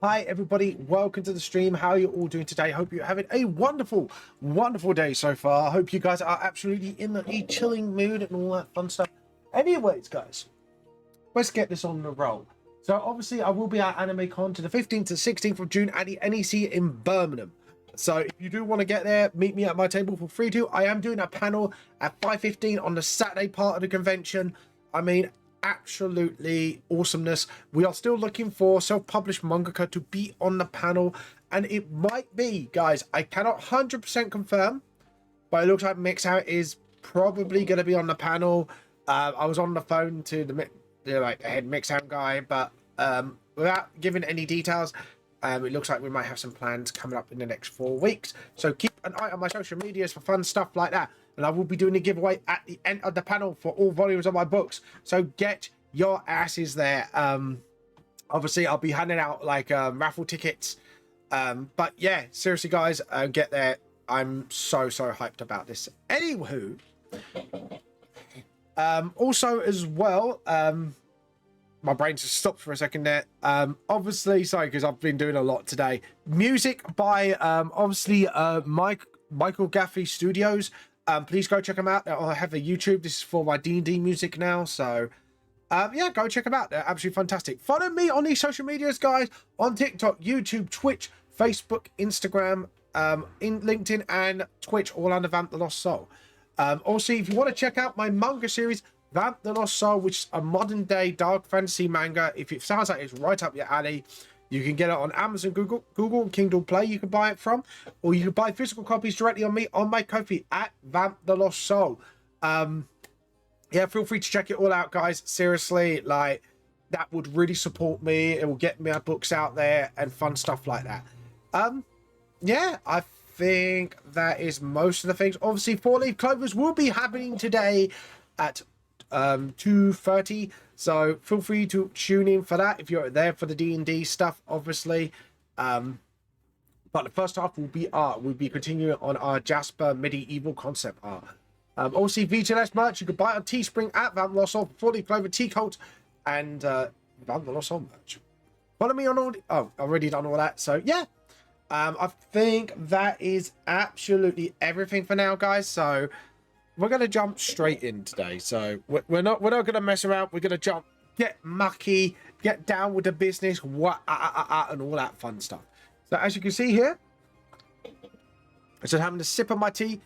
Hi everybody, welcome to the stream. How are you all doing today? Hope you're having a wonderful day so far. I hope you guys are absolutely in a chilling mood and all that fun stuff. Anyways, guys, let's get this on the roll. So obviously I will be at AnimeCon to the 15th to 16th of June at the NEC in Birmingham. So if you do want to get there, meet me at my table for free too. I am doing a panel at 5:15 on the Saturday part of the convention. I mean, absolutely awesomeness. We are still looking for self-published mangaka to be on the panel, and it might be, guys, I cannot 100% confirm, but it looks like Mixout is probably going to be on the panel. I was on the phone to the head Mixout guy, but without giving any details, it looks like we might have some plans coming up in the next 4 weeks. So keep an eye on my social medias for fun stuff like that. And I will be doing a giveaway at the end of the panel for all volumes of my books. So get your asses there. Obviously, I'll be handing out like raffle tickets. But yeah, seriously, guys, get there. I'm so hyped about this. Anywho, also as well, my brain just stopped for a second there. Obviously, sorry, because I've been doing a lot today. Music by obviously Michael Gaffey Studios. Please go check them out. I have a YouTube. This is for my D&D music now. So, yeah, go check them out. They're absolutely fantastic. Follow me on these social medias, guys. On TikTok, YouTube, Twitch, Facebook, Instagram, in LinkedIn and Twitch, all under Vamp the Lost Soul. Also, if you want to check out my manga series, Vamp the Lost Soul, which is a modern-day dark fantasy manga, if it sounds like it's right up your alley, you can get it on Amazon, Google, and Kindle Play. You can buy it from, or you can buy physical copies directly on me on my Ko-fi at Vamp the Lost Soul. Yeah, feel free to check it all out, guys. Seriously, like that would really support me. It will get my books out there and fun stuff like that. Yeah, I think that is most of the things. Obviously, 4-leaf Clovers will be happening today at 2:30, so feel free to tune in for that if you're there for the D&D stuff, obviously. But the first half will be art. We'll be continuing on our Jasper medieval concept art. Also, VTLS merch you can buy on Teespring at Vamp the Lost Soul, 4-leaf Clover, T-Coat, and Vamp the Lost Soul merch. Follow me on all. I've already done all that. So yeah, I think that is absolutely everything for now, guys. So we're gonna jump straight in today. So we're not gonna mess around. We're gonna jump, get mucky, get down with the business, and all that fun stuff. So as you can see here, I'm just having a sip of my tea.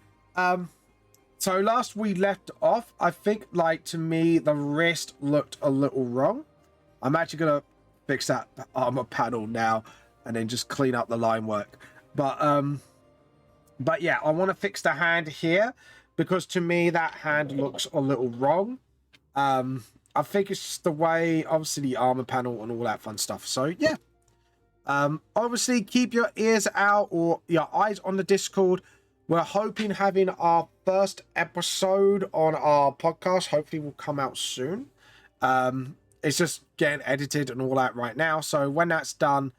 So last we left off, I think, like, to me the wrist looked a little wrong. I'm actually gonna fix that armor panel now and then just clean up the line work. But yeah, I want to fix the hand here, because to me that hand looks a little wrong. I think it's just the way, obviously, the armor panel and all that fun stuff. So yeah, obviously keep your ears out or your eyes on the Discord. We're hoping having our first episode on our podcast hopefully will come out soon. It's just getting edited and all that right now, so when that's done,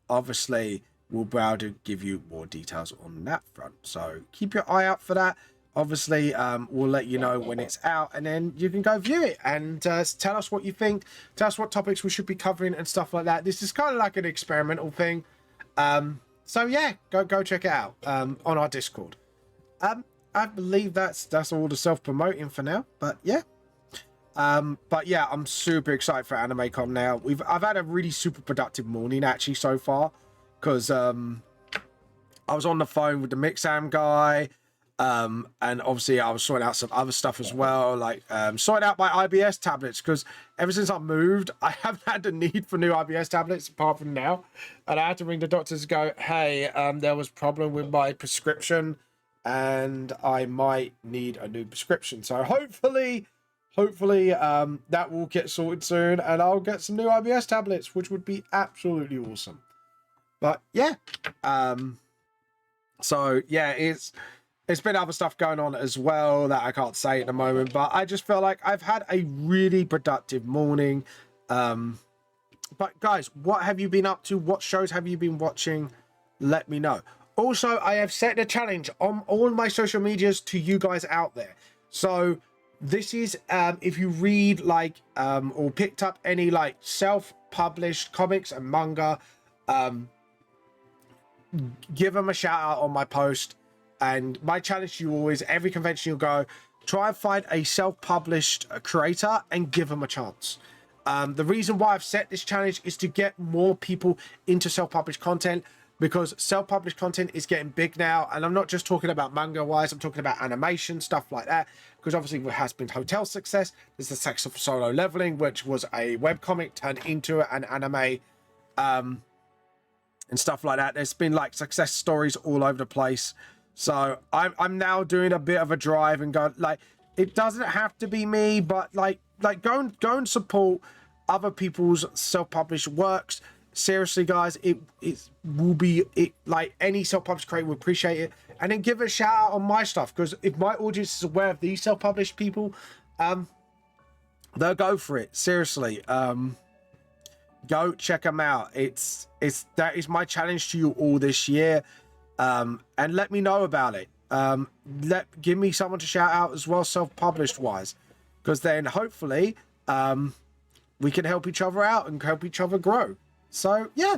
obviously we'll be able to give you more details on that front. So keep your eye out for that. Obviously, we'll let you know when it's out, and then you can go view it and tell us what you think. Tell us what topics we should be covering and stuff like that. This is kind of like an experimental thing. So yeah, go check it out on our Discord. I believe that's all the self-promoting for now. But yeah, I'm super excited for AnimeCon now. I've had a really super productive morning actually so far, because I was on the phone with the Mixam guy. And obviously I was sorting out some other stuff as well, like sorting out my IBS tablets, because ever since I moved, I haven't had the need for new IBS tablets apart from now. And I had to ring the doctors and go, hey, there was a problem with my prescription and I might need a new prescription. So hopefully hopefully that will get sorted soon, and I'll get some new IBS tablets, which would be absolutely awesome. But yeah, so yeah, it's been other stuff going on as well that I can't say at the moment, but I just feel like I've had a really productive morning. But guys, what have you been up to? What shows have you been watching? Let me know. Also, I have set a challenge on all my social medias to you guys out there. So this is if you read like or picked up any like self-published comics and manga, give them a shout out on my post. And my challenge to you always, every convention you go, try and find a self-published creator and give them a chance. The reason why I've set this challenge is to get more people into self-published content, because self-published content is getting big now. And I'm not just talking about manga wise, I'm talking about animation, stuff like that, because obviously there has been Hotel success. There's the Sex of Solo Leveling, which was a webcomic turned into an anime, and stuff like that. There's been like success stories all over the place. So I'm now doing a bit of a drive and go, like, it doesn't have to be me, but like go and support other people's self-published works. Seriously, guys, it will be like any self-published creator will appreciate it. And then give a shout out on my stuff, because if my audience is aware of these self-published people, they'll go for it. Seriously, go check them out. That is my challenge to you all this year. And let me know about it. Give me someone to shout out as well, self-published wise, because then hopefully we can help each other out and help each other grow. So yeah,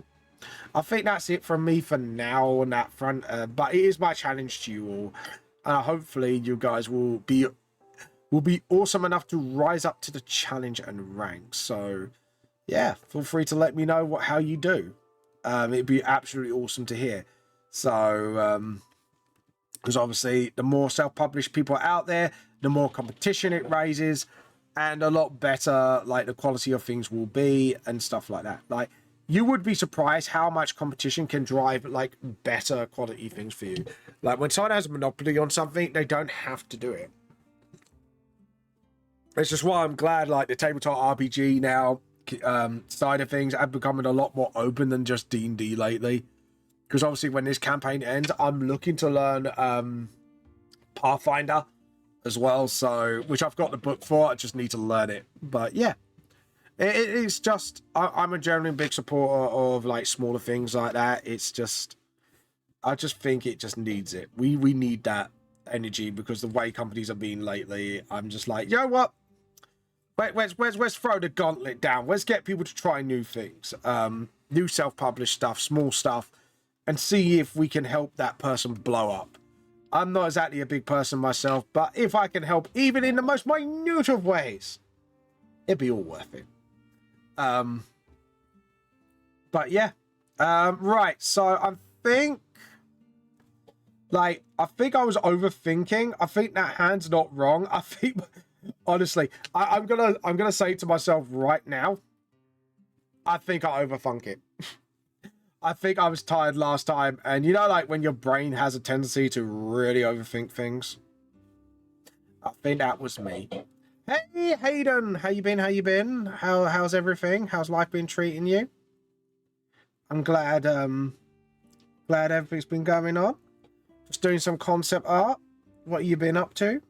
I think that's it from me for now on that front. But it is my challenge to you all, and hopefully you guys will be awesome enough to rise up to the challenge and rank. So yeah, feel free to let me know how you do. It'd be absolutely awesome to hear. So because obviously the more self-published people are out there, the more competition it raises, and a lot better like the quality of things will be and stuff like that. Like, you would be surprised how much competition can drive like better quality things for you. Like, when someone has a monopoly on something, they don't have to do it. It's just why I'm glad like the tabletop RPG now side of things are becoming a lot more open than just D&D lately. Because obviously when this campaign ends, I'm looking to learn Pathfinder as well, so which I've got the book for. I just need to learn it. But yeah, it's just I'm a generally big supporter of like smaller things like that. It's just I just think it just needs it. We need that energy, because the way companies are being lately, I'm just like, you know what? Let's throw the gauntlet down. Let's get people to try new things, new self-published stuff, small stuff, and see if we can help that person blow up. I'm not exactly a big person myself, but if I can help even in the most minute of ways, it'd be all worth it. But yeah, right. So I think I was overthinking. I think that hand's not wrong. I think, honestly, I'm gonna say to myself right now, I think I overthunk it. I think I was tired last time, and you know, like when your brain has a tendency to really overthink things. I think that was me. Hey, Hayden, how you been? How's everything? How's life been treating you? I'm glad everything's been going on. Just doing some concept art. What you been up to?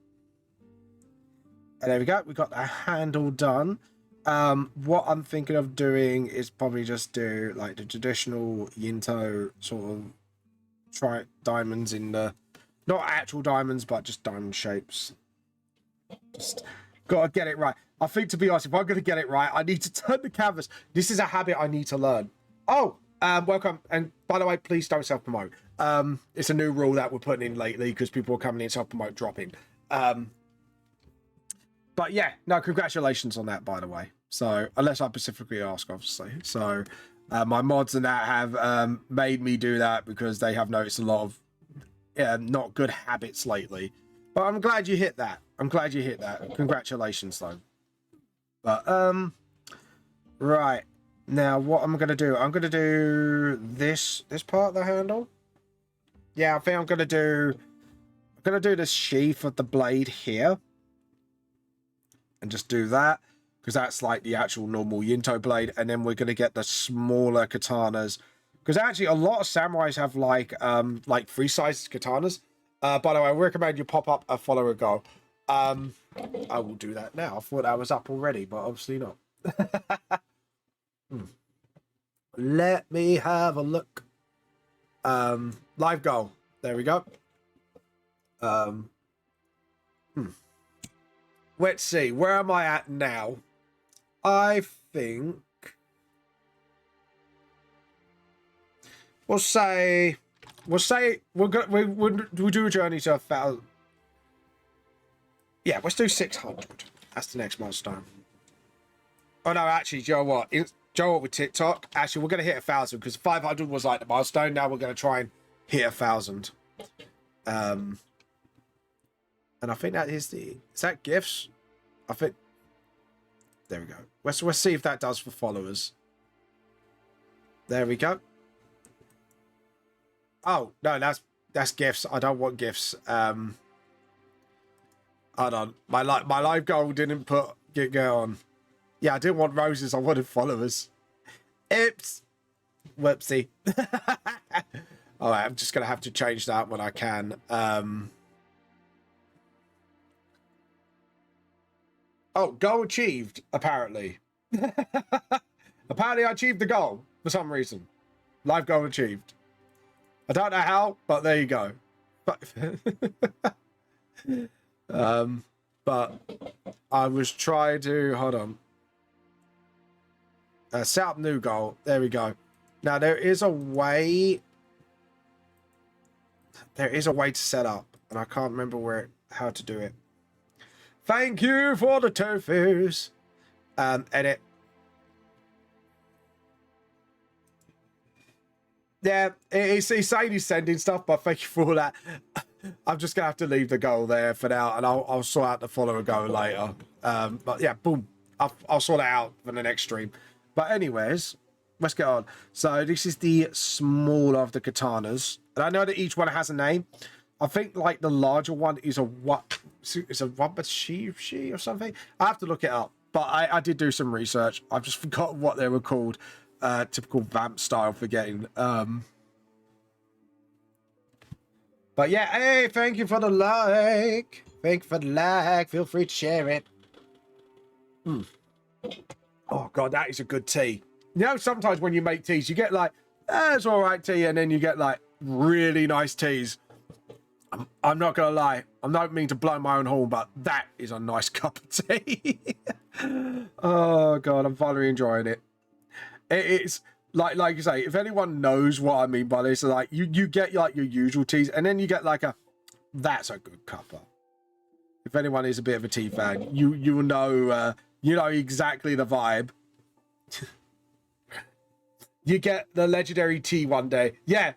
And there we go. We got the handle done. What I'm thinking of doing is probably just do like the traditional Yinto sort of try diamonds in the, not actual diamonds, but just diamond shapes. Just gotta get it right. I think, to be honest, if I'm gonna get it right, I need to turn the canvas. This is a habit I need to learn. Oh, welcome. And by the way, please don't self-promote. It's a new rule that we're putting in lately because people are coming in self-promote dropping. But yeah, no, congratulations on that, by the way. So, unless I specifically ask, obviously. So, my mods and that have made me do that because they have noticed a lot of not good habits lately. But I'm glad you hit that. Congratulations, though. But, right. Now, what I'm going to do, I'm going to do this part of the handle. Yeah, I think I'm going to do the sheath of the blade here. and just do that, because that's like the actual normal Yinto blade. And then we're going to get the smaller katanas, because actually a lot of samurais have like 3-sized katanas. By the way, I recommend you pop up a follow a go. I will do that now. I thought that was up already, but obviously not. Let me have a look. Live goal. There we go. Let's see. Where am I at now? I think we'll do a journey to 1,000. Yeah, let's do 600. That's the next milestone. Oh no, actually, Joe, what? With TikTok, actually, we're going to hit 1,000 because 500 was like the milestone. Now we're going to try and hit 1,000. And I think that is that gifts? I think. There we go. Let's see if that does for followers. There we go. Oh no, that's gifts. I don't want gifts. Hold on. My live goal didn't get on. Yeah, I didn't want roses. I wanted followers. Oops. Whoopsie. All right, I'm just gonna have to change that when I can. Oh, goal achieved. Apparently. Apparently, I achieved the goal for some reason. Live goal achieved. I don't know how, but there you go. But I was trying to hold on. Set up new goal. There we go. Now there is a way. There is a way to set up, and I can't remember how to do it. Thank you for the tofus. Edit. Yeah, he's saying he's sending stuff, but thank you for all that. I'm just gonna have to leave the goal there for now, and I'll sort out the follower goal later. But yeah, boom. I'll sort it out for the next stream. But anyways, let's get on. So this is the smaller of the katanas, and I know that each one has a name. I think like the larger one is a wabashi or something. I have to look it up, but I did do some research. I've just forgotten what they were called. Typical vamp style forgetting. But yeah, hey, thank you for the like. Thank you for the like. Feel free to share it. Oh god, that is a good tea. You know, sometimes when you make teas, you get like, it's all right tea, and then you get like really nice teas. I'm not gonna lie, I don't mean to blow my own horn, but that is a nice cup of tea. Oh god, I'm finally enjoying it. It's like you say, if anyone knows what I mean by this, like you get like your usual teas, and then you get like that's a good cuppa. If anyone is a bit of a tea fan, you know exactly the vibe. You get the legendary tea one day. Yeah,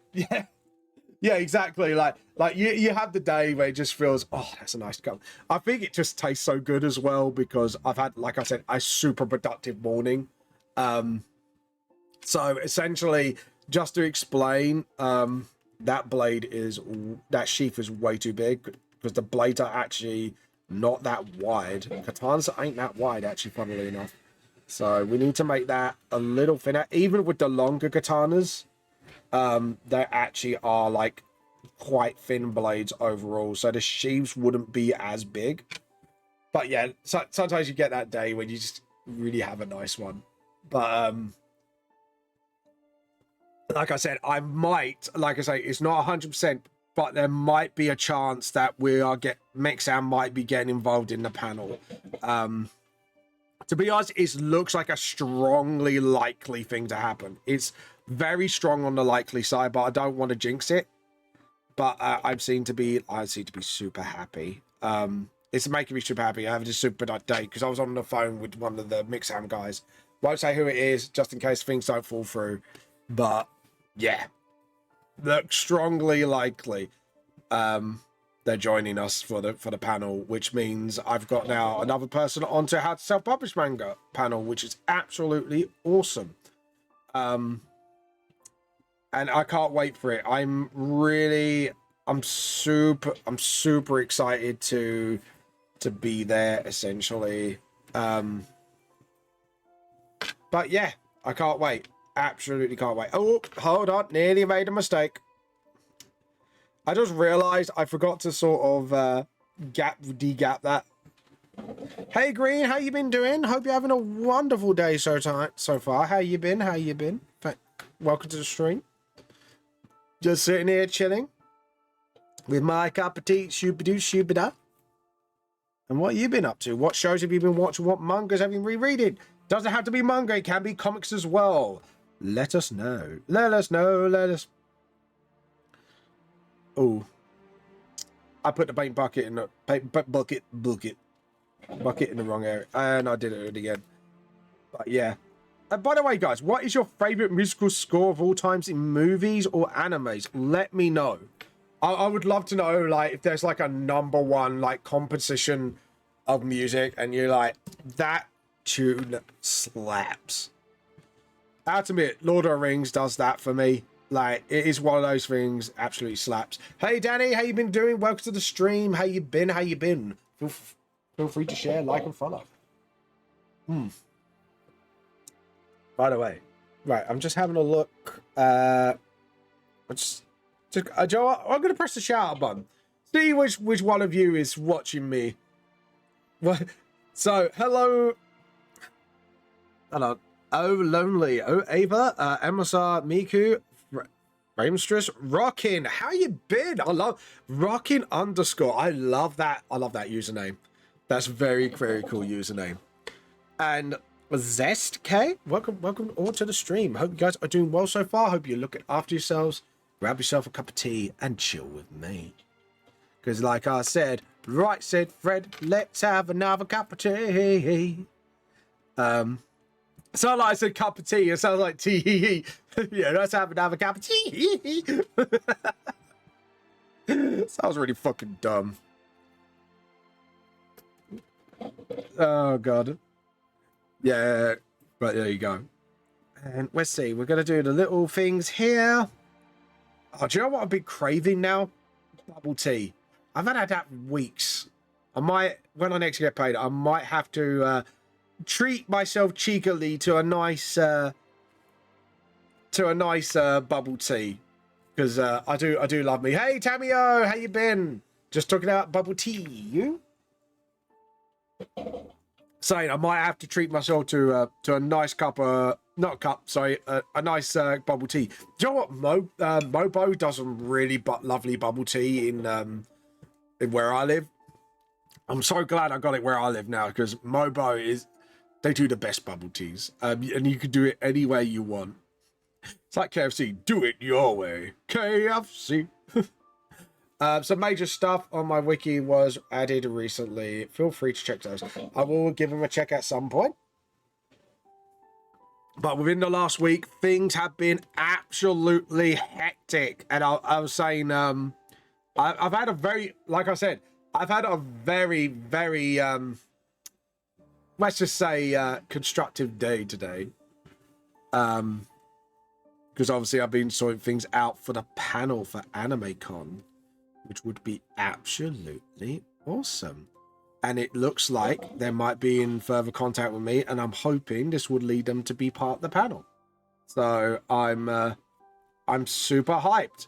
exactly. Like you have the day where it just feels, oh, that's a nice cup. I think it just tastes so good as well because I've had, like I said, a super productive morning. So essentially, just to explain, that sheath is way too big because the blades are actually not that wide. Katanas ain't that wide, actually, funnily enough. So we need to make that a little thinner. Even with the longer katanas, they actually are like quite thin blades overall. So the sheaths wouldn't be as big. But yeah, sometimes you get that day when you just really have a nice one. But like I said, it's not 100%, but there might be a chance that Mexam might be getting involved in the panel. To be honest, it looks like a strongly likely thing to happen. It's very strong on the likely side, but I don't want to jinx it. But I seem to be super happy. It's making me super happy. I have a super good day because I was on the phone with one of the Mixham guys. Won't say who it is, just in case things don't fall through. But yeah, looks strongly likely. They're joining us for the panel, which means I've got now another person onto how to self-publish manga panel, which is absolutely awesome. And I can't wait for it. I'm super excited to be there, essentially. But yeah, I can't wait. Absolutely can't wait. Oh, hold on. Nearly made a mistake. I just realized I forgot to sort of de-gap that. Hey, Green, how you been doing? Hope you're having a wonderful day so far. How you been? How you been? Welcome to the stream. Just sitting here chilling with my cup of tea, shooba-doo. And what have you been up to? What shows have you been watching? What mangas have you been rereading? Doesn't have to be manga, it can be comics as well. Let us know. Let us know. Let us. Oh, I put the paint bucket in the bucket in the wrong area, and I did it again. But yeah. By the way, guys, what is your favorite musical score of all times in movies or animes? Let me know. I would love to know, like, if there's like a #1 like composition of music, and you're like, that tune slaps. I have to admit, Lord of the Rings does that for me. Like, it is one of those things, absolutely slaps. Hey, Danny, how you been doing? Welcome to the stream. How you been? How you been? Feel free to share, like, and follow. By the way, right, I'm just having a look. Joe, I'm going to press the shout out button. See which one of you is watching me. So, hello. Hello. Oh, Lonely. Oh, Ava. MSR, Miku. Ramestress. Rockin. How you been? I love Rockin _ I love that. I love that username. That's very, very cool username. And Zest K. Welcome all to the stream. Hope you guys are doing well so far. Hope you're looking after yourselves. Grab yourself a cup of tea and chill with me. Because like I said, right said Fred, let's have another cup of tea. So like I said cup of tea, it sounds like tea. Yeah, let's have another cup of tea. Sounds really fucking dumb. Oh god. Yeah, but there you go. And let's see, we're gonna do the little things here. Oh, do you know what I've been craving now? Bubble tea. I've had that for weeks. I might, when I next get paid, I might have to treat myself cheekily to a nice bubble tea, because I do love me. Hey Tamio, how you been? Just talking about bubble tea. You? Saying I might have to treat myself to a nice cup of a nice bubble tea. Do you know what? Mobo does some really lovely bubble tea in where I live. I'm so glad I got it where I live now, because Mobo they do the best bubble teas, and you can do it any way you want. It's like KFC, do it your way. KFC. Some major stuff on my wiki was added recently. Feel free to check those. I will give them a check at some point. But within the last week, things have been absolutely hectic. And I was saying, I've had a very, like I said, I've had a very, very, let's just say, constructive day today. Because obviously I've been sorting things out for the panel for AnimeCon, which would be absolutely awesome. And it looks like they might be in further contact with me, and I'm hoping this would lead them to be part of the panel. So I'm super hyped,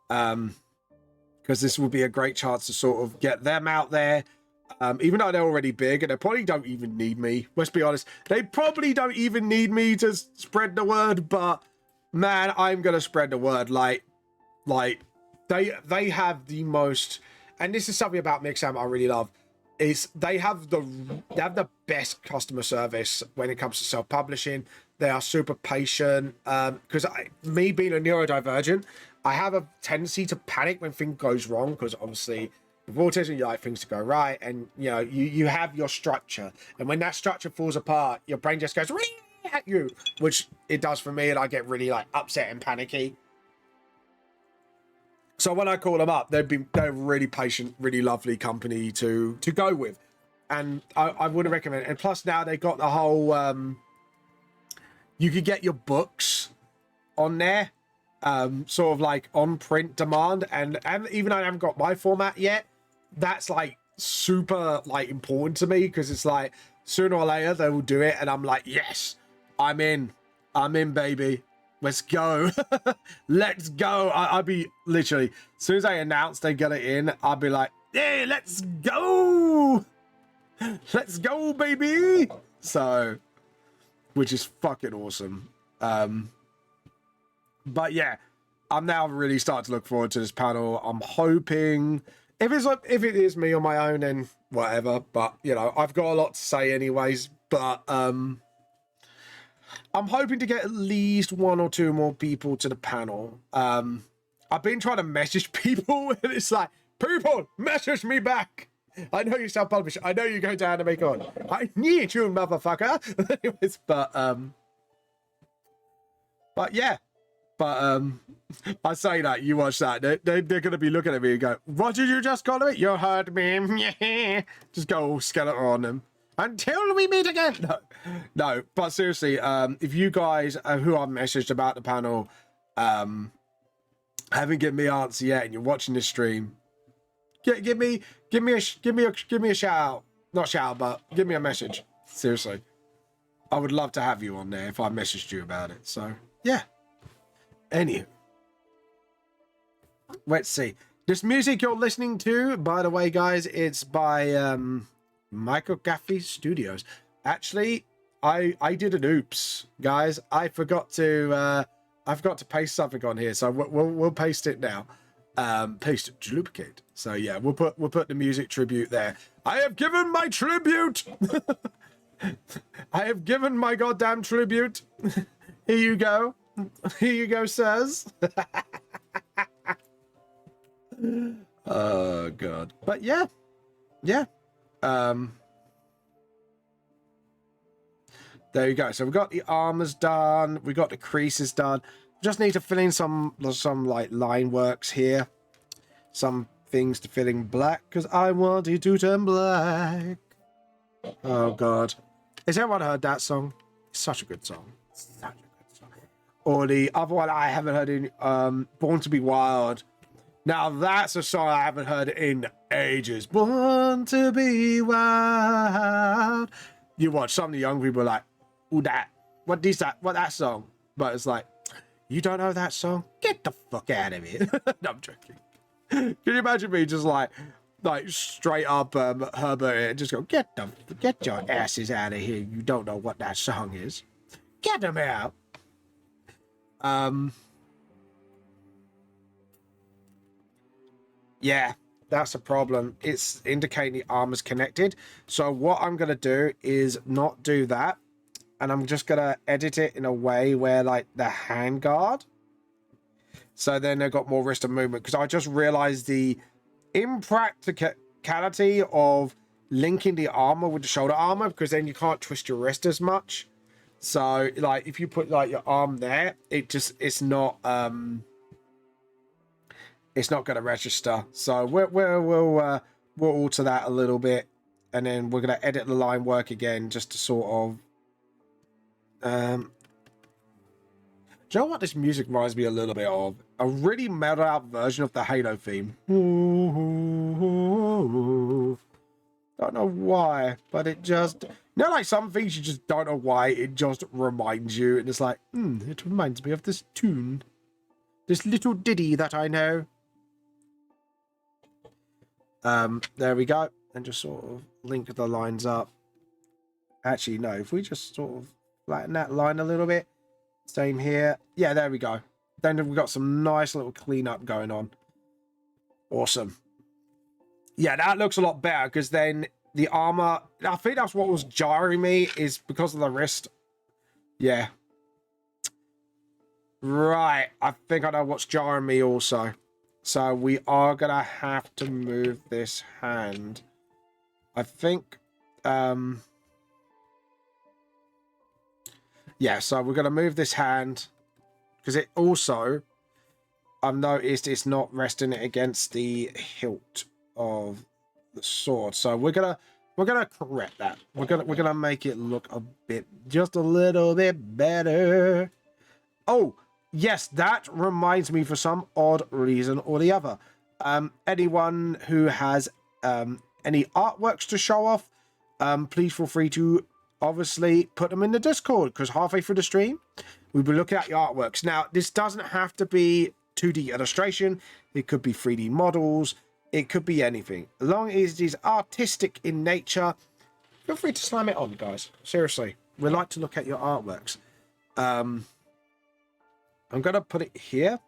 because this will be a great chance to sort of get them out there. Even though they're already big, and they probably don't even need me. Let's be honest, they probably don't even need me to spread the word. But man, I'm gonna spread the word. Like they have the most, and this is something about Mixam I really love, is they have the best customer service when it comes to self-publishing. They are super patient. Because me being a neurodivergent, I have a tendency to panic when things goes wrong, because obviously with autism you like things to go right, and you know you have your structure, and when that structure falls apart, your brain just goes at you, which it does for me, and I get really like upset and panicky. So when I call them up, they're really patient, really lovely company to go with, and I would recommend it. And plus now they got the whole you could get your books on there, sort of like on print demand, and even though I haven't got my format yet, that's like super like important to me, because it's like sooner or later they will do it, and I'm like, yes, I'm in, baby. Let's go. Let's go. I'll be literally, as soon as I announce they get it in, I'll be like, yeah, let's go. Let's go, baby. So, which is fucking awesome. But yeah, I'm now really starting to look forward to this panel. I'm hoping if it is me on my own, then whatever. But you know, I've got a lot to say anyways. But I'm hoping to get at least 1 or 2 more people to the panel. I've been trying to message people, and it's like, people, message me back. I know you self-publish. I know you go to Anime Con. I need you, motherfucker. Anyways, but yeah. But I say that, you watch that, they're going to be looking at me and go, what did you just call it? You heard me. Just go all skeleton on them. Until we meet again. No, but seriously, if you guys who I've messaged about the panel haven't given me an answer yet, and you're watching this stream, give me a shout out. Not shout out, but give me a message. Seriously, I would love to have you on there if I messaged you about it. So yeah. Anywho, let's see. This music you're listening to, by the way, guys, it's by Manga Studios. Actually, I did an oops, guys. I forgot to paste something on here, so we'll paste it now. Paste it, duplicate. So yeah, we'll put the music tribute there. I have given my tribute. I have given my goddamn tribute. Here you go. Here you go, sirs. Oh god. But yeah. There you go. So we've got the armors done, we got the creases done. Just need to fill in some like line works here, some things to fill in black, because I want it to turn black. Oh god. Has everyone heard that song? It's such a good song. Or the other one I haven't heard in Born to Be Wild. Now that's a song I haven't heard in ages. Born to Be Wild. You watch, some of the young people are like, ooh, what that song? But it's like, you don't know that song? Get the fuck out of here. No, I'm joking. Can you imagine me just like straight up Herbert and just go, get your asses out of here. You don't know what that song is. Get them out. Yeah, that's a problem. It's indicating the armor's connected. So what I'm gonna do is not do that, and I'm just gonna edit it in a way where like the handguard, so then they've got more wrist and movement, because I just realized the impracticality of linking the armor with the shoulder armor, because then you can't twist your wrist as much. So like if you put like your arm there, it's not going to register. So we'll alter that a little bit, and then we're going to edit the line work again just to sort of do you know what this music reminds me a little bit of? A really mellowed out version of the Halo theme. Don't know why, but it just, you know, like some things you just don't know why, it just reminds you, and it's like, it reminds me of this tune, this little ditty that I know. There we go, and just sort of link the lines up. Actually, no, if we just sort of flatten that line a little bit, same here. Yeah, there we go. Then we've got some nice little cleanup going on. Awesome. Yeah, that looks a lot better, because then the armor, I think that's what was jarring me, is because of the wrist. Yeah. Right. I think I know what's jarring me also. So we are going to have to move this hand. I think, yeah, so we're going to move this hand, because it also, I've noticed it's not resting it against the hilt of the sword. So we're gonna correct that. We're gonna make it look just a little bit better. Oh yes, that reminds me, for some odd reason or the other, anyone who has any artworks to show off, please feel free to obviously put them in the Discord, because halfway through the stream we'll be looking at your artworks. Now, this doesn't have to be 2D illustration. It could be 3D models. It could be anything. As long as it is artistic in nature, feel free to slam it on, guys. Seriously, we like to look at your artworks. I'm gonna put it here.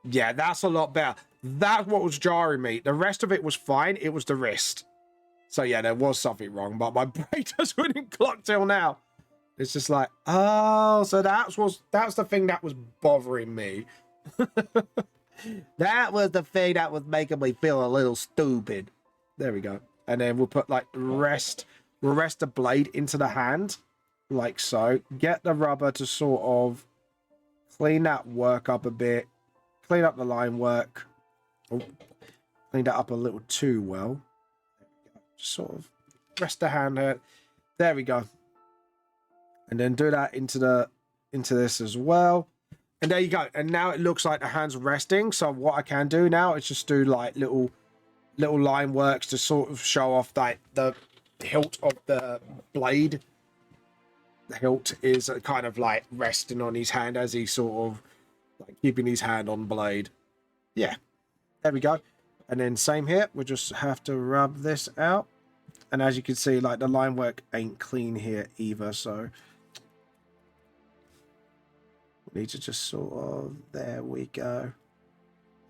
Yeah, that's a lot better. That's what was jarring me. The rest of it was fine. It was the wrist. So yeah, there was something wrong, but my brain just wouldn't clock till now. It's just like, oh, so that's the thing that was bothering me. That was the thing that was making me feel a little stupid. There we go. And then we'll put like we'll rest the blade into the hand, like so. Get the rubber to sort of clean that work up a bit. Clean up the line work. Oh, cleaned that up a little too well. There we go. Just sort of rest the hand there. There we go. And then do that into this as well. And there you go. And now it looks like the hand's resting. So what I can do now is just do like little line works to sort of show off that the hilt of the blade. The hilt is kind of like resting on his hand as he sort of like keeping his hand on blade. Yeah, there we go. And then same here, we just have to rub this out. And as you can see, like the line work ain't clean here either, so we need to just sort of, there we go.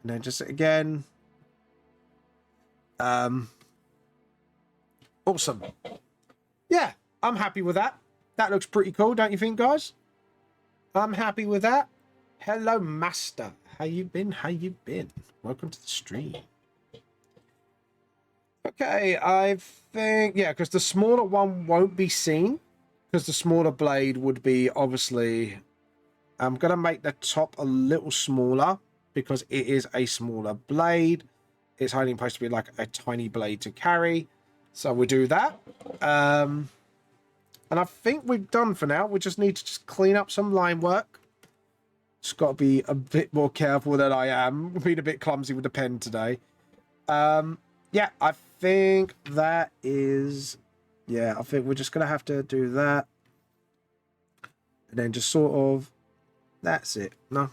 And then just again, awesome. Yeah, I'm happy with that. That looks pretty cool, don't you think, guys? I'm happy with that. Hello, Master. How you been? How you been? Welcome to the stream. Okay, I think, yeah, because the smaller one won't be seen, because the smaller blade would be, obviously, I'm going to make the top a little smaller, because it is a smaller blade. It's only supposed to be like a tiny blade to carry. So we do that. And I think we're done for now. We just need to just clean up some line work. Just got to be a bit more careful than I am. Being a bit clumsy with the pen today. Yeah, I think that is... Yeah, I think we're just going to have to do that. And then just sort of... That's it. No.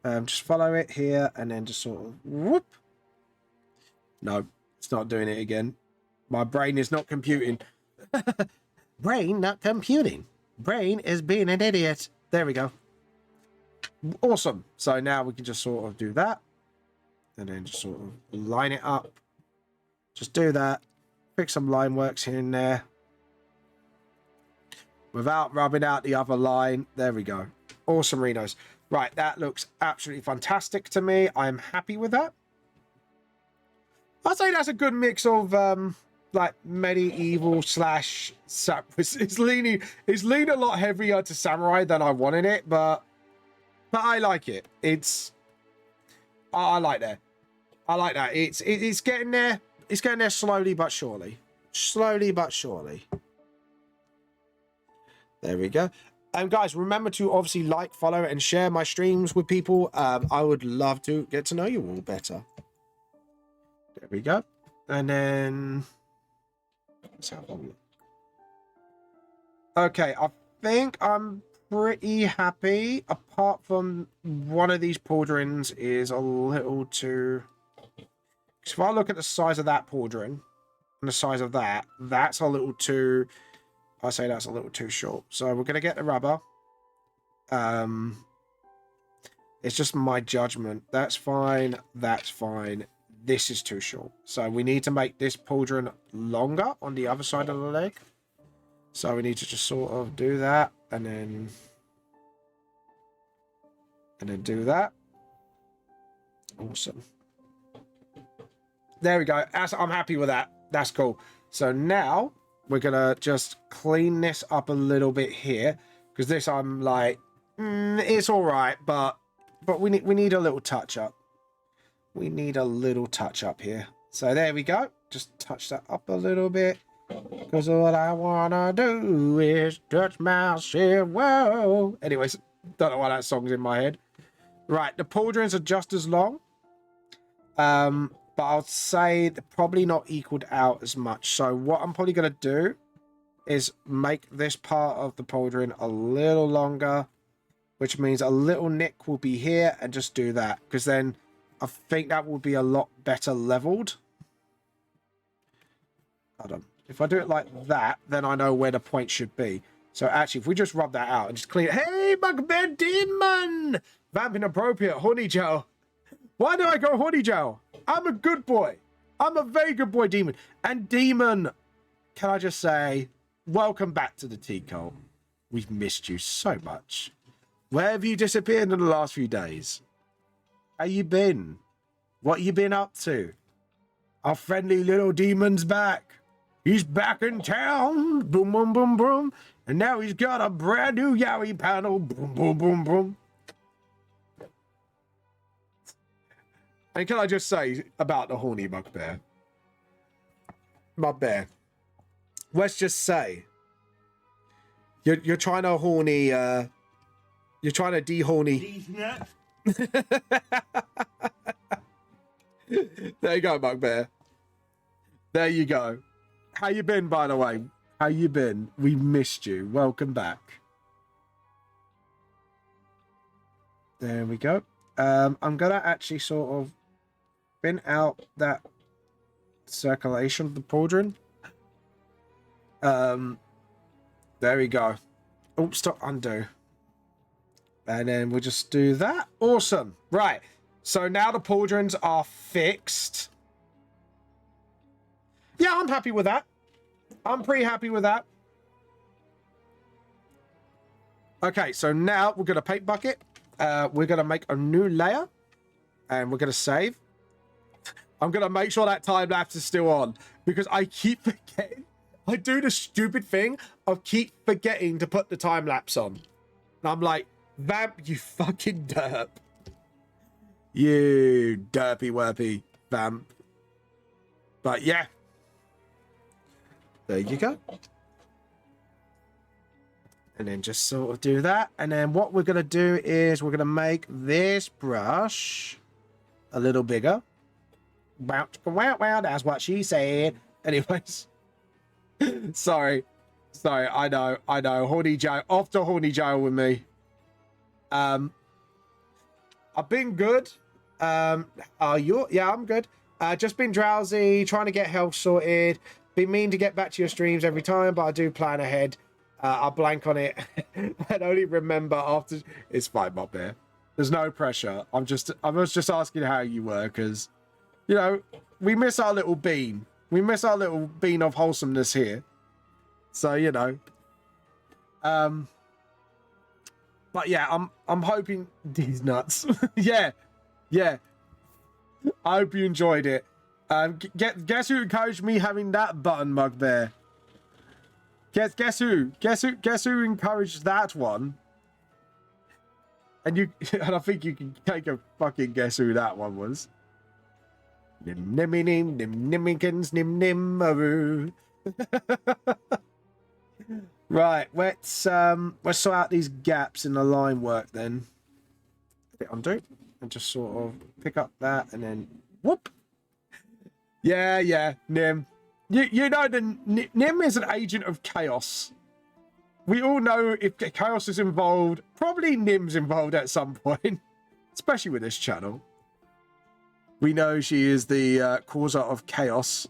Just follow it here and then just sort of... Whoop. No, it's not doing it again. My brain is not computing. Brain not computing. Brain is being an idiot. There we go. Awesome. So now we can just sort of do that. And then just sort of line it up. Just do that. Pick some line works here and there. Without rubbing out the other line. There we go. Awesome, Renos. Right, that looks absolutely fantastic to me. I'm happy with that. I'd say that's a good mix of like medieval slash it's leaning a lot heavier to samurai than I wanted it, but I like it. I like that. I like that. It's getting there. It's getting there slowly but surely. Slowly but surely. There we go. Guys, remember to obviously like, follow, and share my streams with people. I would love to get to know you all better. There we go. And then let's have a look. Okay, I think I'm pretty happy. Apart from one of these pauldrons is a little too... Because if I look at the size of that pauldron and the size of that, that's a little too... I say that's a little too short. So we're going to get the rubber. It's just my judgment. That's fine. That's fine. This is too short. So we need to make this pauldron longer on the other side of the leg. So we need to just sort of do that. And then do that. Awesome. There we go. I'm happy with that. That's cool. So now we're going to just clean this up a little bit here. Because this I'm like, it's all right. But we need a little touch up. We need a little touch up here. So there we go. Just touch that up a little bit. Because all I want to do is touch myself. Whoa. Anyways, don't know why that song's in my head. Right, the pauldrons are just as long. but I'll say they're probably not equaled out as much. So what I'm probably going to do is make this part of the pauldron a little longer, which means a little nick will be here, and just do that, because then I think that will be a lot better leveled. Hold on. If I do it like that, then I know where the point should be. So actually, if we just rub that out and just clean it. Hey, Bugbear Demon! Vamping appropriate, Horny Joe. Why do I go Horny Joe? I'm a good boy. I'm a very good boy, Demon. And Demon, can I just say, welcome back to the Tea Cult. We've missed you so much. Where have you disappeared in the last few days? How you been? What you been up to? Our friendly little demon's back. He's back in town. Boom, boom, boom, boom. And now he's got a brand new Yowie panel. Boom, boom, boom, boom. And can I just say about the horny bugbear? Bugbear. Let's just say you're trying to horny. You're trying to de-horny. There you go, Bugbear. There you go. How you been, by the way? How you been? We missed you. Welcome back. There we go. I'm gonna actually sort of bin out that circulation of the pauldron. There we go. Oh, stop, undo. And then we'll just do that. Awesome. Right. So now the pauldrons are fixed. Yeah, I'm happy with that. I'm pretty happy with that. Okay, so now we're going to paint bucket. We're going to make a new layer. And we're going to save. I'm going to make sure that time lapse is still on. Because I keep forgetting. I do the stupid thing of keep forgetting to put the time lapse on. And I'm like, Vamp, you fucking derp. You derpy werpy Vamp. But yeah. There you go. And then just sort of do that. And then what we're going to do is we're going to make this brush a little bigger. Wow, wow, that's what she said. Anyways. Sorry. I know. Horny Joe. Off to Horny Joe with me. I've been good. Yeah, I'm good. Just been drowsy, trying to get health sorted. Been mean to get back to your streams every time, but I do plan ahead. I'll blank on it and only remember after. It's fine, Bob. There, there's no pressure. I was just asking how you were, because, you know, we miss our little bean. We miss our little bean of wholesomeness here. So, you know. But yeah, I'm hoping these nuts. yeah. I hope you enjoyed it. Guess who encouraged me having that button, Mugbear? Guess who encouraged that one? And I think you can take a fucking guess who that one was. Nim nimmy nim nim nimmikins nim nim. Right, let's sort out these gaps in the line work then. Hit undo and just sort of pick up that and then whoop. Yeah, Nim. You know Nim is an agent of chaos. We all know if chaos is involved, probably Nim's involved at some point, especially with this channel. We know she is the causer of chaos.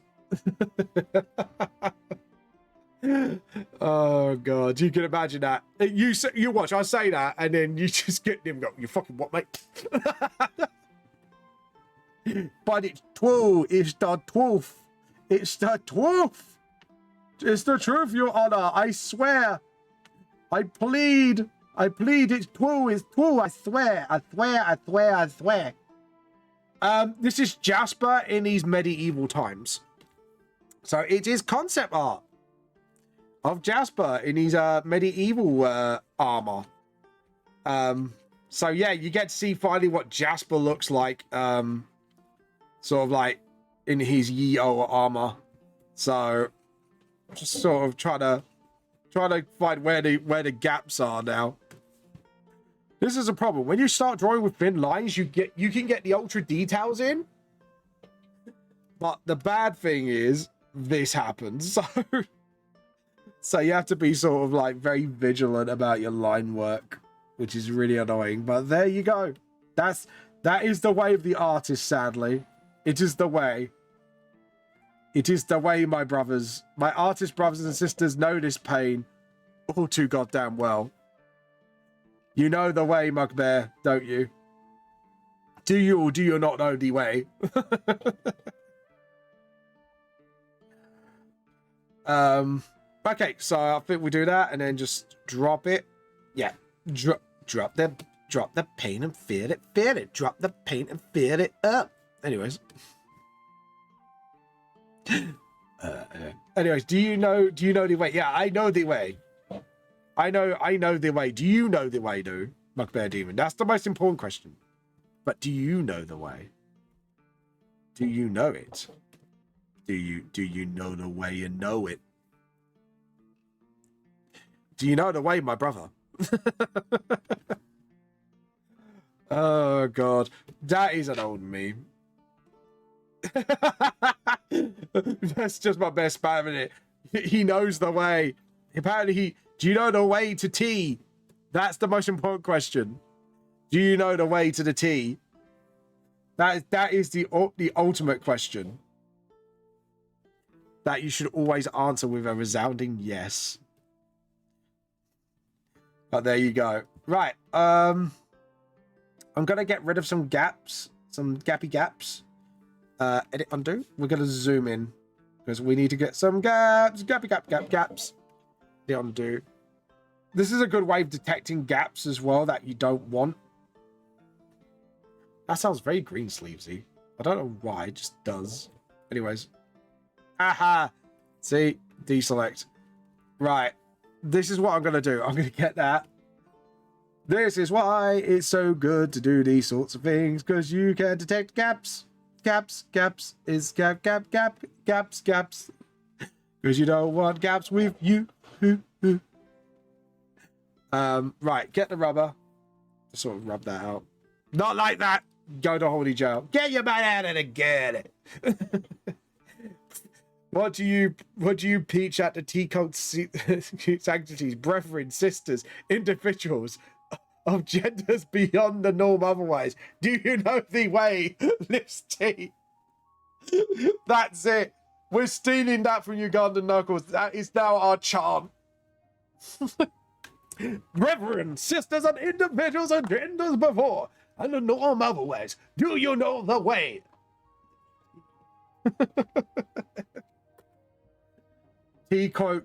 Oh god, you can imagine that. You watch, I say that, and then you just get Nim go, you fucking what, mate? But it's true. It's the truth. It's the truth. It's the truth, Your Honor. I swear. I plead. It's true. It's true. I swear. I swear. This is Jasper in these medieval times. So it is concept art of Jasper in his medieval armor. So yeah, you get to see finally what Jasper looks like. Sort of like in his ye-oh armor. So just sort of trying to find where the gaps are now. This is a problem. When you start drawing with thin lines, you can get the ultra details in. But the bad thing is this happens. So you have to be sort of like very vigilant about your line work, which is really annoying. But there you go. That is the way of the artist, sadly. It is the way. It is the way, my brothers. My artist brothers and sisters know this pain all too goddamn well. You know the way, Mugbear, don't you? Do you or do you not know the way? Okay, so I think we do that and then just drop it. Yeah, drop the paint and feel it. Drop the paint and feel it up. Anyways. Anyways, do you know the way? Yeah, I know the way. I know the way. Do you know the way, dude? Mugbear Demon. That's the most important question. But do you know the way? Do you know it? Do you know the way you know it? Do you know the way, my brother? Oh, God. That is an old meme. That's just my best spamming it. He knows the way. Apparently, do you know the way to tea? That's the most important question. Do you know the way to the tea? That is the ultimate question. That you should always answer with a resounding yes. But there you go. Right. I'm gonna get rid of some gaps, some gappy gaps. Edit undo. We're gonna zoom in because we need to get some gaps, gaps. The undo. This is a good way of detecting gaps as well that you don't want. That sounds very green sleevesy. I don't know why, it just does. Anyways. Aha! See? Deselect. Right. This is what I'm going to do. I'm going to get that. This is why it's so good to do these sorts of things, because you can detect gaps. Gaps is gaps. Because you don't want gaps with you. Right, get the rubber. Just sort of rub that out. Not like that. Go to holy jail. Get your man out of the get it. What do you preach at the T-cult sanctities, brethren, sisters, individuals of genders beyond the norm otherwise? Do you know the way, lives T? That's it. We're stealing that from Ugandan Knuckles. That is now our chant. Brethren, sisters, and individuals of genders before and the norm otherwise. Do you know the way? T-cult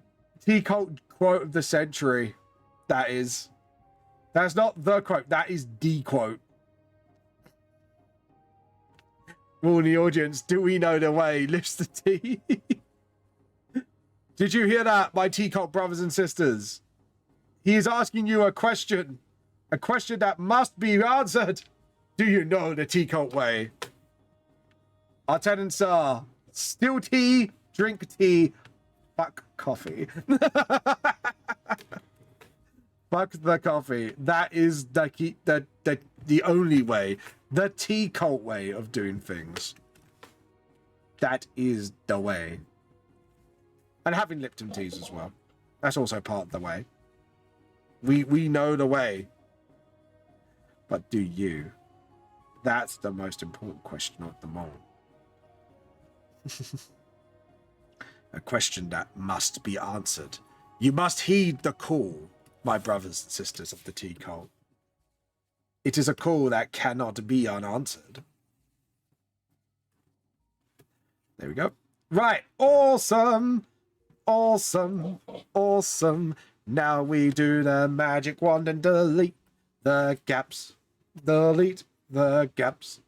quote of the century. That is. That's not the quote. That is the quote. All the audience, do we know the way? Lifts the T. Did you hear that, my T-cult brothers and sisters? He is asking you a question that must be answered. Do you know the T-cult way? Our tenants are still tea, drink tea, fuck coffee. Fuck the coffee. That is the only way. The T-cult way of doing things. That is the way. And having Lipton teas as well. That's also part of the way. We know the way. But do you? That's the most important question of them all. A question that must be answered. You must heed the call, my brothers and sisters of the T-cult. It is a call that cannot be unanswered. There we go. Right. Awesome. Awesome. Awesome. Now we do the magic wand and delete the gaps. Delete the gaps.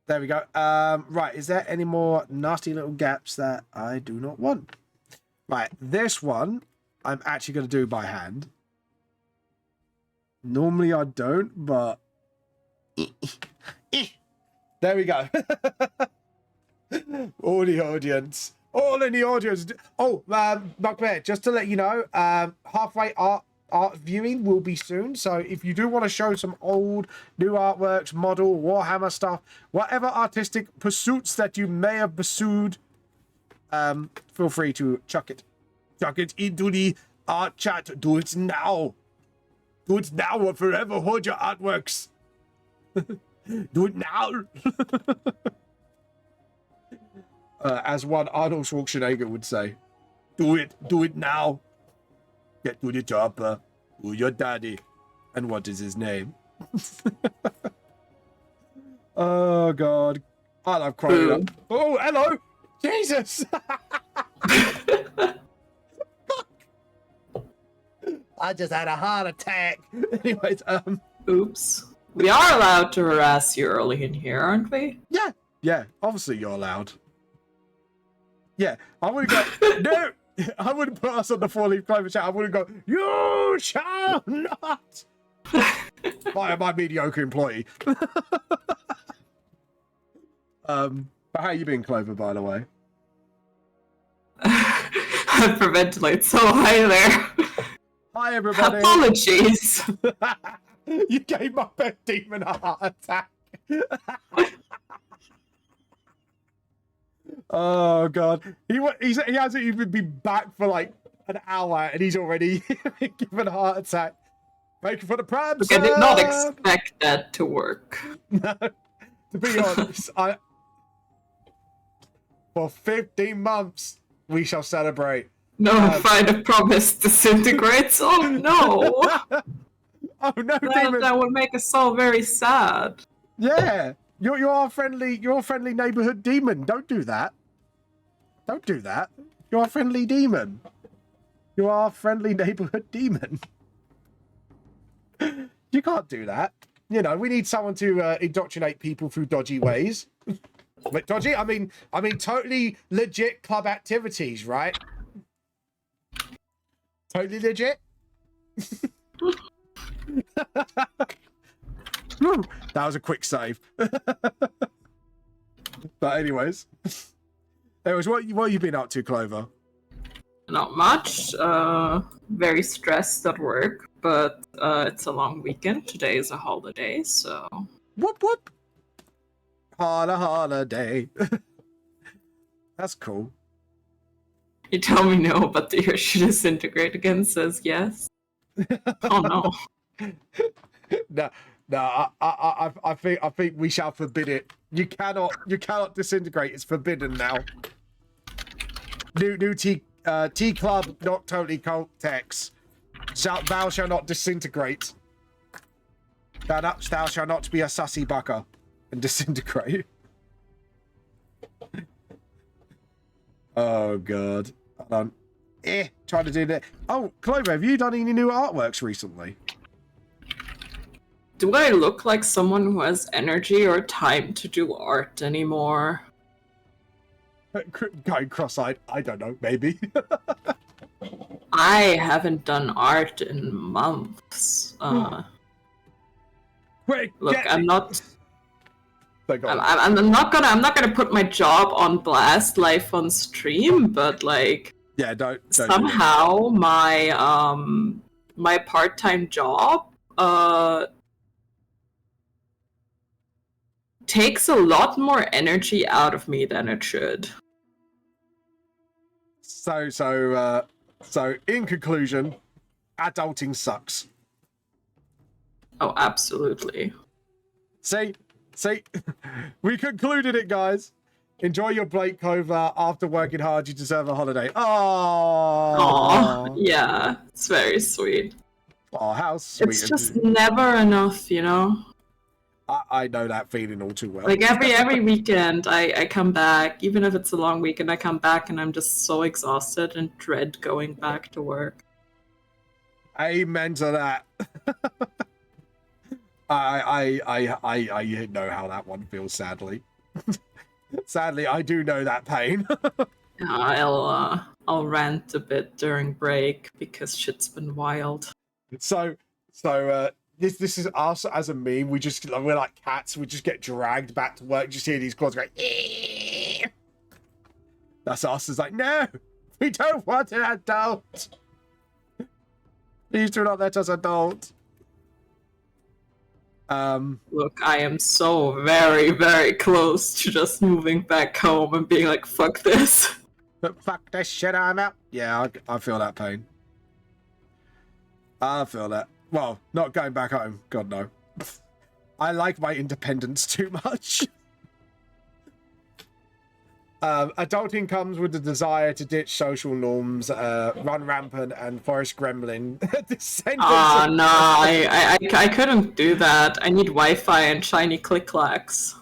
There we go. Right. Is there any more nasty little gaps that I do not want? Right. This one I'm actually going to do by hand. Normally I don't, but there we go. All the audience. All in the audience. Oh, Mugbear, just to let you know, halfway up, art viewing will be soon. So if you do want to show some old, new artworks, model, Warhammer stuff, whatever artistic pursuits that you may have pursued, feel free to chuck it into the art chat. Do it now. Do it now or forever hold your artworks. Do it now. As one Arnold Schwarzenegger would say, do it now. Get to the chopper. Who your daddy? And what is his name? Oh God, I love crying up. Oh, hello, Jesus! I just had a heart attack. Anyways, Oops. We are allowed to harass you early in here, aren't we? Yeah. Obviously, you're allowed. Yeah, I would go. No, I wouldn't put us on the 4-leaf clover chat. I wouldn't go. You shall not. By my mediocre employee. But how you been, Clover? By the way. Hyperventilate. So hi there. Hi everybody. Apologies. You gave my pet demon a heart attack. Oh God, he hasn't even been back for like an hour, and he's already given a heart attack. Thank you for the prams. I did not expect that to work. No, to be honest, for 15 months we shall celebrate. No, find a promise disintegrates. Oh no! Oh no, demon. That would make us all very sad. Yeah, you're our friendly neighborhood demon. Don't do that. Don't do that. You're a friendly demon. You are a friendly neighborhood demon. You can't do that. You know, we need someone to indoctrinate people through dodgy ways. But dodgy, I mean totally legit club activities, right? Totally legit. That was a quick save. But anyways, what have you been up to, Clover? Not much. Very stressed at work, but it's a long weekend. Today is a holiday, so. Whoop whoop. Holiday. That's cool. You tell me no, but the earth should disintegrate again says yes. Oh no. No, I think we shall forbid it. You cannot disintegrate. It's forbidden now. New T Club, not totally cult text. Thou shall not disintegrate. Thou shall not be a sussy bucker and disintegrate. Oh God. Hold on. Trying to do that. Oh, Clover, have you done any new artworks recently? Do I look like someone who has energy or time to do art anymore? Going cross-eyed, I don't know, maybe. I haven't done art in months. Wait, look, I'm not. I'm not gonna put my job on blast live on stream, but like, yeah, don't somehow my part-time job takes a lot more energy out of me than it should. So in conclusion, adulting sucks. Oh, absolutely. See, we concluded it, guys. Enjoy your break, Clover. After working hard, you deserve a holiday. Oh, yeah, it's very sweet. Oh, how sweet! It's just never enough, you know. I know that feeling all too well. Like every weekend, I come back, even if it's a long weekend, I come back and I'm just so exhausted and dread going back to work. Amen to that. I know how that one feels. Sadly, sadly, I do know that pain. I'll rant a bit during break because shit's been wild. So this is us as a meme. We're like cats. We just get dragged back to work. Just hear these claws going. Eee! That's us. It's like, no, we don't want an adult. Please do not let us adult. Look, I am so very, very close to just moving back home and being like, fuck this. But fuck this shit, I'm out. Yeah, I feel that pain. I feel that. Well, not going back home. God, no. I like my independence too much. Adulting comes with the desire to ditch social norms, run rampant, and forest gremlin. No, I couldn't do that. I need Wi-Fi and shiny click-clacks.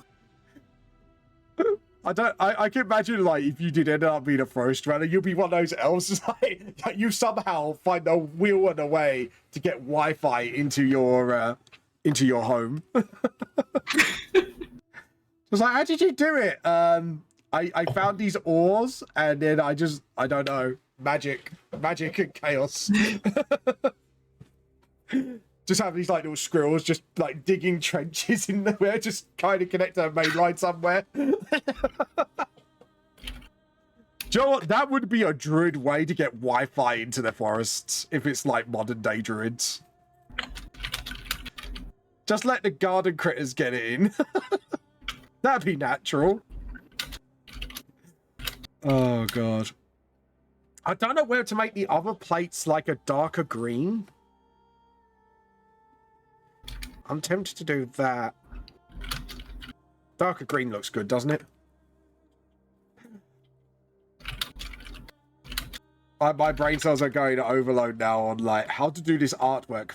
I can imagine, like, if you did end up being a forest runner, you'll be one of those elves, like, you somehow find a wheel and a way to get Wi-Fi into your home. It's like, how did you do it? I found these ores, and then I don't know, magic and chaos. Just have these like little squirrels just like digging trenches in nowhere, just kind of connect to a main line somewhere. Do you know what? That would be a druid way to get Wi-Fi into the forests if it's like modern day druids. Just let the garden critters get it in. That'd be natural. Oh god. I don't know where to make the other plates like a darker green. I'm tempted to do that. Darker green looks good, doesn't it? My brain cells are going to overload now on like how to do this artwork.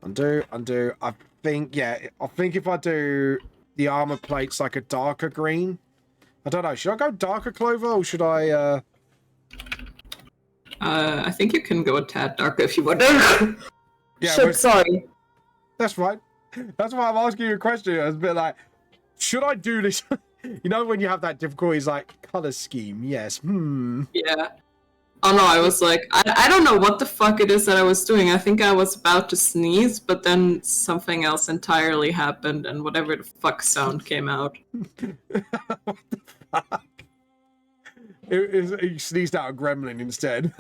Undo. I think if I do the armor plates like a darker green. I don't know. Should I go darker Clover or should I I think you can go a tad darker if you want. Yeah, Shit, sorry. That's right. That's why I'm asking you a question. It's a bit like, should I do this? You know when you have that difficulty, it's like color scheme. Yes. Yeah. Oh no, I was like, I don't know what the fuck it is that I was doing. I think I was about to sneeze, but then something else entirely happened, and whatever the fuck sound came out. What the fuck? You sneezed out a gremlin instead.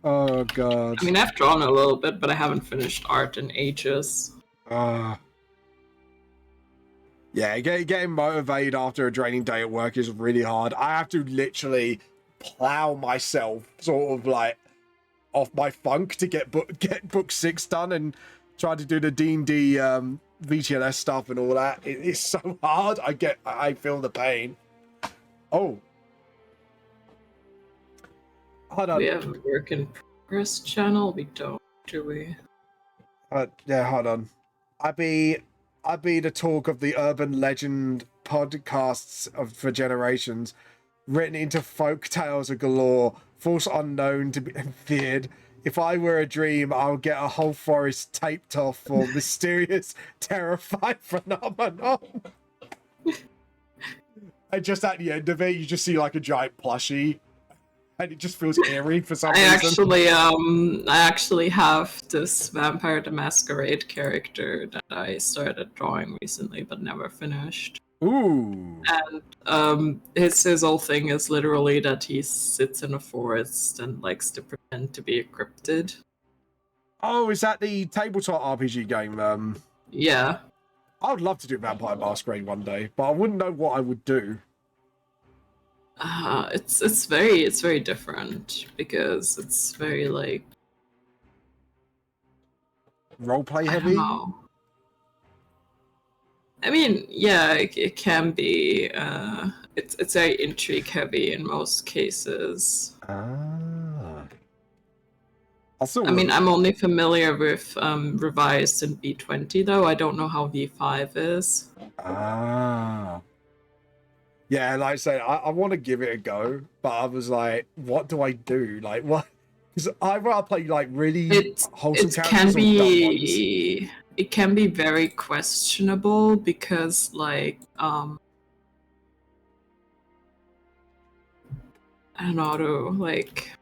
Oh god. I mean, I've drawn a little bit, but I haven't finished art in ages. Yeah, getting motivated after a draining day at work is really hard. I have to literally plow myself sort of like off my funk to get book 6 done and try to do the D&D VTLS stuff and all that. It's so hard. I feel the pain. Oh. Hold on. We have a work in progress channel. We don't, do we? Yeah, hold on. I be the talk of the urban legend podcasts for generations, written into folk tales of galore, force unknown to be feared. If I were a dream, I'll get a whole forest taped off for mysterious, terrified phenomenon. And just at the end of it, you just see like a giant plushie, and it just feels eerie for some reason. I actually have this Vampire the Masquerade character that I started drawing recently, but never finished. Ooh. And his whole thing is literally that he sits in a forest and likes to pretend to be a cryptid. Oh, is that the tabletop RPG game? Yeah. I would love to do Vampire Masquerade one day, but I wouldn't know what I would do. It's very different because it's very like roleplay heavy. I mean, yeah, it can be. It's very intrigue heavy in most cases. Also, I mean, I'm only familiar with Revised and V20 though. I don't know how V5 is. Yeah, like I say, I want to give it a go, but I was like, what do I do? Like, what? Because I'd rather play like really wholesome characters or dumb ones. It can be very questionable because, like, I don't know how to, like,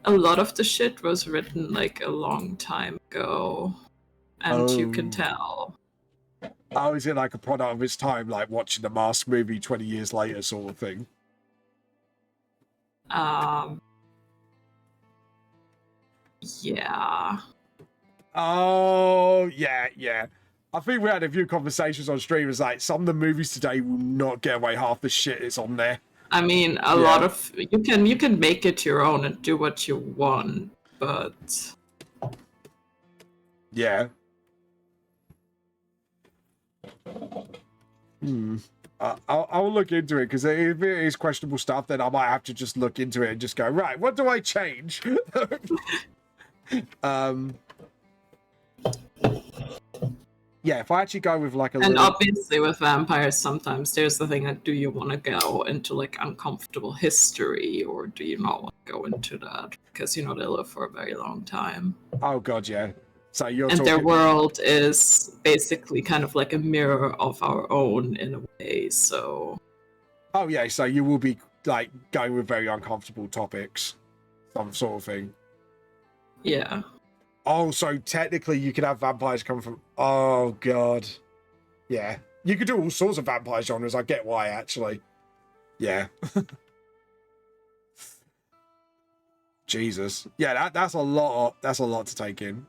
a lot of the shit was written like a long time ago, and you can tell. Oh, is it like a product of its time, like watching the Mask movie 20 years later sort of thing? Yeah. Oh, yeah. I think we had a few conversations on stream. It's like some of the movies today will not get away half the shit that's on there. I mean, a lot of you can make it your own and do what you want, but yeah. I'll look into it, because if it is questionable stuff, then I might have to just look into it and just go, right, what do I change? Yeah, if I actually go with like a and obviously with vampires, sometimes there's the thing that do you want to go into like uncomfortable history, or do you not want to go into that because they live for a very long time. Oh god, yeah. So you're and talking... their world is basically kind of like a mirror of our own in a way. So oh yeah, so you will be like going with very uncomfortable topics, some sort of thing. Yeah. Oh, so technically you could have vampires come from... Oh, God. Yeah. You could do all sorts of vampire genres. I get why, actually. Yeah. Jesus. Yeah, that's a lot to take in.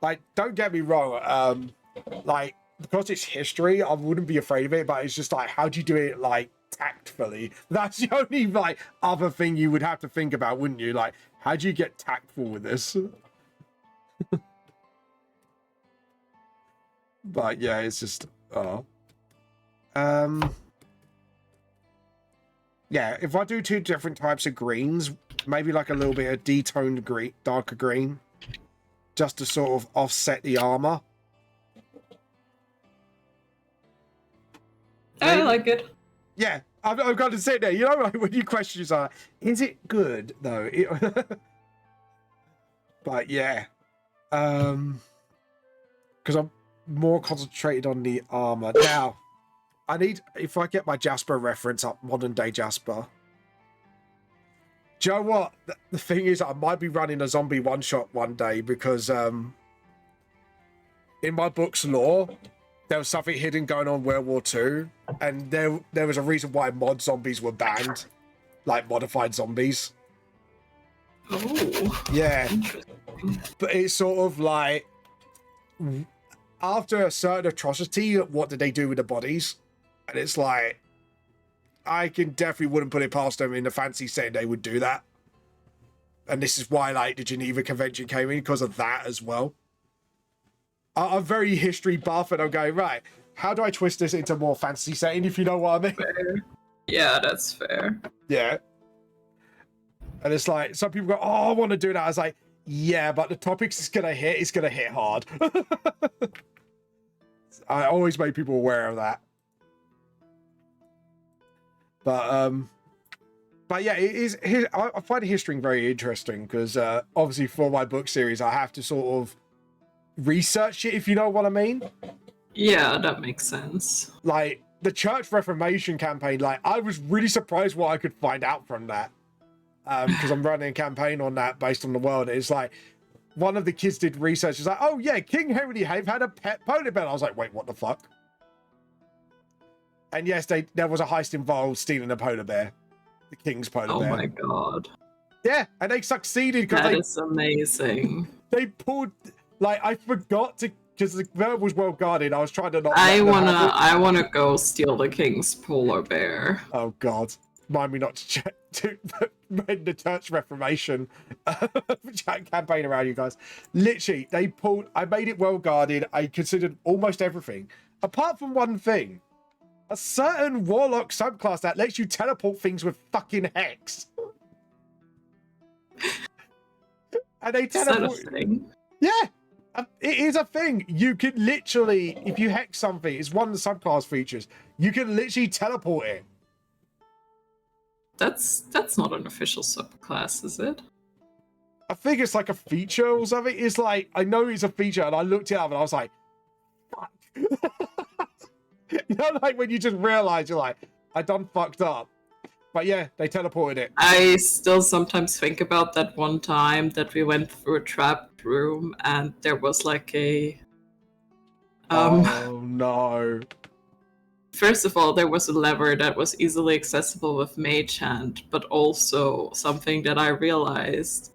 Like, don't get me wrong. Like, because it's history, I wouldn't be afraid of it, but it's just like, how do you do it, like, tactfully? That's the only, like, other thing you would have to think about, wouldn't you? Like, how do you get tactful with this? But yeah, it's just yeah, if I do 2 different types of greens, maybe like a little bit of detoned green, darker green, just to sort of offset the armor. I like it. Yeah, I've got to sit there. You know, like, when you question yourself, is it good though? But yeah, because I'm more concentrated on the armor now. I need, if I get my Jasper reference up, modern day Jasper. Do you know what? The thing is, I might be running a zombie one shot one day, because in my book's lore, there was something hidden going on World War II, and there was a reason why mod zombies were banned, like modified zombies. Oh. Yeah. But it's sort of like, after a certain atrocity, what did they do with the bodies? And it's like, I can definitely wouldn't put it past them in the fantasy setting they would do that. And this is why, like, the Geneva Convention came in, because of that as well. I'm very history buff, and I'm going, right, how do I twist this into more fantasy setting, if you know what I mean? Fair. Yeah, that's fair. Yeah. And it's like, some people go, oh, I want to do that. I was like, yeah, but the topics it's going to hit hard. I always make people aware of that. But yeah, it is. I find history very interesting, because obviously for my book series, I have to sort of research it, if you know what I mean. Yeah, that makes sense. Like the Church Reformation campaign, like I was really surprised what I could find out from that, because I'm running a campaign on that based on the world. It's like one of the kids did research. It's like, oh yeah, King Henry VIII had a pet polar bear. I was like, wait, what the fuck? And yes, there was a heist involved stealing a polar bear, the king's polar bear. Oh my god. Yeah, and they succeeded. That is amazing. They pulled, like, I forgot to, because the bear was well guarded. I was trying to not. I wanna go steal the king's polar bear. Oh god, remind me not to check to the Church Reformation campaign around you guys. Literally, I made it well guarded. I considered almost everything, apart from one thing. A certain warlock subclass that lets you teleport things with fucking hex. And they teleport. Yeah, it is a thing. You can literally, if you hex something, it's one of the subclass features. You can literally teleport it. That's not an official subclass, is it? I think it's like a feature or something. It's like, I know it's a feature, and I looked it up and I was like, fuck. You know, like when you just realize you're like, I done fucked up. But yeah, they teleported it. I still sometimes think about that one time that we went through a trapped room and there was like a Oh no. First of all, there was a lever that was easily accessible with Mage Hand, but also something that I realized.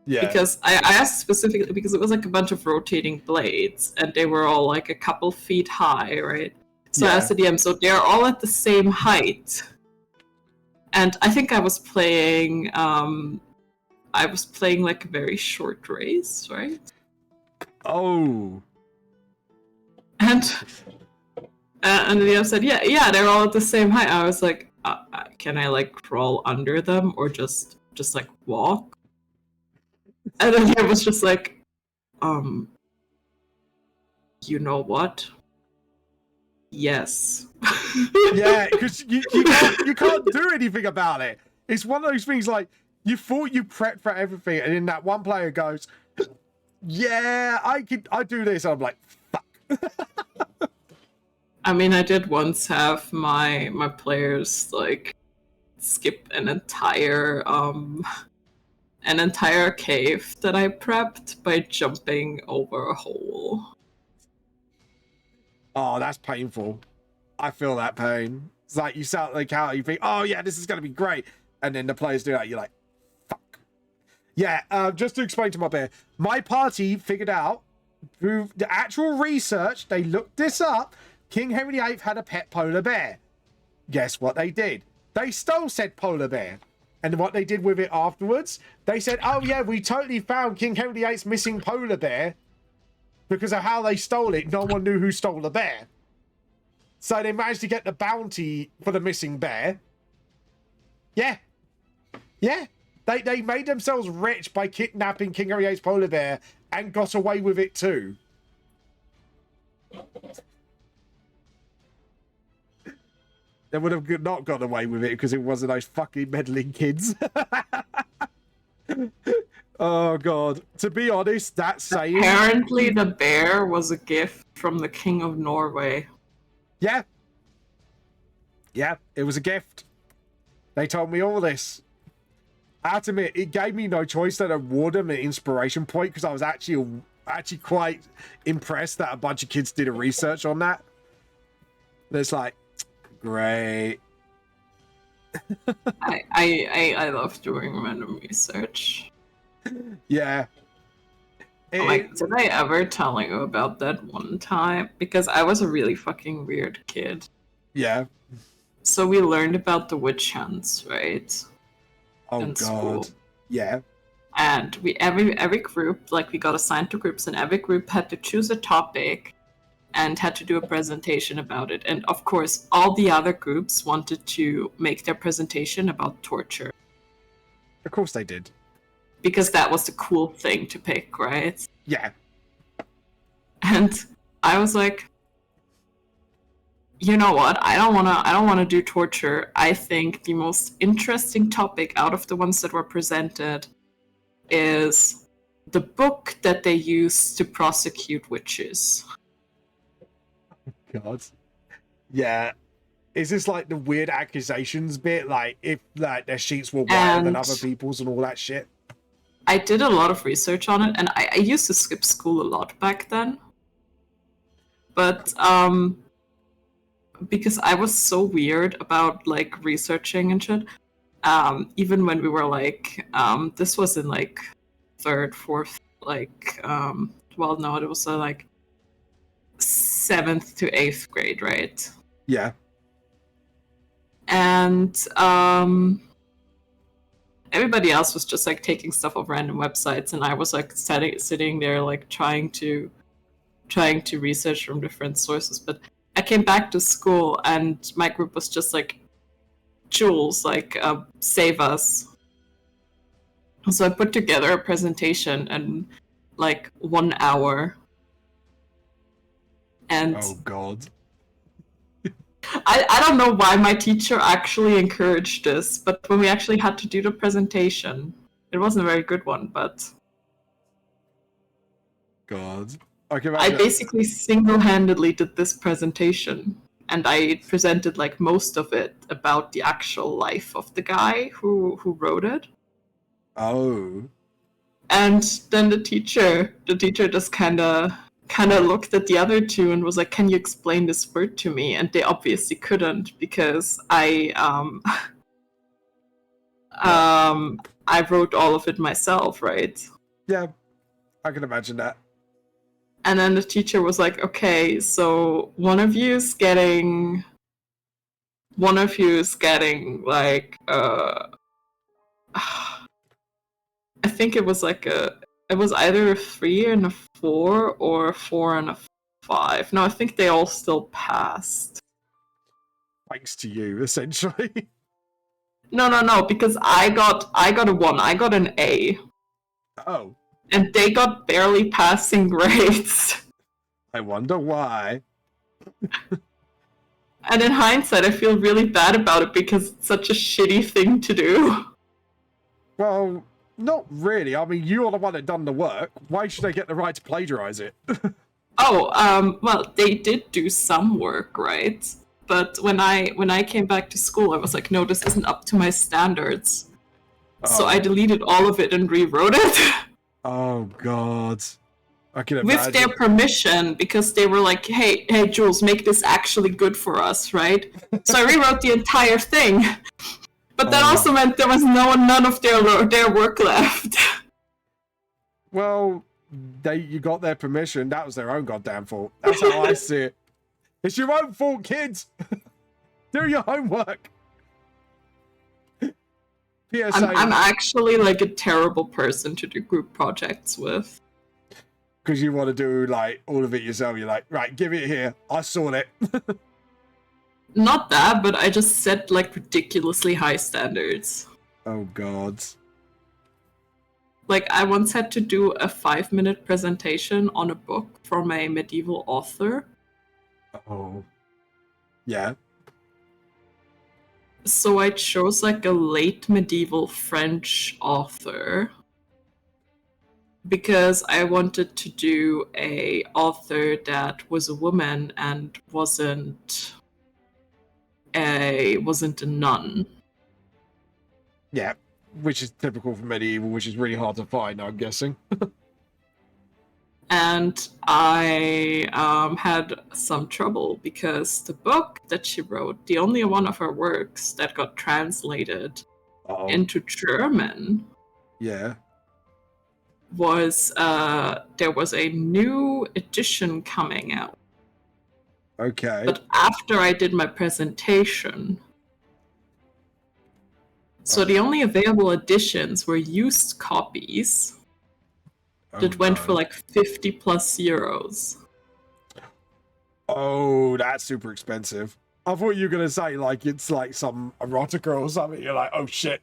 Yeah. Because I asked specifically because it was like a bunch of rotating blades, and they were all like a couple feet high, right? So I asked the DM, so they're all at the same height. And I think I was playing like a very short race, right? Oh. And the DM said, yeah, they're all at the same height. I was like, can I like crawl under them or just like walk? And then it was just like, you know what? Yes. Yeah, because you can't do anything about it. It's one of those things like you thought you prepped for everything, and then that one player goes, "Yeah, I do this." And I'm like, "Fuck." I mean, I did once have my players like skip an entire cave that I prepped by jumping over a hole. Oh, that's painful. I feel that pain. It's like you start the counter, you think, "Oh yeah, this is gonna be great," and then the players do that. You're like, "Fuck." Yeah. Just to explain to my bear, my party figured out through the actual research. They looked this up. King Henry VIII had a pet polar bear. Guess what they did? They stole said polar bear. And what they did with it afterwards, they said, "Oh yeah, we totally found King Henry VIII's missing polar bear." Because of how they stole it, no one knew who stole the bear. So they managed to get the bounty for the missing bear. Yeah. Yeah. They made themselves rich by kidnapping King Henry VIII's polar bear and got away with it too. They would have not got away with it because it wasn't those fucking meddling kids. Oh god. To be honest, that saying... Apparently the bear was a gift from the King of Norway. Yeah. Yeah, it was a gift. They told me all this. I have to admit, it gave me no choice to award them an inspiration point because I was actually quite impressed that a bunch of kids did a research on that. And it's like, great. I love doing random research. Yeah. Like, did I ever tell you about that one time? Because I was a really fucking weird kid. Yeah. So we learned about the witch hunts, right? Oh in god. School. Yeah. And we every group, like, we got assigned to groups, and every group had to choose a topic and had to do a presentation about it. And of course, all the other groups wanted to make their presentation about torture. Of course they did. Because that was the cool thing to pick, right? Yeah. And I was like, you know what? I don't wanna do torture. I think the most interesting topic out of the ones that were presented is the book that they use to prosecute witches. God. Yeah. Is this like the weird accusations bit? Like if like their sheets were wider than other people's and all that shit? I did a lot of research on it, and I used to skip school a lot back then. But because I was so weird about like researching and shit, even when we were like, this was in like third, fourth, like, well, no, it was like 7th to 8th grade, right? Yeah. And everybody else was just like taking stuff off random websites, and I was like sitting there like trying to research from different sources. But I came back to school, and my group was just like, Jules, like, save us. So I put together a presentation in like 1 hour. And oh god. I don't know why my teacher actually encouraged this, but when we actually had to do the presentation, it wasn't a very good one, but... God. Okay, I basically single-handedly did this presentation, and I presented like most of it about the actual life of the guy who wrote it. Oh. And then the teacher just kind of kind of looked at the other two and was like, "Can you explain this word to me?" And they obviously couldn't because I wrote all of it myself, right? Yeah, I can imagine that. And then the teacher was like, "Okay, so one of you is getting like I think it was like it was either a 3 and a 4 or a 4 and a 5. No, I think they all still passed. Thanks to you, essentially. No, because I got a 1. I got an A. Oh. And they got barely passing grades. I wonder why. And in hindsight, I feel really bad about it because it's such a shitty thing to do. Well, not really. I mean, you're the one that done the work. Why should they get the right to plagiarize it? Well, they did do some work, right? But when I came back to school, I was like, no, this isn't up to my standards. So I deleted all of it and rewrote it. Oh, God. I can imagine. With their permission, because they were like, hey, Jules, make this actually good for us, right? So I rewrote the entire thing. But that also meant there was none of their work left. Well, you got their permission. That was their own goddamn fault. That's how I see it. It's your own fault, kids. Do your homework. PSA. I'm actually like a terrible person to do group projects with. Because you want to do like all of it yourself. You're like, right, give it here. I sort it. Not that, but I just set like ridiculously high standards. Oh, God. Like, I once had to do a 5-minute presentation on a book from a medieval author. Oh. Yeah. So I chose like a late medieval French author because I wanted to do a author that was a woman and wasn't a nun. Yeah, which is typical for medieval, which is really hard to find, I'm guessing. And I had some trouble because the book that she wrote, the only one of her works that got translated into German, yeah, was there was a new edition coming out. Okay. But after I did my presentation, so the only available editions were used copies that went for like 50 plus euros. Oh, that's super expensive. I thought you were going to say like it's like some erotica or something. You're like, oh shit.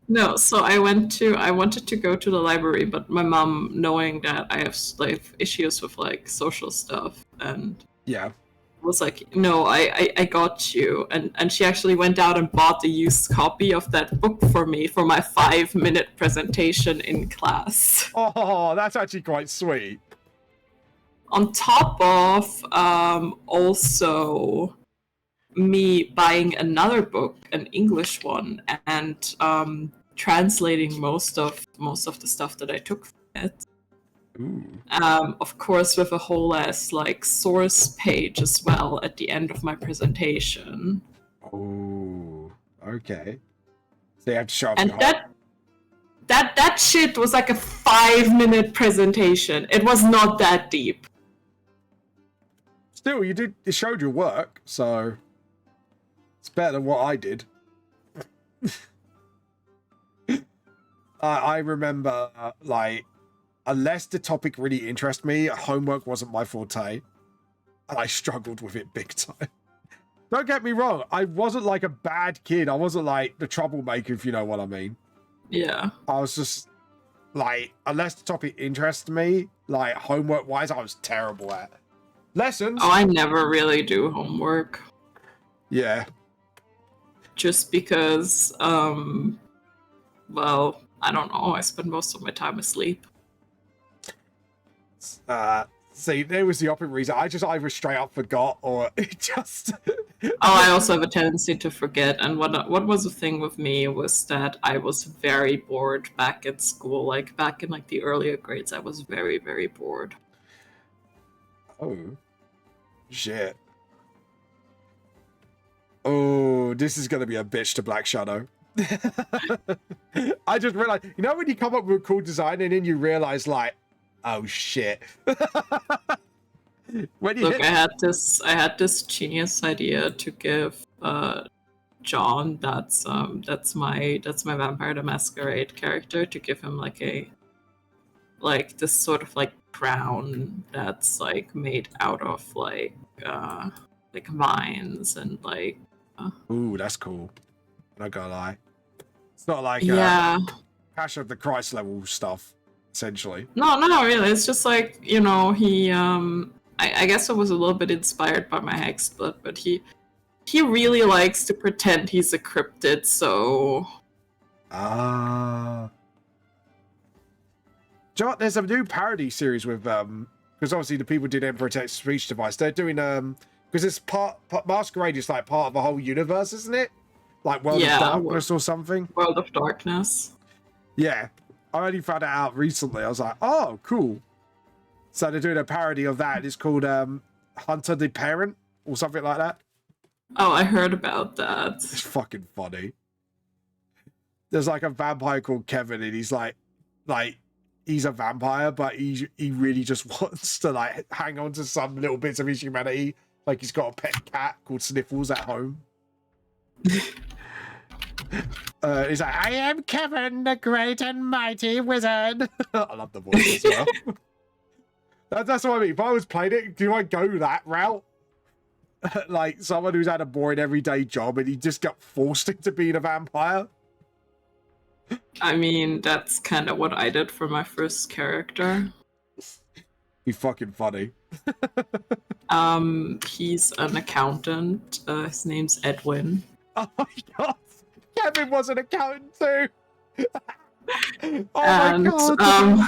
No, so I wanted to go to the library, but my mom, knowing that I have like issues with like social stuff, and yeah, was like, no, I got you. And she actually went out and bought the used copy of that book for me for my 5-minute presentation in class. Oh, that's actually quite sweet. On top of also me buying another book, an English one, and translating most of the stuff that I took from it. Ooh. Of course, with a whole ass like source page as well at the end of my presentation. Oh, okay. So you have to show up. And that shit was like a 5-minute presentation. It was not that deep. Still, it showed your work, so it's better than what I did. I remember, like, unless the topic really interested me, homework wasn't my forte, and I struggled with it big time. Don't get me wrong, I wasn't like a bad kid. I wasn't like the troublemaker, if you know what I mean. Yeah. I was just like, unless the topic interested me, like homework-wise, I was terrible at. Lessons? Oh, I never really do homework. Yeah. Just because, well, I don't know, I spend most of my time asleep. See, there was the opposite reason. I just either straight up forgot or it just... I also have a tendency to forget. And what was the thing with me was that I was very bored back at school. Like, back in like the earlier grades, I was very, very bored. Oh, shit. Oh, this is going to be a bitch to Black Shadow. I just realized, you know, when you come up with a cool design and then you realize, like, oh shit. When you Look, I had this genius idea to give John, that's my Vampire the Masquerade character, to give him like this sort of like crown that's like made out of like vines and like. Ooh, that's cool. Not gonna lie. It's not like Passion of the Christ level stuff, essentially. No, not really. It's just like, you know, he I guess it was a little bit inspired by my Hexblood, but he really likes to pretend he's a cryptid, so John, there's a new parody series with because obviously the people did Emperor Text speech device. They're doing because it's part Masquerade is like part of a whole universe, isn't it? Like World of Darkness or something. World of Darkness. Yeah. I only found it out recently. I was like, oh, cool. So they're doing a parody of that. It's called Hunter the Parent or something like that. Oh, I heard about that. It's fucking funny. There's like a vampire called Kevin, and he's like he's a vampire, but he really just wants to like hang on to some little bits of his humanity. Like he's got a pet cat called Sniffles at home. He's like, I am Kevin, the great and mighty wizard. I love the voice as well. That's what I mean. If I was playing it, do I go that route? Like someone who's had a boring everyday job and he just got forced into being a vampire? I mean, that's kind of what I did for my first character. He's fucking funny. He's an accountant. His name's Edwin. Oh my god! Kevin was an accountant too! Oh and, my god!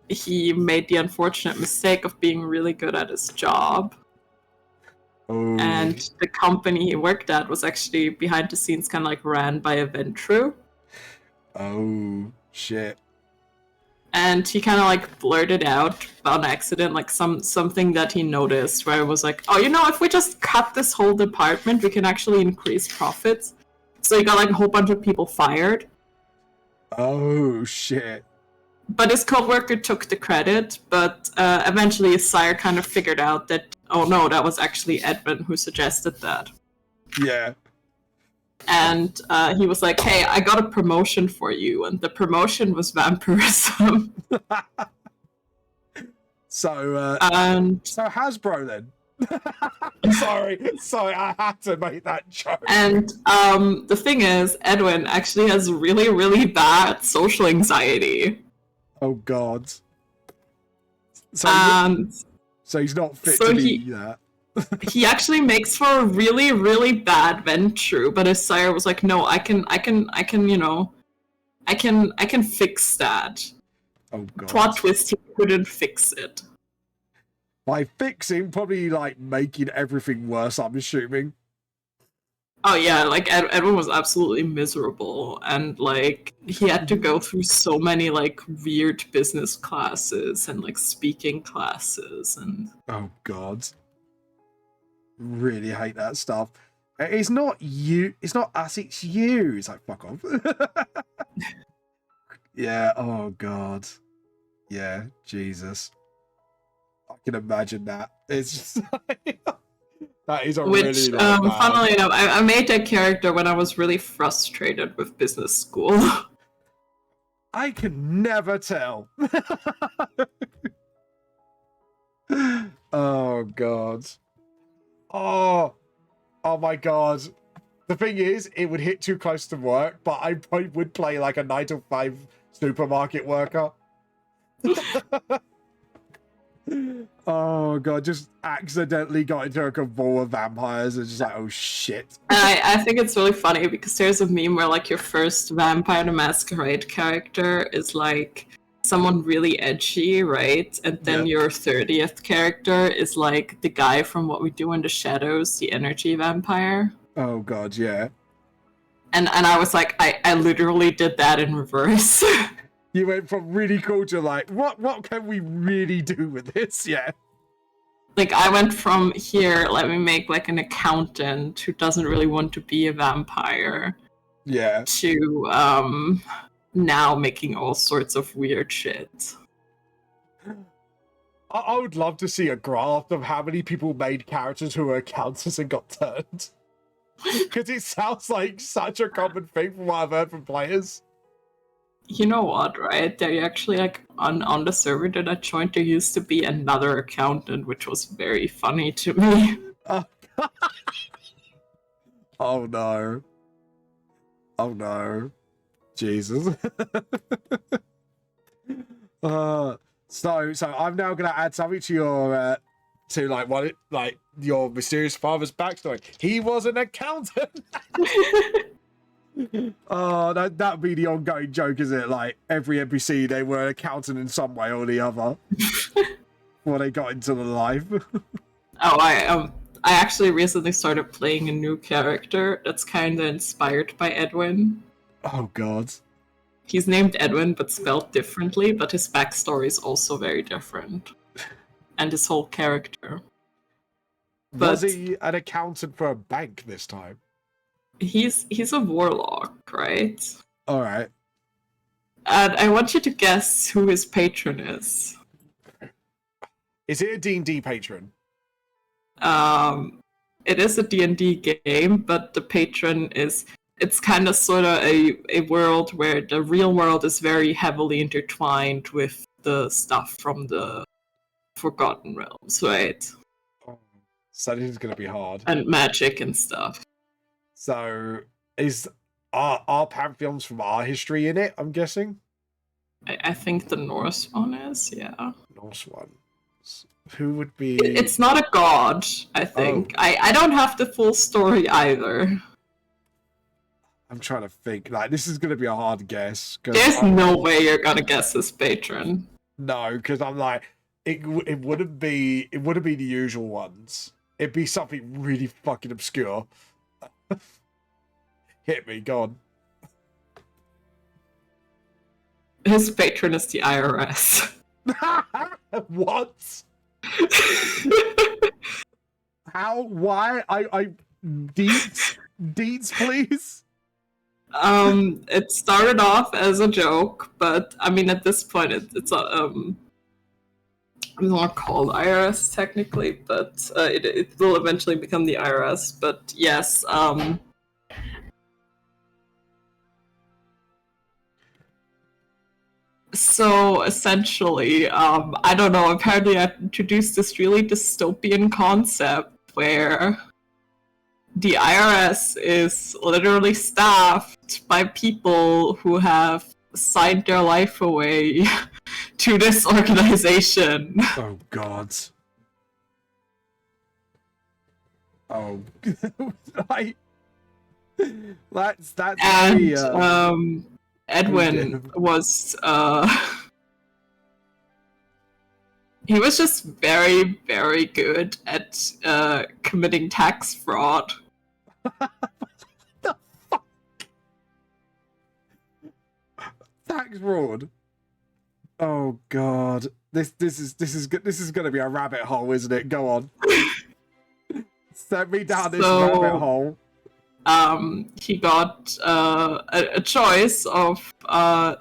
He made the unfortunate mistake of being really good at his job. Oh. And the company he worked at was actually behind the scenes kind of like ran by a Ventru. Oh, shit. And he kind of like blurted out on accident like something that he noticed where it was like, oh, you know, if we just cut this whole department, we can actually increase profits. So he got like a whole bunch of people fired. Oh, shit. But his co-worker took the credit, but eventually his sire kind of figured out that, oh no, that was actually Edwin who suggested that. Yeah. And he was like, hey, I got a promotion for you, and the promotion was vampirism. So Hasbro then. sorry, I had to make that joke. And the thing is, Edwin actually has really, really bad social anxiety. Oh god. So he's not fit to be that. He actually makes for a really, really bad Ventru, but his sire was like, no, I can fix that. Oh god. Plot twist, he couldn't fix it. By fixing, probably like making everything worse, I'm assuming. Oh yeah, like Edwin was absolutely miserable, and like he had to go through so many like weird business classes and like speaking classes and. Oh god. Really hate that stuff. It's not you, it's not us, it's you. It's like, fuck off. Yeah, oh god. Yeah, Jesus. I can imagine that. It's just like, that is a really funnily enough, I made that character when I was really frustrated with business school. I can never tell. Oh god. Oh my god. The thing is, it would hit too close to work, but I probably would play like a 9-to-5 supermarket worker. Oh god, just accidentally got into a cabal of vampires and just like, oh shit. I think it's really funny because there's a meme where like your first Vampire the Masquerade character is like someone really edgy, right? And then your 30th character is like the guy from What We Do in the Shadows, the energy vampire. Oh god, yeah. And I was like, I literally did that in reverse. You went from really cool to like, what can we really do with this? Yeah. Like, I went from here, let me make like an accountant who doesn't really want to be a vampire, Yeah. to now making all sorts of weird shit. I would love to see a graph of how many people made characters who were accountants and got turned. Because it sounds like such a common thing from what I've heard from players. You know what, right? They actually, like, on the server that I joined, there used to be another accountant, which was very funny to me. Oh no. Oh no. Jesus. So I'm now gonna add something to your to like your mysterious father's backstory. He was an accountant. Oh, that'd be the ongoing joke, is it? Like every NPC, they were an accountant in some way or the other before they got into the life. Oh, I actually recently started playing a new character that's kind of inspired by Edwin. Oh God. He's named Edwin, but spelled differently, but his backstory is also very different. And his whole character. Was he an accountant for a bank this time? He's a warlock, right? Alright. And I want you to guess who his patron is. Is it a D&D patron? It is a D&D game, but the patron is... It's kind of sort of a world where the real world is very heavily intertwined with the stuff from the Forgotten Realms, right? Oh, so this is going to be hard. And magic and stuff. So, are pantheons from our history in it, I'm guessing? I think the Norse one is, yeah. Norse one. Who would be... It's not a god, I think. Oh. I don't have the full story either. I'm trying to think. Like, this is going to be a hard guess. There's no way you're going to guess his patron. No, because I'm like, it wouldn't be the usual ones. It'd be something really fucking obscure. Hit me, go on. His patron is the IRS. What? How? Why? Deets, please. It started off as a joke, but I mean, at this point, it's not called IRS technically, but it will eventually become the IRS. But yes, so essentially, I don't know. Apparently, I introduced this really dystopian concept where the IRS is literally staffed by people who have signed their life away to this organization. Oh God. Oh, that's And very, Edwin was he was just very, very good at committing tax fraud. the fuck? Tax fraud. Oh God, this is gonna be a rabbit hole, isn't it? Go on. Send me down this rabbit hole. He got a choice of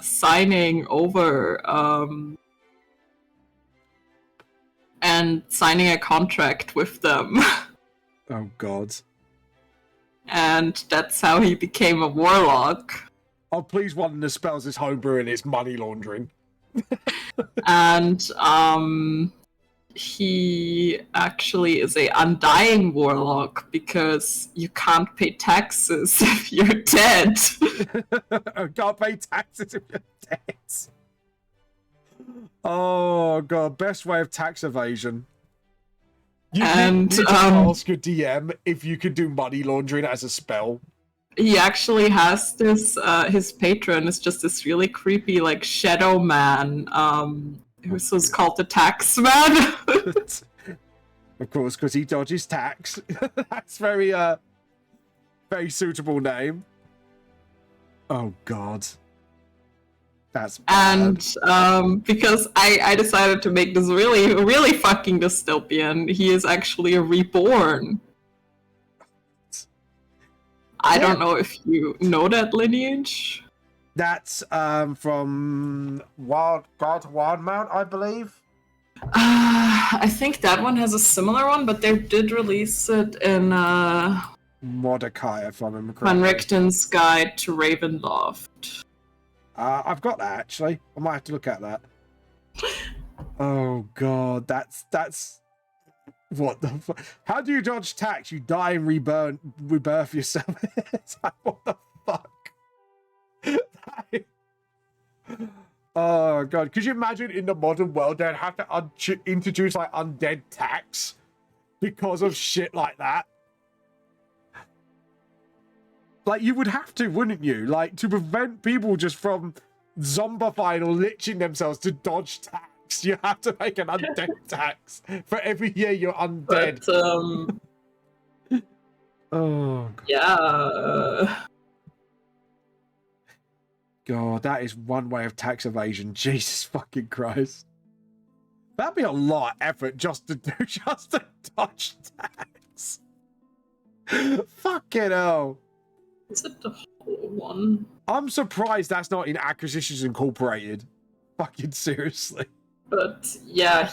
signing over and signing a contract with them. Oh God. And that's how he became a warlock. Oh, please, one of the spells is homebrew and it's money laundering. And he actually is a undying warlock because you can't pay taxes if you're dead. Can't pay taxes if you're dead. Oh God, best way of tax evasion. You need to ask your DM if you could do money laundering as a spell. He actually has this, his patron is just this really creepy, like, shadow man, who's called the tax man. Of course, because he dodges tax. That's very suitable name. Oh God. That's bad. And because I decided to make this really fucking dystopian, he is actually a reborn. I don't know if you know that lineage. That's from Wildmount, I believe. I think that one has a similar one, but they did release it in Mordecai, if I remember Van correctly. Richten's Guide to Ravenloft. I've got that actually. I might have to look at that. Oh god, that's what the fuck? How do you dodge tax? You die and rebirth yourself. It's like, what the fuck? Oh god, could you imagine in the modern world they'd have to introduce like undead tax because of shit like that? Like, you would have to, wouldn't you? Like, to prevent people just from zombifying or liching themselves to dodge tax, you have to make an undead tax for every year you're undead. But, oh, yeah. God, that is one way of tax evasion. Jesus fucking Christ. That'd be a lot of effort just to dodge tax. Fucking hell. Is it the whole one? I'm surprised that's not in Acquisitions Incorporated. Fucking seriously. But yeah,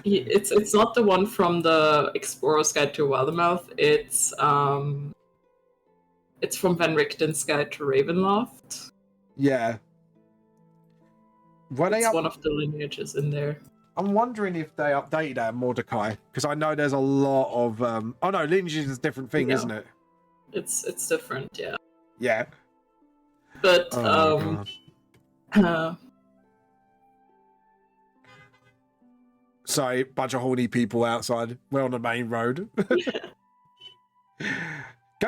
it's not the one from the Explorer's Guide to Wildermouth. It's from Van Richten's Guide to Ravenloft. Yeah. It's one of the lineages in there. I'm wondering if they updated that in Mordecai, because I know there's a lot of oh no, lineages is a different thing, isn't it? It's different, yeah. Yeah. But sorry, bunch of horny people outside. We're on the main road. Go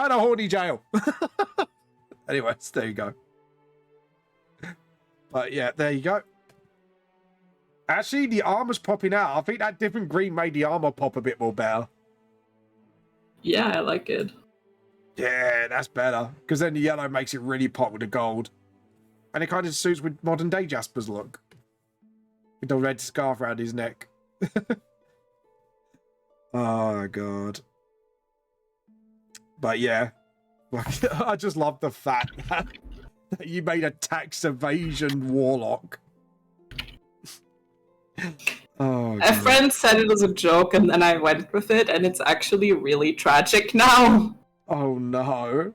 to horny jail. Anyways, there you go. But yeah, there you go. Actually, the armor's popping out. I think that different green made the armor pop a bit more better. Yeah, I like it. Yeah, that's better. Because then the yellow makes it really pop with the gold. And it kind of suits with modern day Jasper's look. With the red scarf around his neck. Oh, God. But yeah. I just love the fact that you made a tax evasion warlock. Oh, a friend said it as a joke and then I went with it and it's actually really tragic now. Oh no.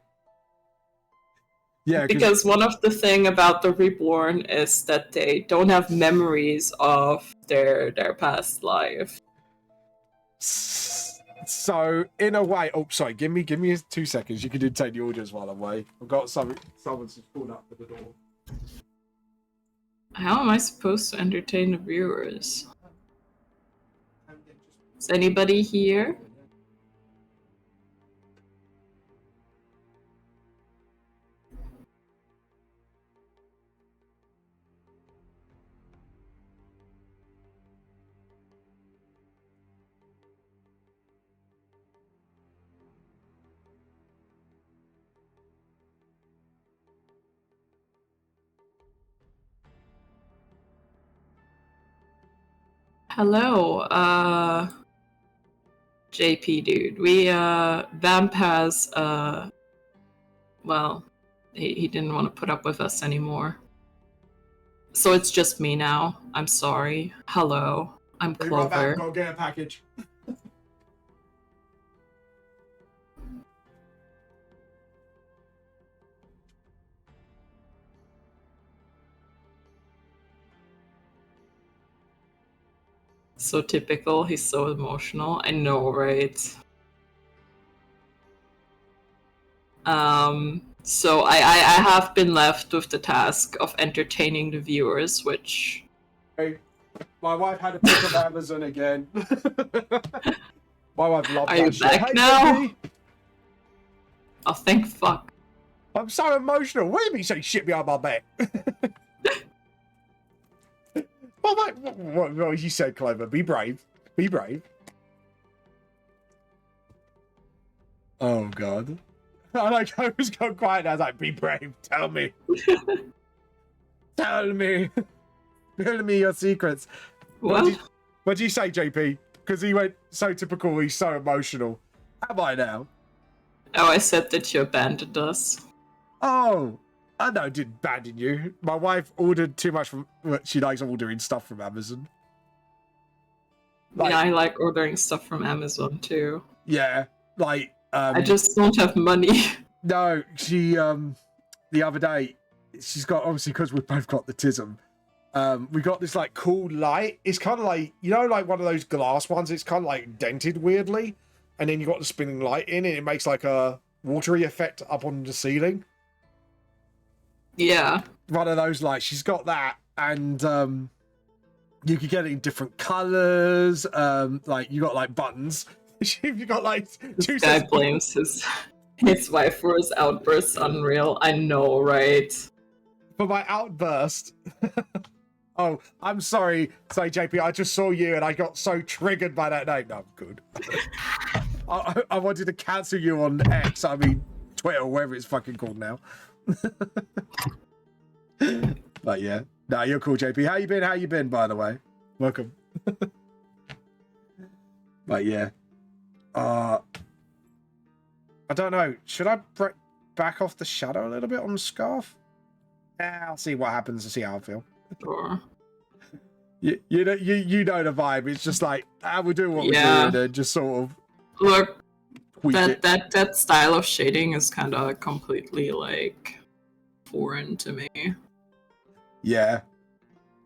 Yeah, because one of the thing about the reborn is that they don't have memories of their past life. So in a way, oh sorry, give me 2 seconds. You can do take the orders while I'm away. I've got someone's just pulled up at the door. How am I supposed to entertain the viewers? Is anybody here? Hello, JP dude. Vamp has, well, he didn't want to put up with us anymore. So it's just me now. I'm sorry. Hello, I'm Clover. Go get a package. So typical, he's so emotional. I know, right? So I have been left with the task of entertaining the viewers, which... Hey, my wife had a pick of Amazon again. My wife loved that shit. Are you back now? Oh, thank fuck. I'm so emotional. What do you mean say shit behind my back? What you said, Clover? Be brave. Be brave. Oh, God. I like I was going quiet. I was like, be brave. Tell me. Tell me. Tell me your secrets. Well, What do you say, JP? Because he went so typical, he's so emotional. Am I now? oh, I said that you abandoned us. Oh, I know I didn't abandon you. My wife ordered too much from... Well, she likes ordering stuff from Amazon. Yeah, I like ordering stuff from Amazon too. Yeah, like... I just don't have money. No, she... The other day, she's got... Obviously, because we've both got the tism. We got this, like, cool light. It's kind of like... You know, like one of those glass ones? It's kind of, like, dented weirdly. And then you got the spinning light in, and it makes, like, a watery effect up on the ceiling. Yeah. One of those lights. She's got that, and you can get it in different colors. Like you got like buttons. You got like two This guy sets. blames his wife for his outbursts. Unreal. I know, right? For my outburst. Oh, I'm sorry, say JP. I just saw you, and I got so triggered by that name. No, I'm good. I wanted to cancel you on X. I mean Twitter, whatever it's fucking called now. But yeah, no, you're cool, JP. How you been, by the way? Welcome. But yeah, I don't know, should I back off the shadow a little bit on the scarf? I'll see what happens and see how I feel. Sure. You know the vibe. It's just like we're doing what we're doing, and just sort of Look, tweak it. that style of shading is kind of completely like foreign to me. Yeah,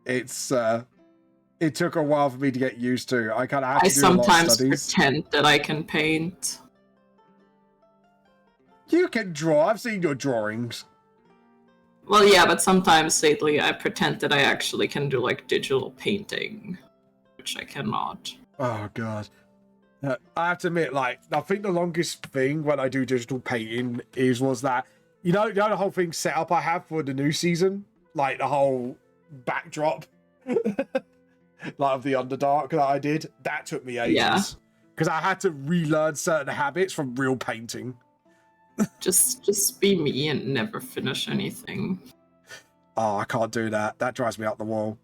it's it took a while for me to get used to. I kind of have to I do a lot of sometimes studies. pretend that I can paint. You can draw. I've seen your drawings. Well, yeah, but sometimes lately I pretend that I actually can do like digital painting, which I cannot. Oh god. I have to admit, like, I think the longest thing when I do digital painting was that, you know the whole thing set up I have for the new season, like the whole backdrop, like of the Underdark that I did. That took me ages because I had to relearn certain habits from real painting. Just be me and never finish anything. Oh, I can't do that. That drives me up the wall.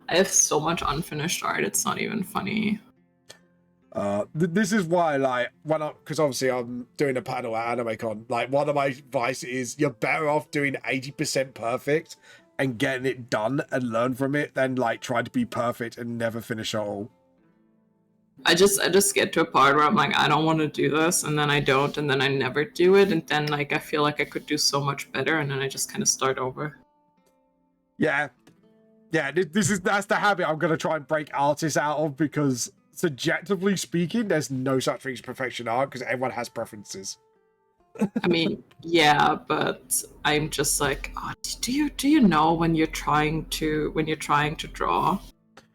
I have so much unfinished art. It's not even funny. This is why, like, because obviously I'm doing a panel at AnimeCon, like, one of my advice is you're better off doing 80% perfect and getting it done and learn from it than, like, trying to be perfect and never finish at all. I just get to a part where I'm like, I don't want to do this, and then I don't, and then I never do it, and then, like, I feel like I could do so much better, and then I just kind of start over. Yeah. Yeah, that's the habit I'm going to try and break artists out of, because subjectively speaking, there's no such thing as perfection art, because everyone has preferences. I mean, yeah, but I'm just like, oh, do you know when you're trying to draw,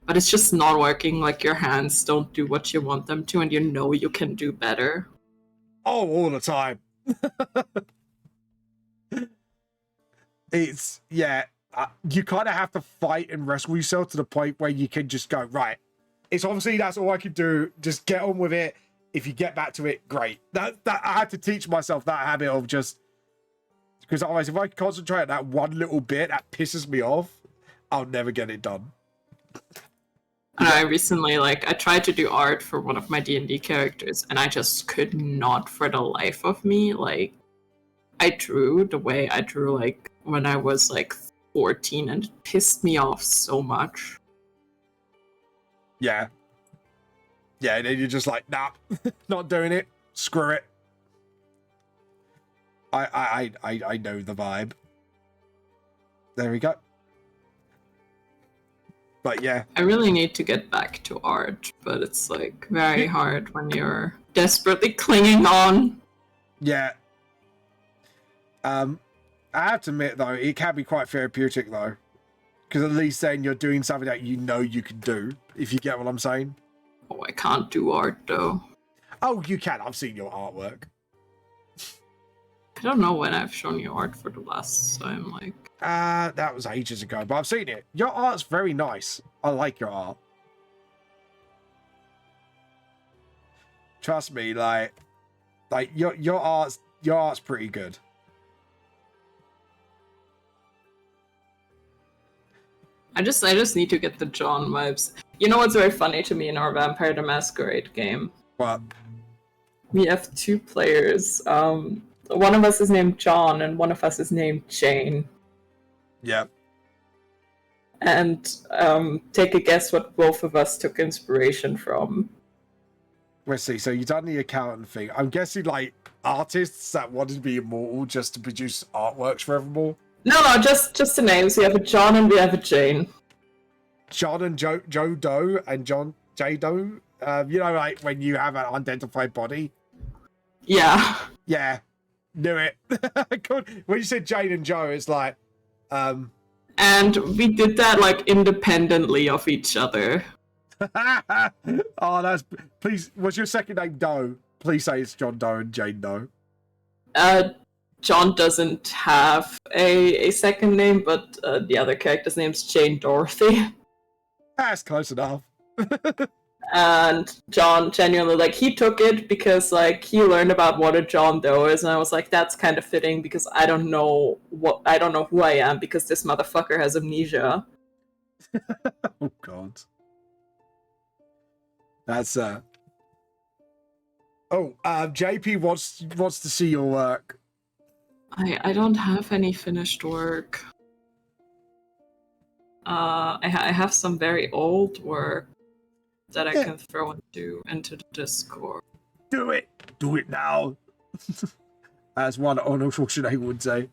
but it's just not working, like your hands don't do what you want them to, and you know you can do better. Oh, all the time. It's, yeah, you kind of have to fight and wrestle yourself to the point where you can just go, right, it's obviously that's all I can do, just get on with it. If you get back to it, great. That I had to teach myself that habit of just, because otherwise if I concentrate on that one little bit that pisses me off, I'll never get it done. And I recently, like, I tried to do art for one of my D&D characters, and I just could not for the life of me. Like, I drew the way I drew, like, when I was, like, 14, and it pissed me off so much. Yeah. Yeah, and then you're just like, nah, not doing it. Screw it. I know the vibe. There we go. But yeah. I really need to get back to art, but it's, like, very hard when you're desperately clinging on. Yeah. I have to admit, though, it can be quite therapeutic, though. Because at least then you're doing something that you know you can do, if you get what I'm saying. Oh, I can't do art, though. Oh, you can. I've seen your artwork. I don't know when I've shown you art for the last time, like... That was ages ago, but I've seen it. Your art's very nice. I like your art. Trust me, like your art's pretty good. I just need to get the John vibes. You know what's very funny to me in our Vampire the Masquerade game? What? We have 2 players. One of us is named John and one of us is named Jane. Yep. And take a guess what both of us took inspiration from. Let's see. So you've done the accountant thing. I'm guessing like artists that wanted to be immortal just to produce artworks forevermore. No, just the names. We have a John and we have a Jane. John and Joe Doe and John J Doe. You know, like when you have an unidentified body. Yeah. Yeah. Knew it. Good. When you said Jane and Joe, it's like. And we did that like independently of each other. Oh, that's. Please. What's your second name, Doe? Please say it's John Doe and Jane Doe. John doesn't have a second name, but the other character's name's Jane Dorothy. That's close enough. And John genuinely, like, he took it because, like, he learned about what a John Doe is, and I was like, that's kind of fitting because I don't know who I am because this motherfucker has amnesia. Oh God. That's JP wants to see your work. I don't have any finished work. I have some very old work that I can throw into the Discord. Do it now. As one Arnold Schwarzenegger would say.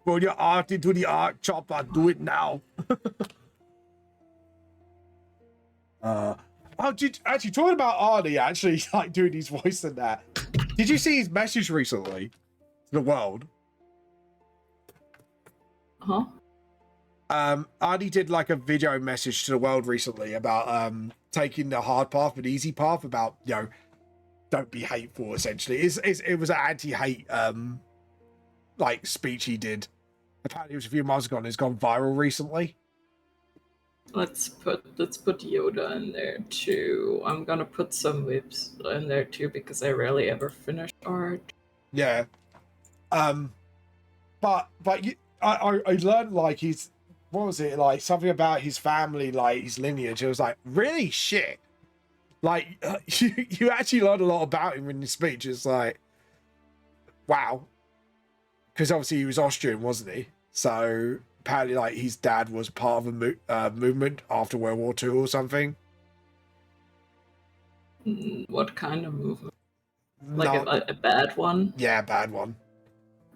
Put your art into the art chopper. Do it now. Actually talking about Arnie, actually like doing his voice and that. Did you see his message recently to the world? Huh? Arnie did like a video message to the world recently about taking the hard path and easy path, about, you know, don't be hateful, essentially. It was an anti-hate like speech he did. Apparently it was a few months ago and it's gone viral recently. Let's put Yoda in there too. I'm gonna put some whips in there too because I rarely ever finish art. Yeah. But I learned like he's, what was it, like something about his family, like his lineage. It was like, really? Shit. Like you actually learned a lot about him in his speech. It's like, wow. Because obviously he was Austrian, wasn't he? So apparently like his dad was part of a movement after World War II or something. What kind of movement? Like a bad one? Yeah, bad one.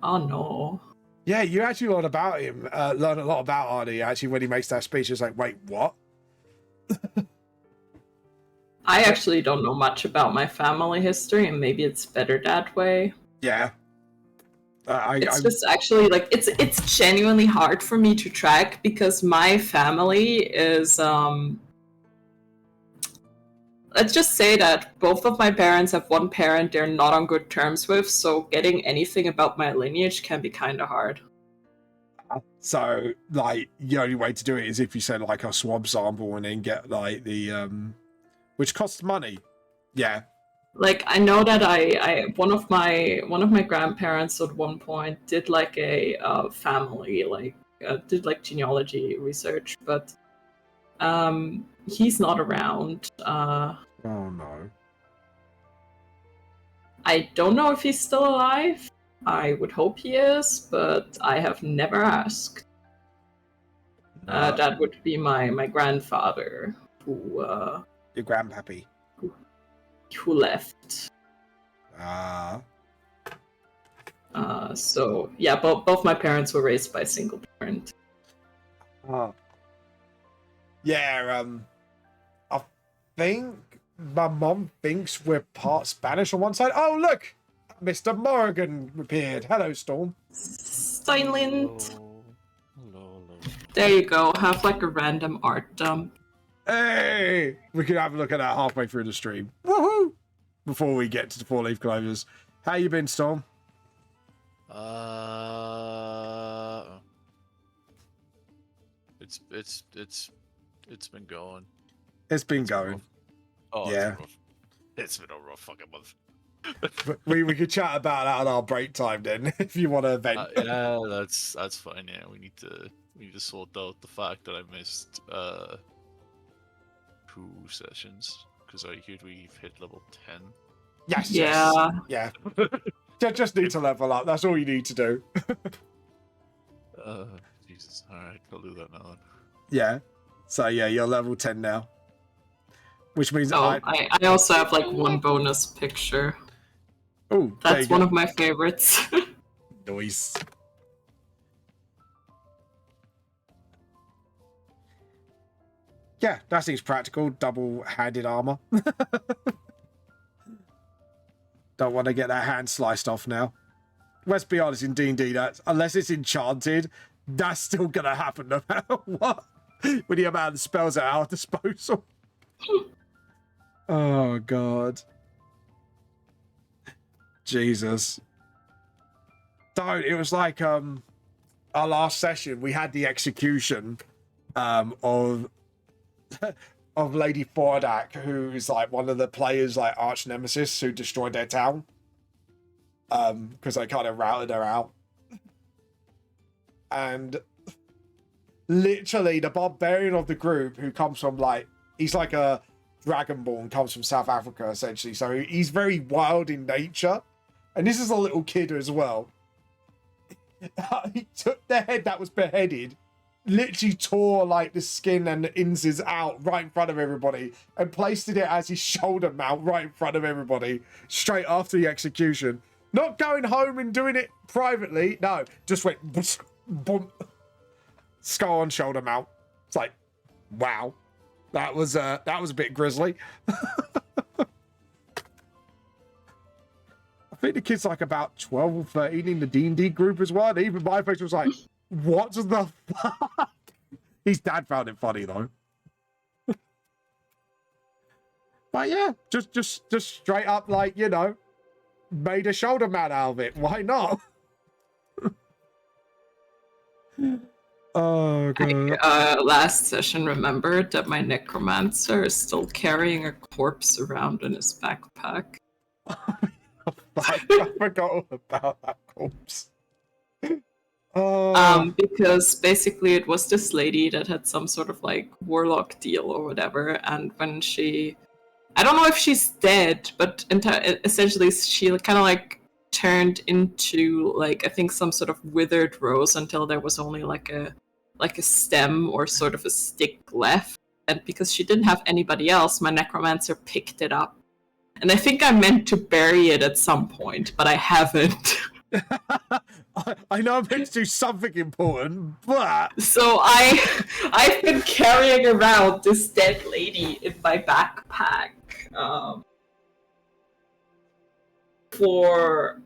Oh no. Yeah, you actually learn about him, learn a lot about Arnie, actually, when he makes that speech. It's like, wait, what? I actually don't know much about my family history, and maybe it's better that way. Yeah. It's just actually, like, it's genuinely hard for me to track, because my family is, let's just say that both of my parents have one parent they're not on good terms with, so getting anything about my lineage can be kind of hard. So, like, the only way to do it is if you send, like, a swab sample and then get, like, the, which costs money. Yeah. Like, I know that one of my grandparents at one point did, like, a family, like, did, like, genealogy research, but, he's not around. Oh no. I don't know if he's still alive. I would hope he is, but I have never asked. That would be my grandfather, who your grandpappy, who left. So yeah, both my parents were raised by a single parent. Yeah, I think my mom thinks we're part Spanish on one side. Oh, look! Mr. Morgan appeared. Hello, Storm. Silent. Hello. There you go. Have like a random art dump. Hey! We can have a look at that halfway through the stream. Woohoo! Before we get to the 4-leaf clovers. How you been, Storm? It's been going. It's been going. Rough. Oh yeah. It's been a rough fucking month. we could chat about that on our break time then, if you want to vent. Yeah, that's fine. Yeah, we need to need to sort out the fact that I missed 2 sessions because I heard we've hit level 10. Yes. Yeah. Yes. Yeah. Just need to level up. That's all you need to do. Jesus. All right, I'll do that now. Then. Yeah. So yeah, you're level 10 now. Which means I also have like one bonus picture. Oh, That's one of my favorites. Nice. Yeah, that seems practical. Double-handed armor. Don't want to get that hand sliced off now. Let's be honest, in D&D, that's, unless it's enchanted, that's still going to happen no matter what. With the amount of spells at our disposal. Oh, God. Jesus. Don't. It was like our last session, we had the execution of Lady Fordak, who's like one of the players' like arch nemesis who destroyed their town. Because they kind of routed her out. And literally the barbarian of the group who comes from like, he's like a dragonborn, comes from South Africa essentially. So he's very wild in nature. And this is a little kid as well. He took the head that was beheaded, literally tore like the skin and the insides out right in front of everybody and placed it as his shoulder mount right in front of everybody straight after the execution. Not going home and doing it privately. No, just went boom, skull on shoulder mount. It's like, wow, that was a bit grisly. I think the kid's like about 12 or 13 in the D&D group as well. And even my face was like, what the fuck? His dad found it funny though. But yeah, just straight up like, you know, made a shoulder mat out of it. Why not? Oh god. I, last session remembered that my necromancer is still carrying a corpse around in his backpack. I forgot all about that corpse. Oh. Because basically it was this lady that had some sort of like warlock deal or whatever, and when she, I don't know if she's dead, but essentially she kind of like turned into like, I think some sort of withered rose until there was only like a stem or sort of a stick left, and because she didn't have anybody else, my necromancer picked it up. And I think I meant to bury it at some point, but I haven't. I know I'm meant to do something important, but... So I've been carrying around this dead lady in my backpack for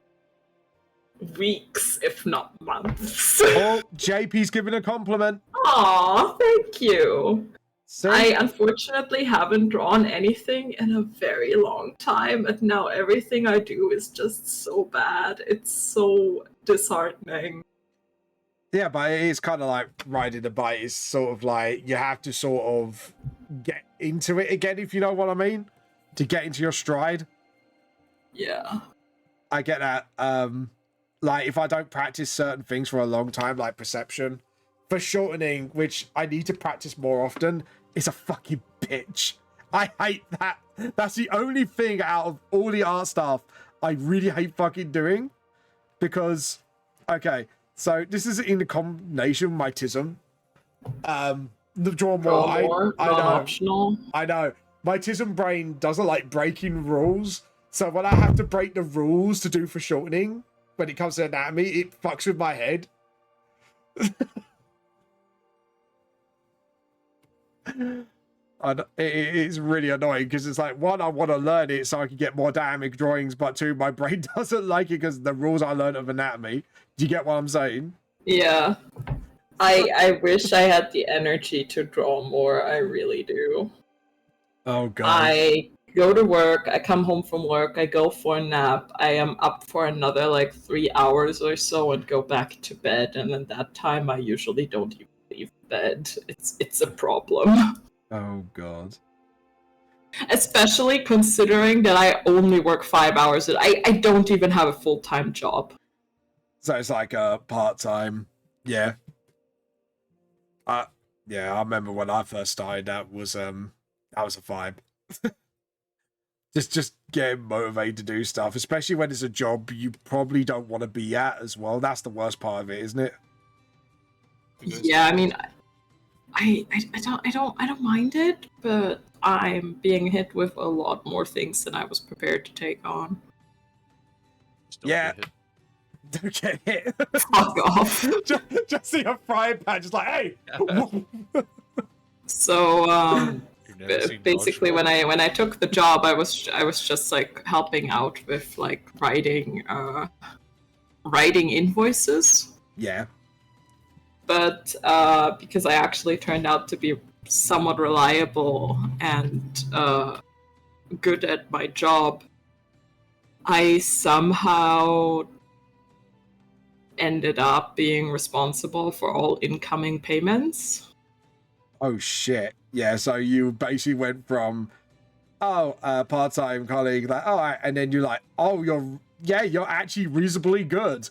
weeks, if not months. Oh, JP's giving a compliment. Aw, thank you. See? I unfortunately haven't drawn anything in a very long time, and now everything I do is just so bad. It's so disheartening. Yeah, but it's kind of like riding a bike. It's sort of like you have to sort of get into it again, if you know what I mean, to get into your stride. Yeah. I get that. Like if I don't practice certain things for a long time, like perception, for shortening, which I need to practice more often, is a fucking bitch. I hate that. That's the only thing out of all the art stuff I really hate fucking doing. Because, okay, so this is in the combination with my tism. The draw more, I know. Optional. I know. My tism brain doesn't like breaking rules. So when I have to break the rules to do for shortening, when it comes to anatomy, it fucks with my head. It's really annoying because it's like, one, I want to learn it so I can get more dynamic drawings, but two, my brain doesn't like it because the rules I learned of anatomy. Do you get what I'm saying? Yeah. I wish I had the energy to draw more. I really do. Oh god. I go to work, I come home from work, I go for a nap, I am up for another like 3 hours or so and go back to bed, and in that time I usually don't even leave bed. It's a problem. Oh god. Especially considering that I only work 5 hours. I don't even have a full-time job. So it's like a part-time, yeah. Yeah, I remember when I first started. That was a vibe. just getting motivated to do stuff, especially when it's a job you probably don't want to be at as well. That's the worst part of it, isn't it? Yeah, I mean, I don't mind it, but I'm being hit with a lot more things than I was prepared to take on. Yeah. Don't get hit. Fuck off. just see a frying pan, just like, hey. So basically, when I took the job, I was just like helping out with like writing invoices. Yeah. But because I actually turned out to be somewhat reliable and good at my job, I somehow ended up being responsible for all incoming payments. Oh shit. Yeah, so you basically went from part-time colleague, like, all right, and then you're like, oh, you're actually reasonably good.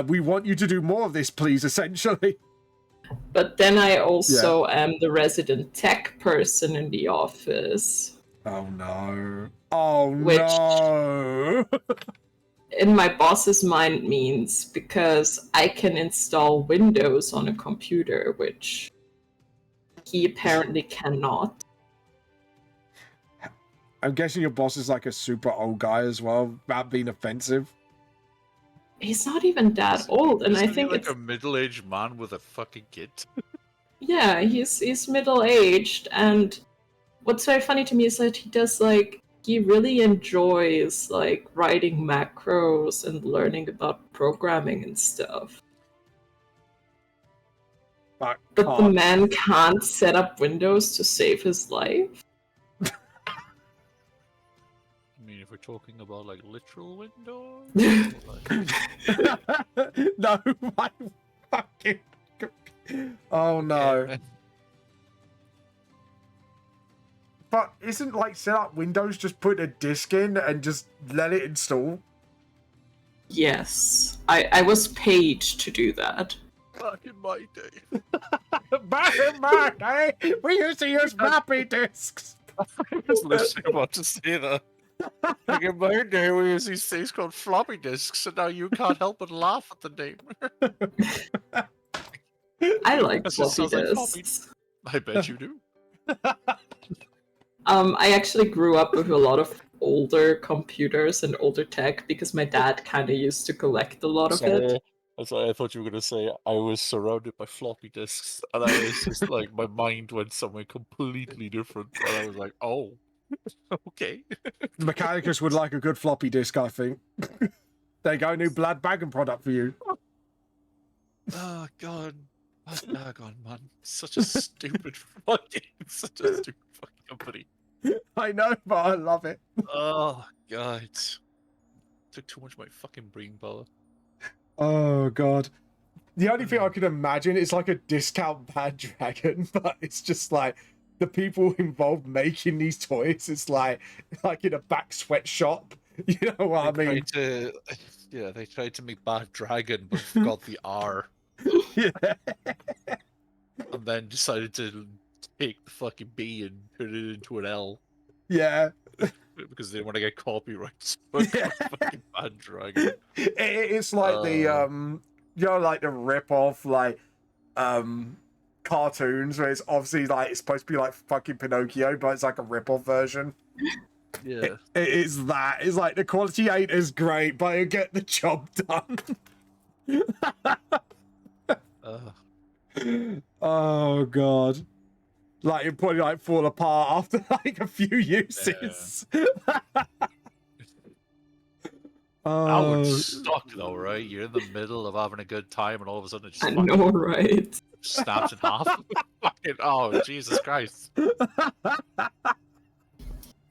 We want you to do more of this, please, essentially. But then I also am the resident tech person in the office. Oh no. Oh which, no. in my boss's mind means because I can install Windows on a computer, which he apparently cannot. I'm guessing your boss is like a super old guy as well, without being offensive. He's not even that old, and I think like it's a middle-aged man with a fucking kid. Yeah, he's middle-aged, and what's very funny to me is that he really enjoys like writing macros and learning about programming and stuff. But the man can't set up Windows to save his life. I mean, if we're talking about like literal Windows, no, my fucking. Oh no. Yeah. But isn't like set up Windows just put a disk in and just let it install? Yes, I was paid to do that. Back in my day. Back in my day, we used to use floppy disks. I was literally about to say that. Like in my day, we used these things called floppy disks, and now you can't help but laugh at the name. I like That just floppy sounds like disks. I bet you do. I actually grew up with a lot of older computers and older tech because my dad kind of used to collect a lot of it. Sorry, I thought you were going to say I was surrounded by floppy disks, and I was just like, my mind went somewhere completely different, and I was like, oh, okay. Mechanicus would like a good floppy disk, I think. There you go, new Blood Bagging product for you. Oh, God. Oh, doggone, man. Such a stupid fucking company. I know, but I love it. Oh, God. Took too much of my fucking brain power. Oh, God. The only thing I can imagine is like a discount Bad Dragon, but it's just like the people involved making these toys. It's like in a back sweatshop. You know what I mean? They tried to make Bad Dragon, but forgot the R. Yeah. And then decided to take the fucking B and put it into an L. Yeah. Because they want to get copyrights. Yeah. Fucking Bad Dragon. It's like the like the rip off like cartoons where it's obviously like it's supposed to be like fucking Pinocchio, but it's like a rip off version. Yeah. It is that. It's like the quality ain't as great, but it'll get the job done. Oh God. Like it'd probably like fall apart after like a few uses. I would suck though, right? You're in the middle of having a good time and all of a sudden it just I know, right? snaps in half. Fucking, oh, Jesus Christ.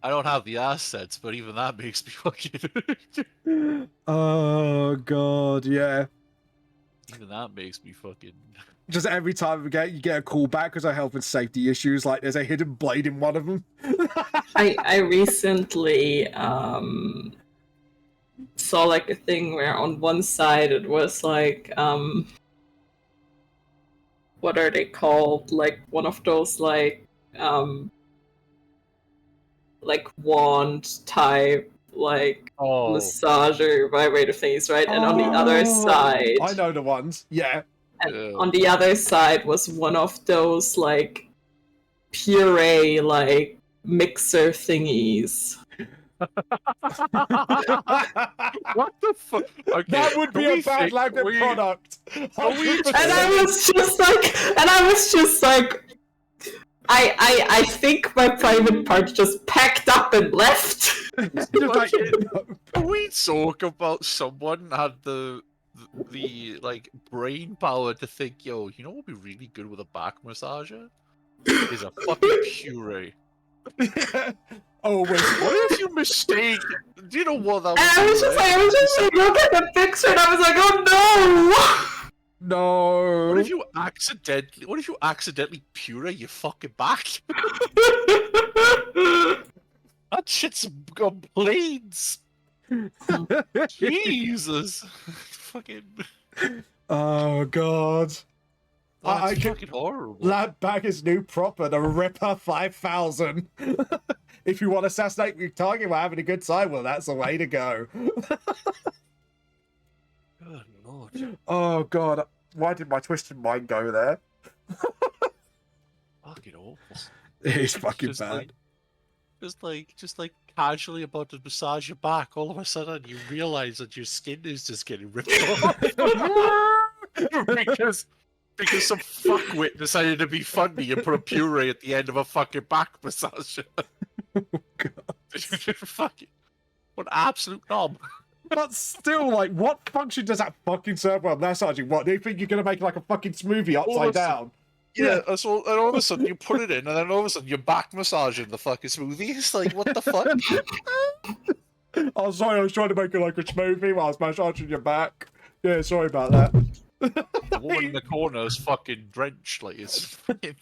I don't have the assets, but even that makes me fucking... Oh God, yeah. Even that makes me fucking... Just every time you get a call back because of health and safety issues, like there's a hidden blade in one of them. I recently saw like a thing where on one side it was like what what are they called? Like one of those like wand type like massager vibrator things, right? And on the other side, I know the ones. Yeah. And on the other side was one of those like puree like mixer thingies. What the fuck? Okay, that would be a bad Lambda product. And I was just like, I think my private part just packed up and left. Can we talk about someone had the like brain power to think, yo, you know what would be really good with a back massager? Is a fucking puree. Oh wait, what if you mistake? Do you know what that was? I was just like, look at the picture, and I was like, oh no, no. What if you accidentally puree your fucking back? That shit's got blades. Jesus, fucking. Oh god. That's fucking horrible. Lab bag is new proper, the Ripper 5000. If you want to assassinate your target while having a good time, well, that's the way to go. Good lord. Oh god, why did my twisted mind go there? Fucking awful. It is fucking bad. Just like casually about to massage your back, all of a sudden you realize that your skin is just getting ripped off. because some fuckwit decided to be funny and put a puree at the end of a fucking back massager. Oh god. Fucking what an absolute knob. But still, like, what function does that fucking serve while massaging? What, do you think you're gonna make like a fucking smoothie upside down? Yeah, so and all of a sudden you put it in, and then all of a sudden you're back massaging the fucking smoothie. It's like, what the fuck? Oh, sorry, I was trying to make it like a smoothie while I was massaging your back. Yeah, sorry about that. The woman in the corner is fucking drenched, like it's fucking...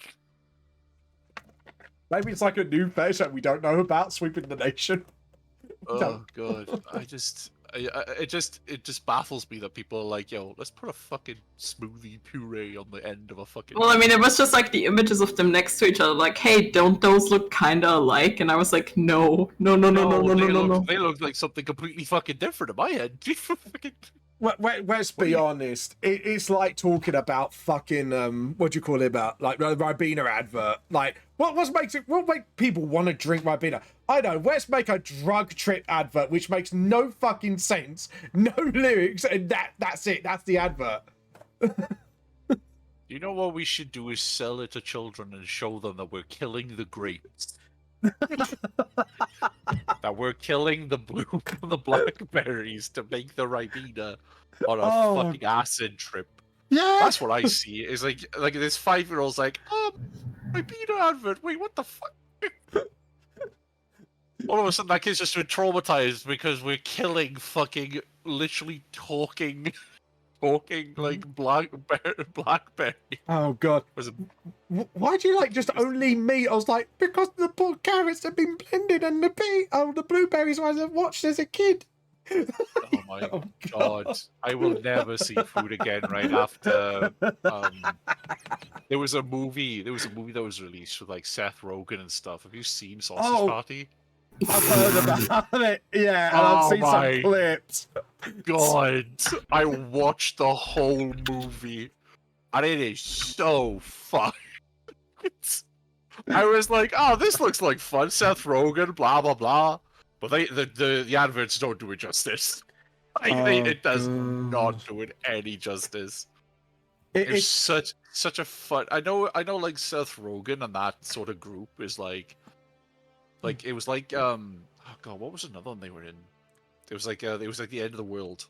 Maybe it's like a new phase that we don't know about, sweeping the nation. Oh god, it just baffles me that people are like, yo, let's put a fucking smoothie puree on the end of a fucking... Well, I mean, it was just like the images of them next to each other, like, hey, don't those look kinda alike? And I was like, no. They look like something completely fucking different in my head. Let's be honest. It's like talking about fucking what do you call it, about like the Ribena advert. Like, what makes people want to drink Ribena? I know. Let's make a drug trip advert which makes no fucking sense, no lyrics, and that's it. That's the advert. You know what we should do is sell it to children and show them that we're killing the grapes. That we're killing the the blackberries to make the Ribena on a fucking acid trip. Yeah, that's what I see. It's like this 5-year-old's like, Ribena advert. Wait, what the fuck? All of a sudden, that kid's just been traumatized because we're killing fucking literally talking like blackberry. Oh god. Why do you like just only meat? I was like, because the poor carrots have been blended and the blueberries I watched as a kid. Oh my god. I will never see food again right after there was a movie that was released with like Seth Rogen and stuff. Have you seen Sausage Party? I've heard about it, yeah, and I've seen some clips. God, I watched the whole movie, and it is so fun. I was like, oh, this looks like fun. Seth Rogen, blah blah blah. But the adverts don't do it justice. It does not do it any justice. It's such a fun. I know, like Seth Rogen and that sort of group is like it was like oh god, what was another one they were in? It was like the end of the world.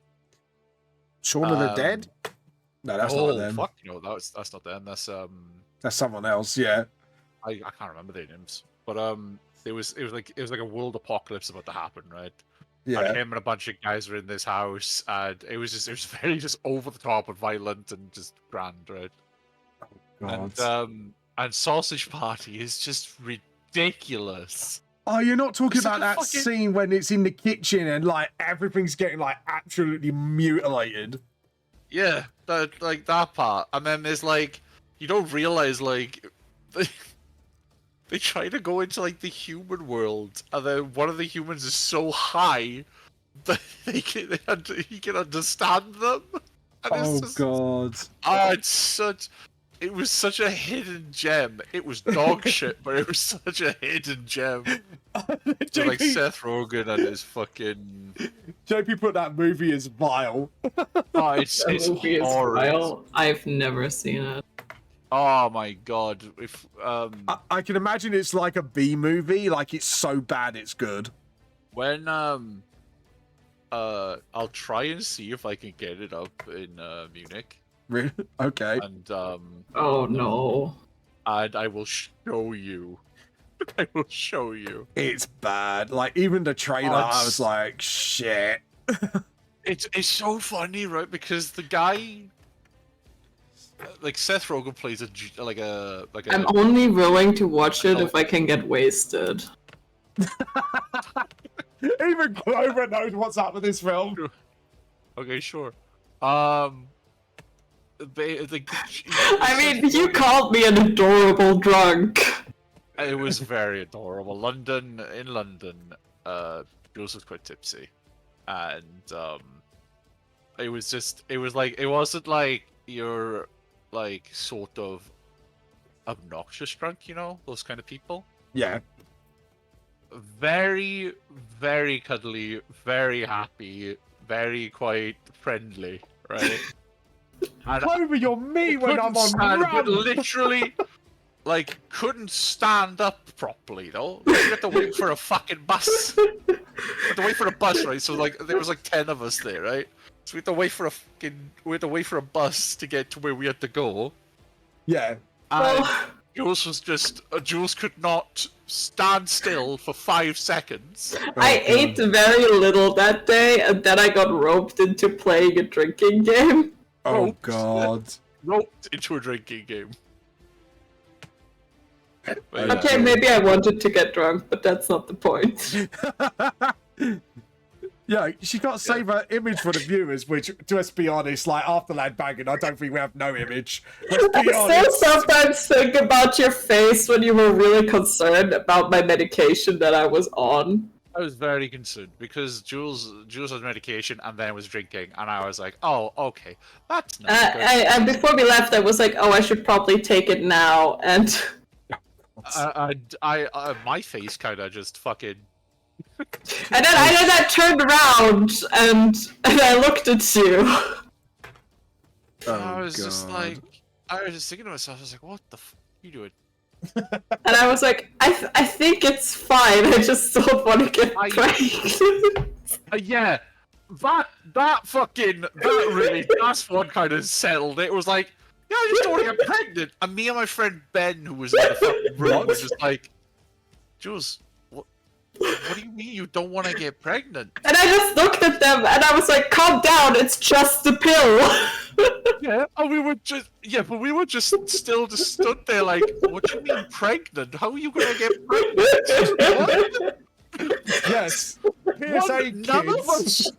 Shaun of the Dead? No, that's not them. Fuck, no, that's not them. That's someone else. Yeah, I can't remember their names, but it was like a world apocalypse about to happen, right? Yeah. And him and a bunch of guys were in this house, and it was very just over the top and violent and just grand, right? Oh, God. And Sausage Party is just ridiculous. Oh, you're not talking about that scene when it's in the kitchen and like everything's getting like absolutely mutilated. Yeah, that part. And then there's like you don't realize like they try to go into like the human world, and then one of the humans is so high that he can understand them. And Oh god. It was such a hidden gem. It was dog shit, but it was such a hidden gem. JP, Like Seth Rogen and his fucking. JP put that movie as vile. Oh, it's movie is horrid. vile. I've never seen it. Oh my god! If I can imagine it's like a B movie, like it's so bad it's good. when I'll try and see if I can get it up in Munich, Really? Okay. and Oh no. and I will show you. I will show you. It's bad. Like even the trailer, I was like, shit. It's so funny, right? Because the guy, like Seth Rogen, plays like a. I'm only willing to watch it if I can get wasted. Even Clover knows what's up with this film. Okay, sure. I mean, you called me an adorable drunk. It was very adorable. In London, Jules was quite tipsy, and it wasn't like you're like sort of obnoxious drunk, you know, those kind of people. Yeah. Very, very cuddly, very happy, very quite friendly, right? And Clover, you're me when I'm on but run. literally, like, couldn't stand up properly though. We had to wait for a fucking bus. We had to wait for a bus, right? So like, there was like 10 of us there, right? So we had to wait for a bus to get to where we had to go. Yeah. And Jules could not stand still for 5 seconds. I ate very little that day, and then I got roped into playing a drinking game. Oh Roped. god. Roped into a drinking game. Okay, maybe I wanted to get drunk, but that's not the point. Yeah, she got to save her image for the viewers, which, to us be honest, like after Lad Banging, I don't think we have no image. Let's I be still honest. sometimes think about your face when you were really concerned about my medication that I was on. I was very concerned because Jules had medication and then was drinking, and I was like, "Oh, okay, that's not good." And before we left, I was like, "Oh, I should probably take it now." And My face kind of just fucking. and then I turned around and I looked at you. I was just thinking to myself, I was like, "What the f are you doing?" And I was like, I think it's fine. I just don't want to get pregnant. Yeah, that's what kind of settled it. It was like, yeah, I just don't want to get pregnant. And me and my friend Ben, who was in the fucking room, was just like, Jules, what do you mean you don't want to get pregnant? And I just looked at them and I was like, calm down, it's just a pill. Yeah, and we were just still stood there like, what do you mean pregnant? How are you gonna get pregnant? What? Yes. PSA None of us,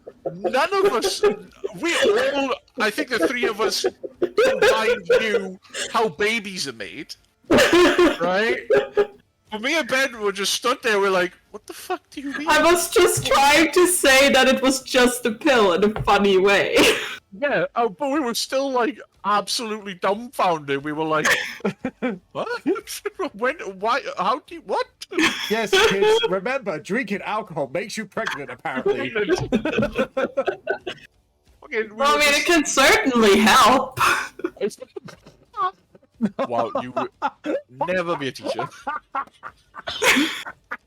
I think the three of us combined knew how babies are made, right? But me and Ben were just stood there, we're like, what the fuck do you mean? I was just trying to say that it was just a pill in a funny way. Yeah, but we were still like absolutely dumbfounded. We were like, what? When? Why? How do you? What? Yes, kids, remember, drinking alcohol makes you pregnant, apparently. Okay, Well, I mean, it can certainly help. Wow, you would never be a teacher.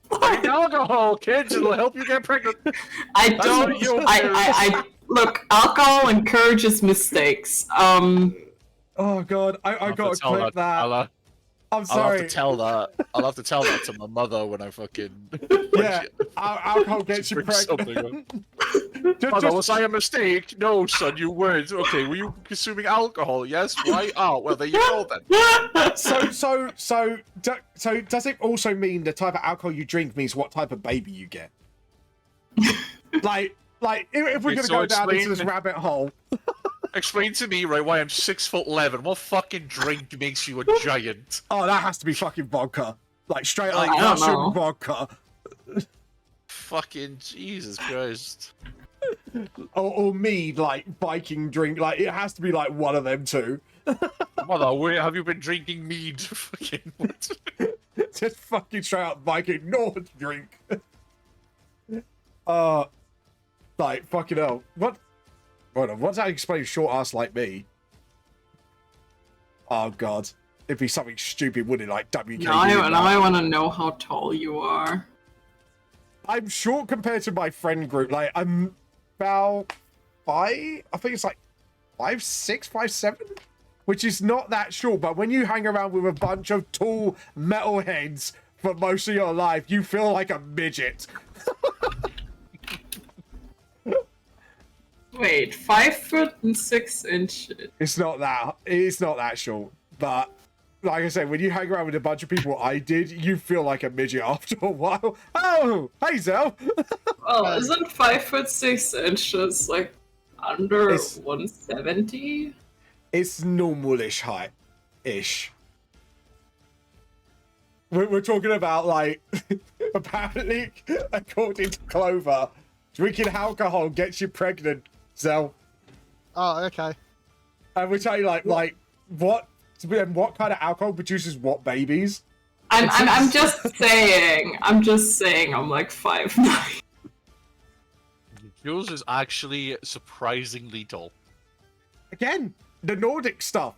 Drink alcohol, kids, it'll help you get pregnant. I don't. I look. Alcohol encourages mistakes. Oh god, I gotta clip that. I'm sorry. I'll have to tell that. I'll have to tell that to my mother when I fucking. Yeah, alcohol gets you pregnant. Mother, was I a mistake? No, son, you weren't. Okay, were you consuming alcohol? Yes. Why? Oh, well, there you go then. So does it also mean the type of alcohol you drink means what type of baby you get? Like if we're gonna go down into this rabbit hole. Explain to me, right, why I'm 6'11". What fucking drink makes you a giant? Oh, that has to be fucking vodka. Like straight Like, up I don't Russian know. vodka. Fucking Jesus Christ. Or mead, like Viking drink. Like it has to be like one of them two. Mother, where have you been drinking mead? Fucking what? Just fucking straight up Viking Nord drink. Like fucking hell. What? Hold on, what's that explain short ass like me? Oh god. It'd be something stupid, wouldn't it? Like WKD. Now I want to know how tall you are. I'm short compared to my friend group. Like I'm about 5. I think it's like 5'6", 5'7", which is not that short. But when you hang around with a bunch of tall metalheads for most of your life, you feel like a midget. Wait, 5'6". It's not that short. But like I said, when you hang around with a bunch of people I did, you feel like a midget after a while. Oh, hey Zell. Well, isn't 5'6" like under It's- 170? It's normal-ish height, ish. We're talking about like apparently, according to Clover, drinking alcohol gets you pregnant. Zell, Oh, okay. and we tell you like what kind of alcohol produces what babies? I'm just saying. I'm like 5'9". Yours is actually surprisingly tall. Again, the Nordic stuff.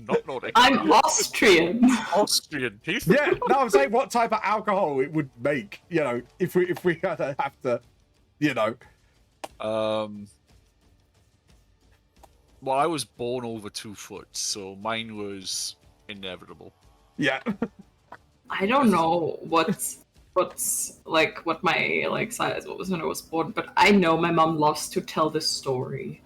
Not Nordic. I'm Austrian. Austrian. Heath. Yeah, no, I'm saying what type of alcohol it would make. You know, if we had to have to, you know. Well, I was born over 2 foot, so mine was inevitable. Yeah. I don't know what's like what my like size was when I was born, but I know my mom loves to tell the story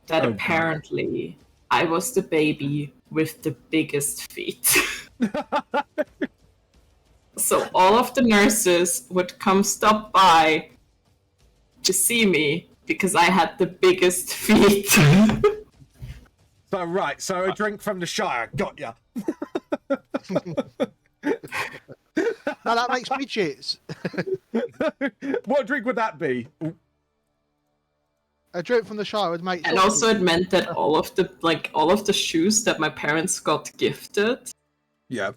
that Oh, God. apparently I was the baby with the biggest feet. So all of the nurses would come stop by to see me because I had the biggest feet. So right, so a drink from the Shire, got ya. No, that makes midgets. What drink would that be? A drink from the Shire would make. And also it meant that all of the shoes that my parents got gifted Yeah.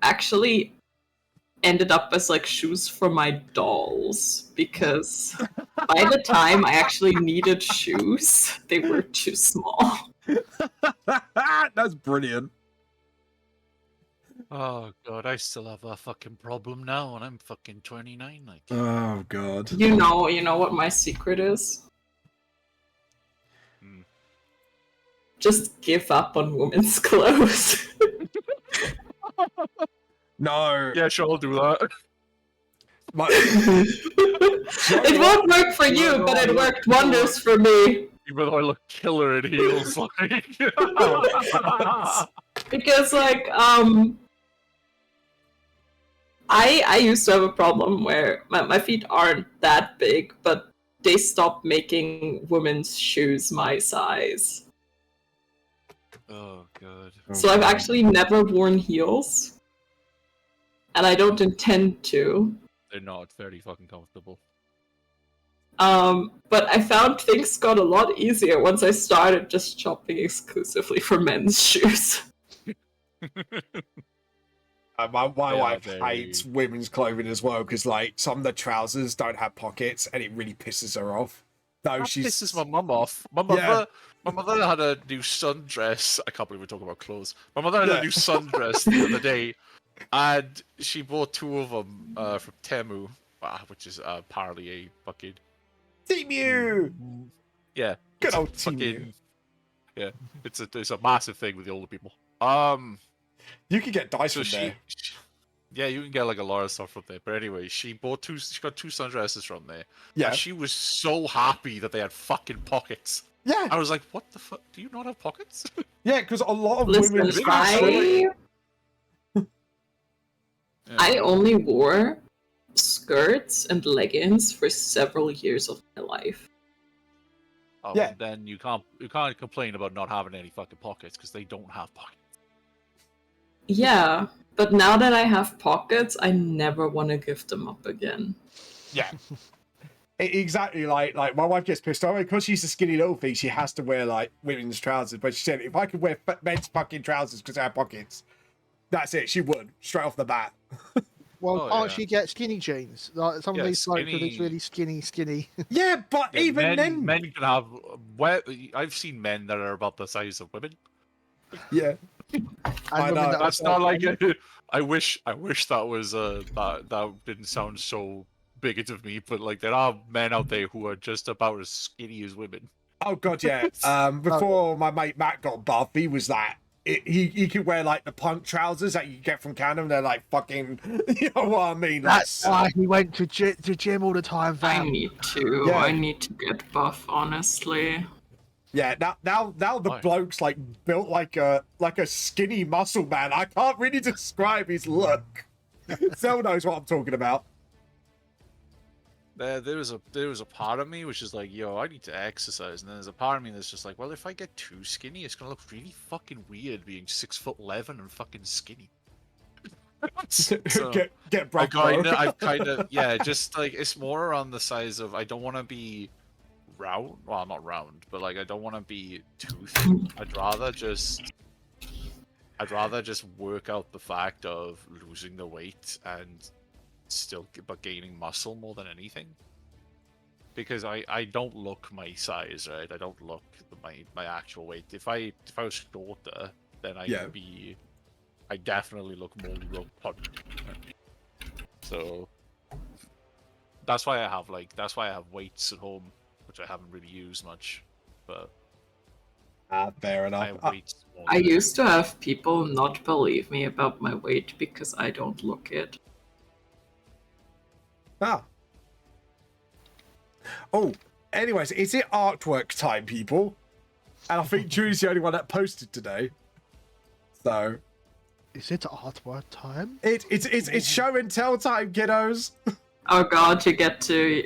actually ended up as like shoes for my dolls because by the time I actually needed shoes, they were too small. That's brilliant. Oh god, I still have a fucking problem now, and I'm fucking 29. Like, Oh god. You know what my secret is? Hmm. Just give up on women's clothes. No. yeah, sure, I'll do that. My- It won't work for you, but it worked wonders for me. Even though I look killer in heels, like. Because like I used to have a problem where my feet aren't that big, but they stopped making women's shoes my size. Oh god. So I've actually never worn heels. And I don't intend to. They're not very fucking comfortable. But I found things got a lot easier once I started just shopping exclusively for men's shoes. My wife they- hates women's clothing as well because like some of the trousers don't have pockets and it really pisses her off. No, That she's pisses my mum off. My mother had a new sundress. I can't believe we're talking about clothes. My mother had Yeah. a new sundress the other day, and she bought 2 of them from Temu, which is apparently a fucking Temu. yeah, Good it's a old Temu. fucking yeah. It's a massive thing with the older people. You could get dice So from there. yeah, you can get like a lot of stuff from there. But anyway, she got 2 sundresses from there. Yeah. And she was so happy that they had fucking pockets. Yeah. I was like, what the fuck? Do you not have pockets? Yeah, because a lot of Listen, women's fashion. I only wore skirts and leggings for several years of my life. Yeah. then you can't complain about not having any fucking pockets because they don't have pockets. Yeah, but now that I have pockets, I never want to give them up again. Yeah. Exactly, like my wife gets pissed off because she's a skinny little thing. She has to wear like women's trousers, but she said if I could wear men's fucking trousers because I have pockets, that's it. She would straight off the bat. Well, Oh, can't yeah. she get skinny jeans? Like some of Yeah, these blokes with skinny- these really skinny. Yeah, but Yeah, even men then, can have. I've seen men that are about the size of women. yeah, And I women know, that That's are not like. skinny. I wish that was that didn't sound so bigot of me, but like there are men out there who are just about as skinny as women. oh god, yeah. Before my mate Matt got buff, he was that. He could wear like the punk trousers that you get from Canada. They're like fucking, you know what I mean? That's why he went to gym all the time, I fam. need to. Yeah. I need to get buff, honestly. Yeah, now the Why? bloke's like built like a skinny muscle man. I can't really describe his look. Zell knows what I'm talking about. There was a part of me which is like, yo, I need to exercise, and then there's a part of me that's just like, well, if I get too skinny, it's gonna look really fucking weird being 6'11" and fucking skinny. So, get bro. I've kind of yeah, just like it's more around the size of I don't want to be round, well, not round, but like I don't want to be too thin. I'd rather just work out the fact of losing the weight and still but gaining muscle more than anything, because I don't look my size, right? I don't look my actual weight. If I was shorter, then I definitely look more robust. So that's why I have weights at home, which I haven't really used much, but Fair I enough. have weights. more I than- used to have people not believe me about my weight because I don't look it. Ah. Oh, anyways, is it artwork time, people? And I think Drew's the only one that posted today. So Is it artwork time? it's show and tell time, kiddos. Oh god, you get to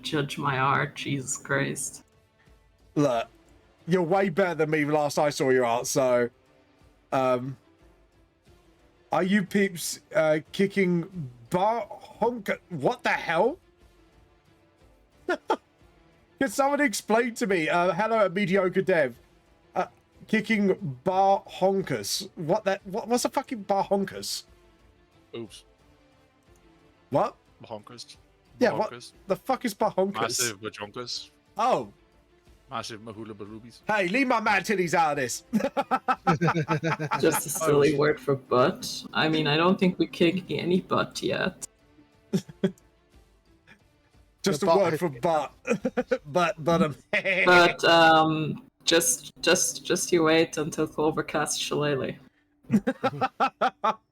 judge my art. Jesus Christ. Look, you're way better than me last I saw your art, so are you peeps kicking bar honker? What the hell? Can someone explain to me? Hello at mediocre dev. Kicking bar honkers. What's a fucking bar honkers? Oops. What? Bahonkers. Yeah, what Bahonkers. the fuck is bar honkers? Massive bajonkers. Oh, Massive mahula barubies. hey, leave my mad titties out of this. Just a silly word for butt. I mean, I don't think we kicked any butt yet. Just The a butt word has for been- butt. but But just you wait until Clover casts Shillelagh.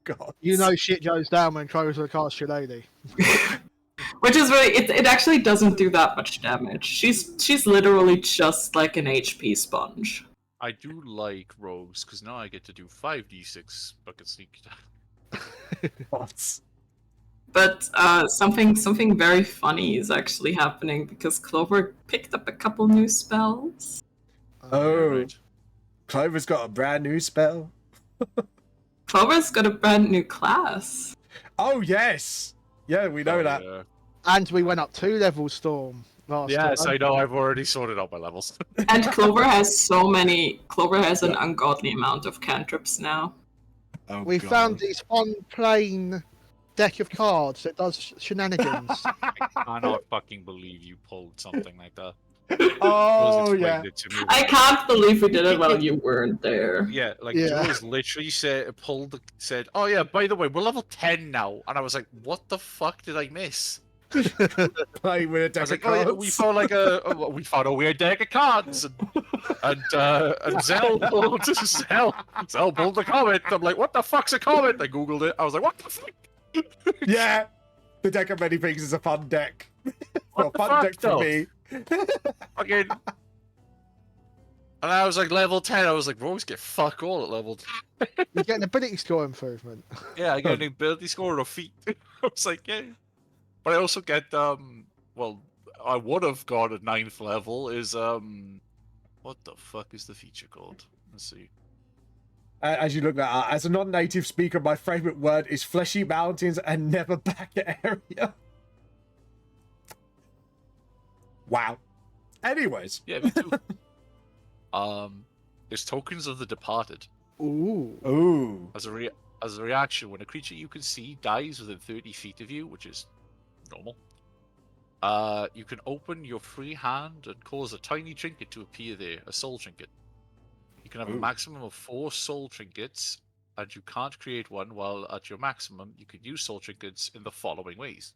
God. You know shit goes down when Clover casts your lady. Which is really it actually doesn't do that much damage. She's literally just like an HP sponge. I do like rogues because now I get to do 5d6 bucket sneak attack. What? But something very funny is actually happening because Clover picked up a couple new spells. Oh, Right. Clover's got a brand new spell. Clover's got a brand new class. Oh yes, yeah, we know Oh, that. yeah. And we went up 2 levels, Storm. Last Yes, time. I know. I've already sorted out my levels. And Clover has an ungodly amount of cantrips now. Oh, We God. found this fun plain deck of cards that does shenanigans. I cannot fucking believe you pulled something like that. Oh Jules yeah. explained it to me. I can't believe we did it while you weren't there. Yeah, like Yeah. Jules literally said, "Oh yeah, by the way, we're level 10 now," and I was like, "What the fuck did I miss?" Playing with a I deck was of like, "Oh yeah, cards. we found like we found a weird deck of cards," and Zell pulled Zell pulled the comment. I'm like, "What the fuck's a comment?" I googled it. I was like, "What the fuck?" Yeah, the deck of many things is a fun deck. Well, What the fun fuck, deck for though? me. Fucking. And I was like level 10. I was like, rogues get fuck all at level 10. You get an ability score improvement. Yeah, I get an ability score or a feat. I was like, yeah. But I also get well, I would have got a 9th level is what the fuck is the feature called? Let's see. As you look that up, as a non-native speaker, my favorite word is fleshy mountains and never back area. Wow. Anyways. Yeah, me too. There's tokens of the departed. Ooh. Ooh. As a reaction, when a creature you can see dies within 30 feet of you, which is normal, you can open your free hand and cause a tiny trinket to appear there, a soul trinket. You can have a maximum of 4 soul trinkets, and you can't create one while at your maximum. You can use soul trinkets in the following ways.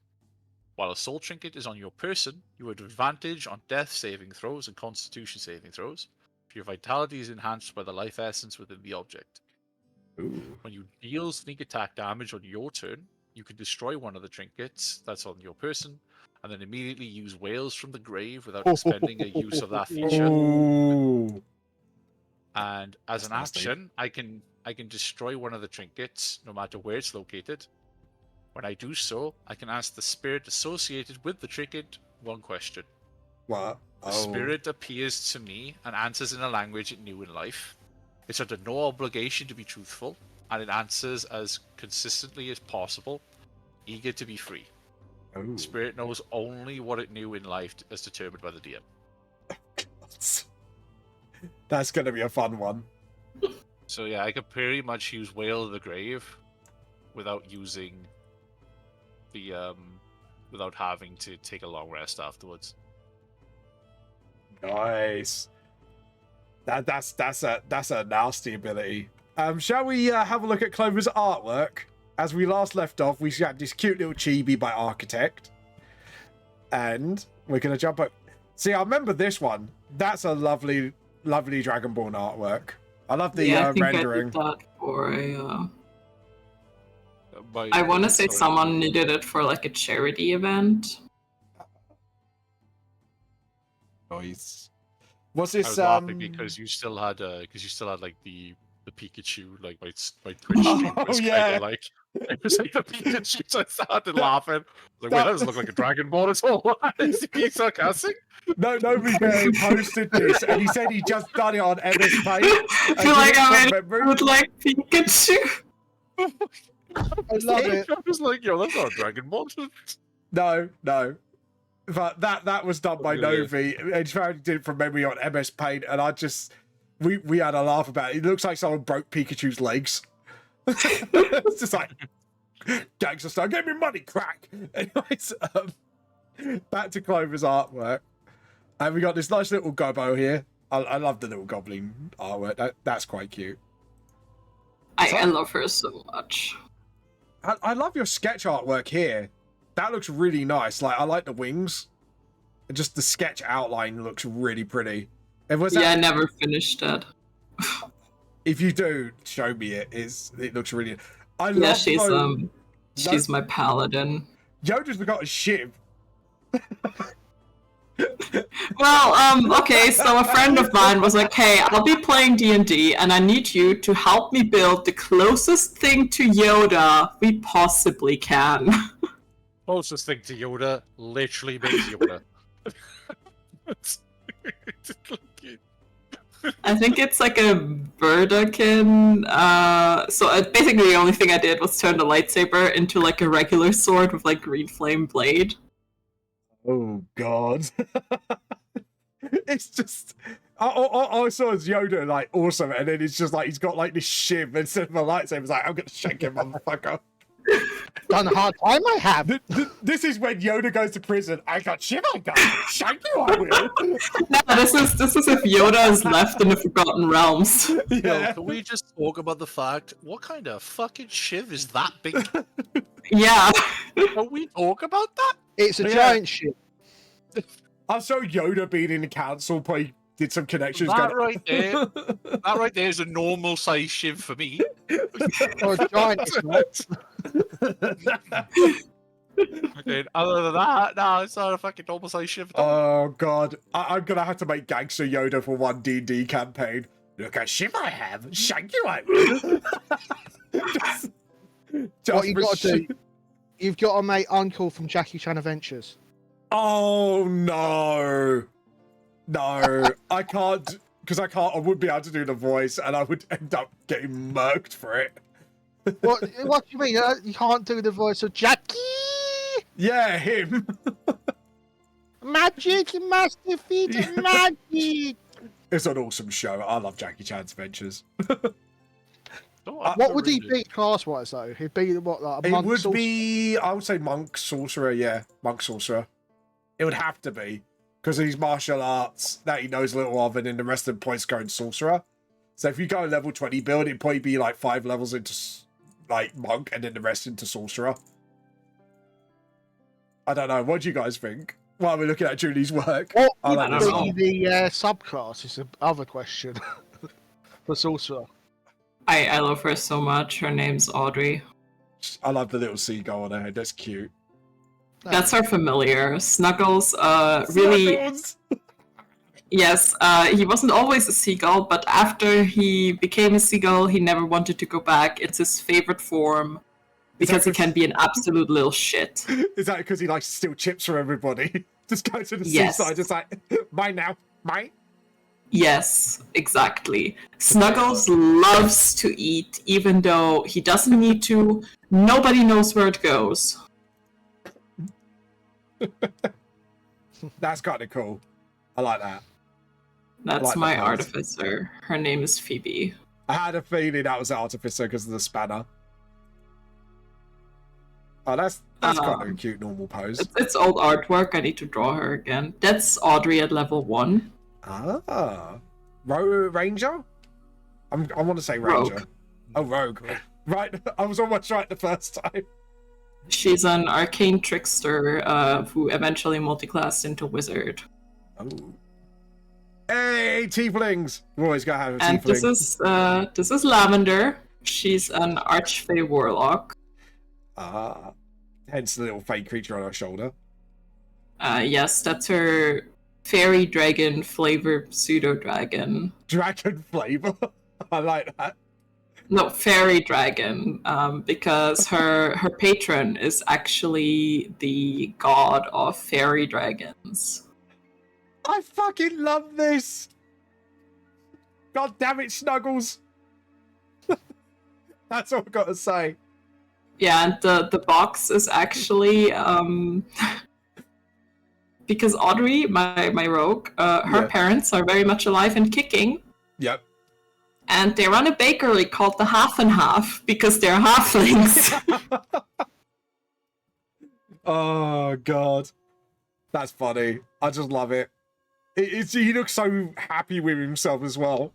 While a soul trinket is on your person, you have advantage on death saving throws and constitution saving throws. Your vitality is enhanced by the life essence within the object. Ooh. When you deal sneak attack damage on your turn, you can destroy one of the trinkets that's on your person, and then immediately use Whales from the Grave without expending a use of that feature. Ooh. And as an nasty. action, I can destroy one of the trinkets, no matter where it's located. When I do so, I can ask the spirit associated with the trinket one question. What? The spirit appears to me and answers in a language it knew in life. It's under no obligation to be truthful, and it answers as consistently as possible, eager to be free. Oh. Spirit knows only what it knew in life as determined by the DM. That's gonna be a fun one. So yeah, I could pretty much use Whale of the Grave without using the without having to take a long rest afterwards. Nice. That's a nasty ability. Shall we have a look at Clover's artwork? As we last left off, we had this cute little chibi by Architect, and we're gonna jump up. See, I remember this one. That's a lovely Dragonborn artwork. I love the I think rendering. I did that for a. By- I want to say sorry. someone needed it for like a charity event. Nice. What's this? I was laughing because you still had like the Pikachu, like my Twitch stream was yeah. kinda like it was like the Pikachu, so I started laughing. I was like, wait, that doesn't look like a Dragon Ball at all. Is he being sarcastic? No, nobody posted this, and he said he just done it on MS Paint. I feel like I'm in with like Pikachu. I love it. I was like, yo, that's not a Dragon Ball. No. But that was done by Novi. And Farron did it from memory on MS Paint, and we had a laugh about it. It looks like someone broke Pikachu's legs. It's just like gangster style. Give me money, crack. Anyways, back to Clover's artwork, and we got this nice little gobbo here. I love the little goblin artwork. That's quite cute. I love her so much. I love your sketch artwork here. That looks really nice. Like, I like the wings. And just the sketch outline looks really pretty. And was I never finished it. If you do, show me it. It looks really. She's my paladin. Yoda's got a shiv. Well, okay, so a friend of mine was like, hey, I'll be playing D&D, and I need you to help me build the closest thing to Yoda we possibly can. Closest thing to Yoda literally makes Yoda. I think it's like a Verdakin. So basically the only thing I did was turn the lightsaber into like a regular sword with like green flame blade. Oh, God. It's just... I saw as Yoda, like, awesome, and then it's just like he's got like this shiv instead of a lightsaber. It's like, I'm gonna shake him, motherfucker. Done a hard time I have. This is when Yoda goes to prison. I got shiv, I got shake you, I will. No, this is if Yoda is left in the Forgotten Realms. Yo, can we just talk about the fact, what kind of fucking shiv is that big? Yeah. Can we talk about that? It's a giant ship. I saw Yoda being in the council, probably did some connections. That right there is a normal size shiv for me. Or a giant it's not. Okay, other than that, no, it's not a fucking normal size shiv. Oh, God. I'm going to have to make Gangster Yoda for one D&D campaign. Look how shiv I have. Shank you, I will. What you got to do, you've got to make Uncle from Jackie Chan Adventures. Oh no, no, I can't because I can't. I would be able to do the voice, and I would end up getting murked for it. What do you mean? You can't do the voice of Jackie? Yeah, him. Magic must defeat magic. It's an awesome show. I love Jackie Chan's Adventures. What would he be class-wise though? He'd be what, like a It monk? would sorcerer? be, I would say, monk sorcerer. Yeah, monk sorcerer. It would have to be because of these martial arts that he knows little of, and then the rest of the points going sorcerer. So if you go level 20 build, it'd probably be like 5 levels into like monk, and then the rest into sorcerer. I don't know. What do you guys think? While we're looking at Julie's work, What I like would this know. one. be the subclass? Is the other question for sorcerer. I love her so much. Her name's Audrey. I love the little seagull on her head. That's cute. That's our familiar. Snuggles, really, Snuggles! yes, he wasn't always a seagull, but after he became a seagull, he never wanted to go back. It's his favorite form because he can be an absolute little shit. Is that because he likes to steal chips from everybody? Just go to the Yes. seaside, just like, mine now, mine. Yes, exactly. Snuggles loves to eat, even though he doesn't need to. Nobody knows where it goes. That's kind of cool. I like that. That's like the my pose. artificer. Her name is Phoebe. I had a feeling that was the artificer because of the spanner. Oh, that's kind of a cute normal pose. It's old artwork. I need to draw her again. That's Audrey at level 1. Ah, Ranger. I want to say Ranger. Rogue. Oh, Rogue. Right, I was almost right the first time. She's an arcane trickster who eventually multiclassed into wizard. Oh. Hey, tieflings! We always gotta have a And tiefling. this is Lavender. She's an archfey warlock. Ah, hence the little fake creature on her shoulder. Yes, that's her fairy dragon flavored pseudo dragon. Dragon flavor. I like that. No, fairy dragon, because her patron is actually the god of fairy dragons. I fucking love this. God damn it, Snuggles. That's all I've got to say. Yeah, and the box is actually because Audrey, my rogue, her parents are very much alive and kicking. Yep. And they run a bakery called the Half and Half because they're halflings. Oh god, that's funny. I just love it. He looks so happy with himself as well.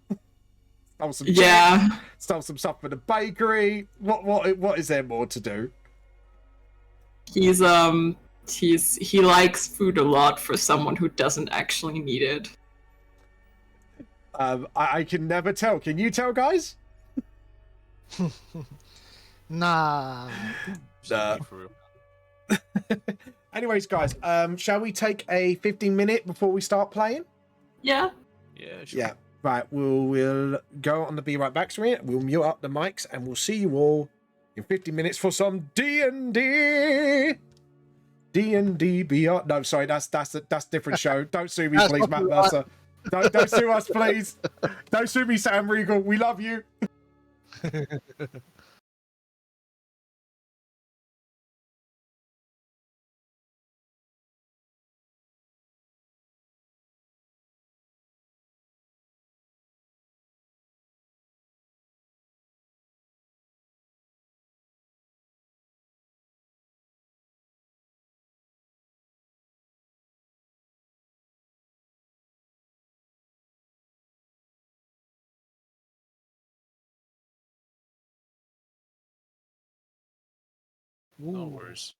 Stole some Yeah. chips, stole some stuff from the bakery. What is there more to do? He likes food a lot for someone who doesn't actually need it. I can never tell. Can you tell, guys? Nah. For real. Anyways, guys, shall we take a 15-minute before we start playing? Yeah. Yeah, sure. Yeah. Right, we'll go on the Be Right Back screen. We'll mute up the mics, and we'll see you all in 50 minutes for some D&D. D&D BR. No, sorry, that's a different show. Don't sue me, please, Matt Mercer. Don't sue us, please. Don't sue me, Sam Regal. We love you. No worries.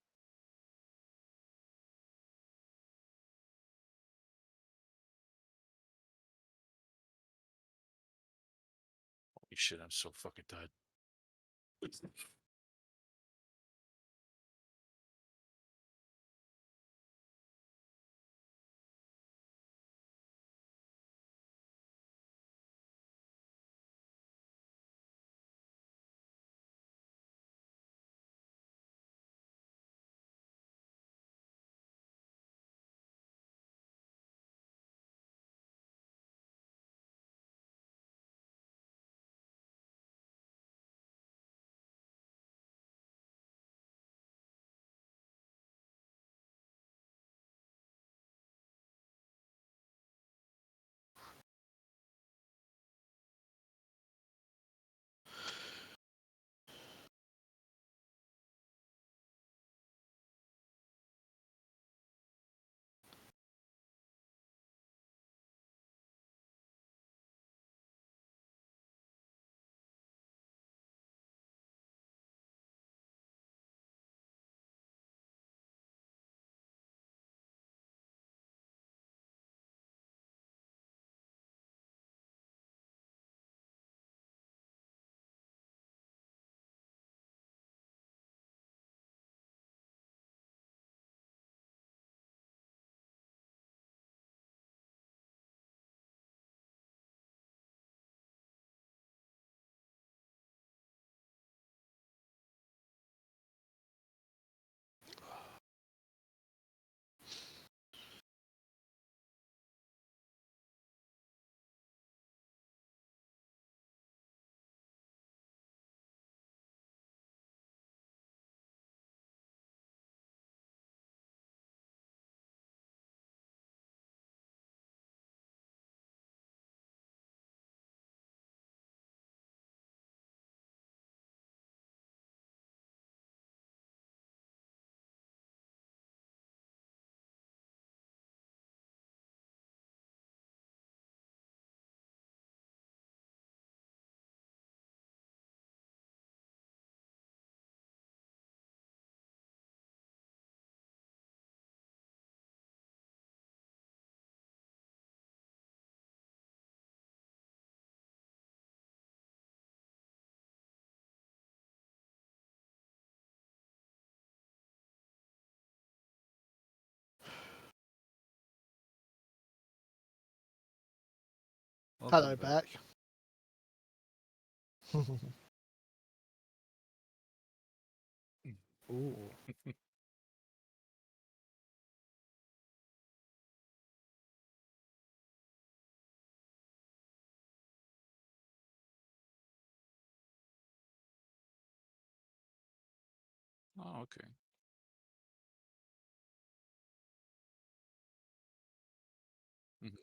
Holy shit, I'm so fucking tired. Hello, back. Ooh. Oh, okay. Mhm.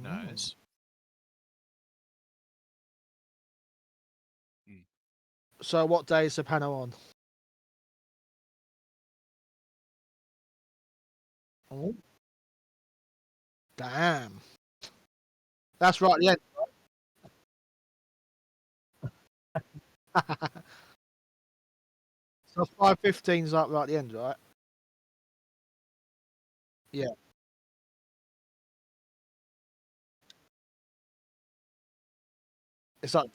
Nice. Mm. So, what day is the panel on? Oh, damn. That's right at the end. So 5:15's up right at the end, right? Yeah. It's like,